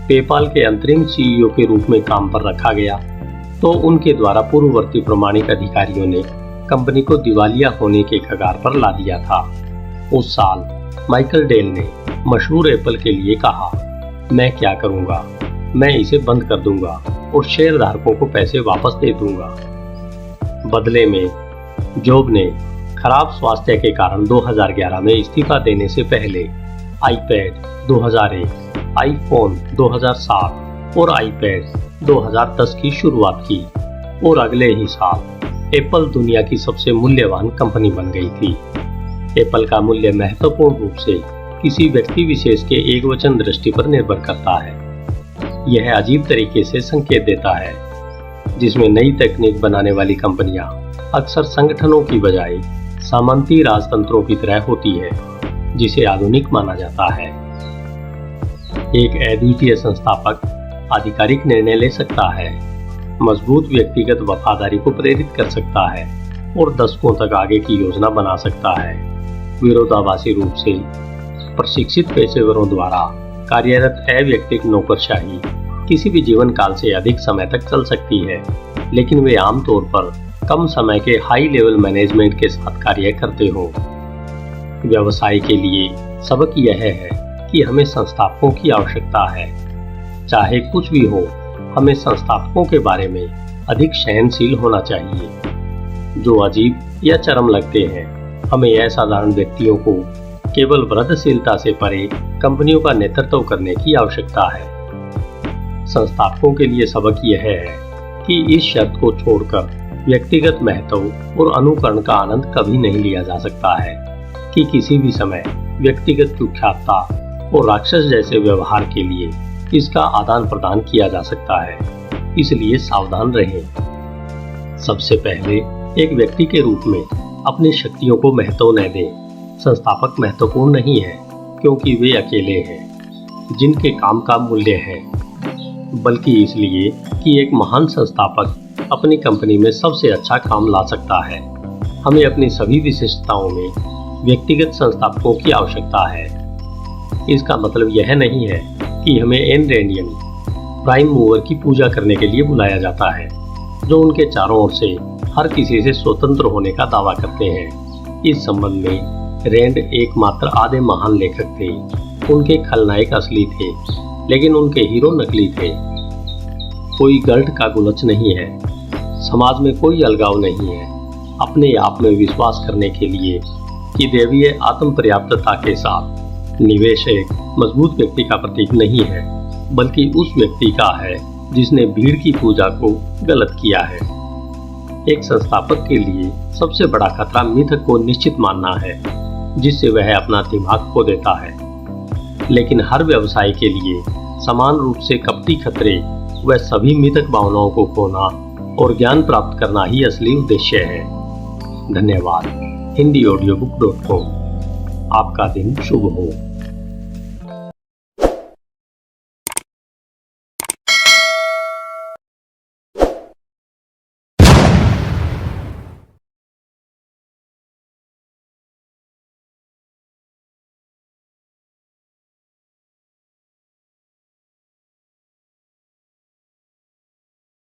पेपाल के अंतरिम सीईओ के रूप में काम पर रखा गया, तो उनके द्वारा पूर्ववर्ती प्रमाणिक अधिकारियों ने कंपनी को दिवालिया होने के कगार पर ला दिया था। उस साल माइकल डेल ने मशहूर एप्पल के लिए कहा, मैं क्या करूंगा, मैं इसे बंद कर दूंगा और शेयरधारकों को पैसे वापस दे दूंगा। बदले में जॉब ने खराब स्वास्थ्य के कारण 2011 में इस्तीफा देने से पहले आईपैड, 2001, आईफोन 2007 और आईपैड 2010 की शुरुआत की और अगले ही साल एप्पल दुनिया की सबसे मूल्यवान कंपनी बन गई थी। एप्पल का मूल्य महत्वपूर्ण रूप से किसी व्यक्ति विशेष के एकवचन दृष्टि पर निर्भर करता है। यह अजीब तरीके से संकेत देता है जिसमें नई तकनीक बनाने वाली कंपनियां अक्सर संगठनों की बजाय सामंती राजतंत्रों की तरह होती है, जिसे आधुनिक माना जाता है। एक अद्वितीय संस्थापक आधिकारिक निर्णय ले सकता है, मजबूत व्यक्तिगत वफादारी को प्रेरित कर सकता है और दशकों तक आगे की योजना बना सकता है। विरोधाभासी रूप से प्रशिक्षित पेशेवरों द्वारा कार्यरत अव्यक्तिक नौकरशाही किसी भी जीवन काल से अधिक समय तक चल सकती है, लेकिन वे आमतौर पर कम समय के हाई लेवल मैनेजमेंट के साथ कार्य करते हो। व्यवसाय के लिए सबक यह है कि हमें संस्थापकों की आवश्यकता है। चाहे कुछ भी हो, हमें संस्थापकों के बारे में अधिक सहनशील होना चाहिए। जो अजीब या चरम लगते हैं, हमें असाधारण व्यक्तियों को केवल वृद्धशीलता से परे कंपनियों का नेतृत्व करने की आवश्यकता है। संस्थापकों के लिए सबक यह है कि इस शर्त को छोड़कर व्यक्तिगत महत्व और अनुकरण का आनंद कभी नहीं लिया जा सकता है कि किसी भी समय व्यक्तिगत कुख्यातता और राक्षस जैसे व्यवहार के लिए इसका आदान प्रदान किया जा सकता है। इसलिए सावधान रहें। सबसे पहले एक व्यक्ति के रूप में अपनी शक्तियों को महत्व न दें। संस्थापक महत्वपूर्ण नहीं है क्योंकि वे अकेले हैं जिनके काम का मूल्य है, बल्कि इसलिए कि एक महान संस्थापक अपनी कंपनी में सबसे अच्छा काम ला सकता है। हमें अपनी सभी विशिष्टताओं में व्यक्तिगत संस्थापकों की आवश्यकता है। इसका मतलब यह नहीं है कि हमें एन रैंड यानी प्राइम मूवर की पूजा करने के लिए बुलाया जाता है, जो उनके चारों ओर से हर किसी से स्वतंत्र होने का दावा करते हैं। इस संबंध में रैंड एकमात्र आधे महान लेखक थे। उनके खलनायक असली थे, लेकिन उनके हीरो नकली थे। कोई गर्द का गुलच नहीं है, समाज में कोई अलगाव नहीं है। अपने आप में विश्वास करने के लिए कि दैवीय आत्म पर्याप्तता के साथ निवेश एक मजबूत व्यक्ति का प्रतीक नहीं है, बल्कि उस व्यक्ति का है जिसने भीड़ की पूजा को गलत किया है। एक संस्थापक के लिए सबसे बड़ा खतरा मिथक को निश्चित मानना है, जिससे वह अपना दिमाग खो देता है। लेकिन हर व्यवसाय के लिए समान रूप से कपटी खतरे वह सभी मिथक भावनाओं को खोना और ज्ञान प्राप्त करना ही असली उद्देश्य है। धन्यवाद। HindiAudiobook.com। आपका दिन शुभ हो।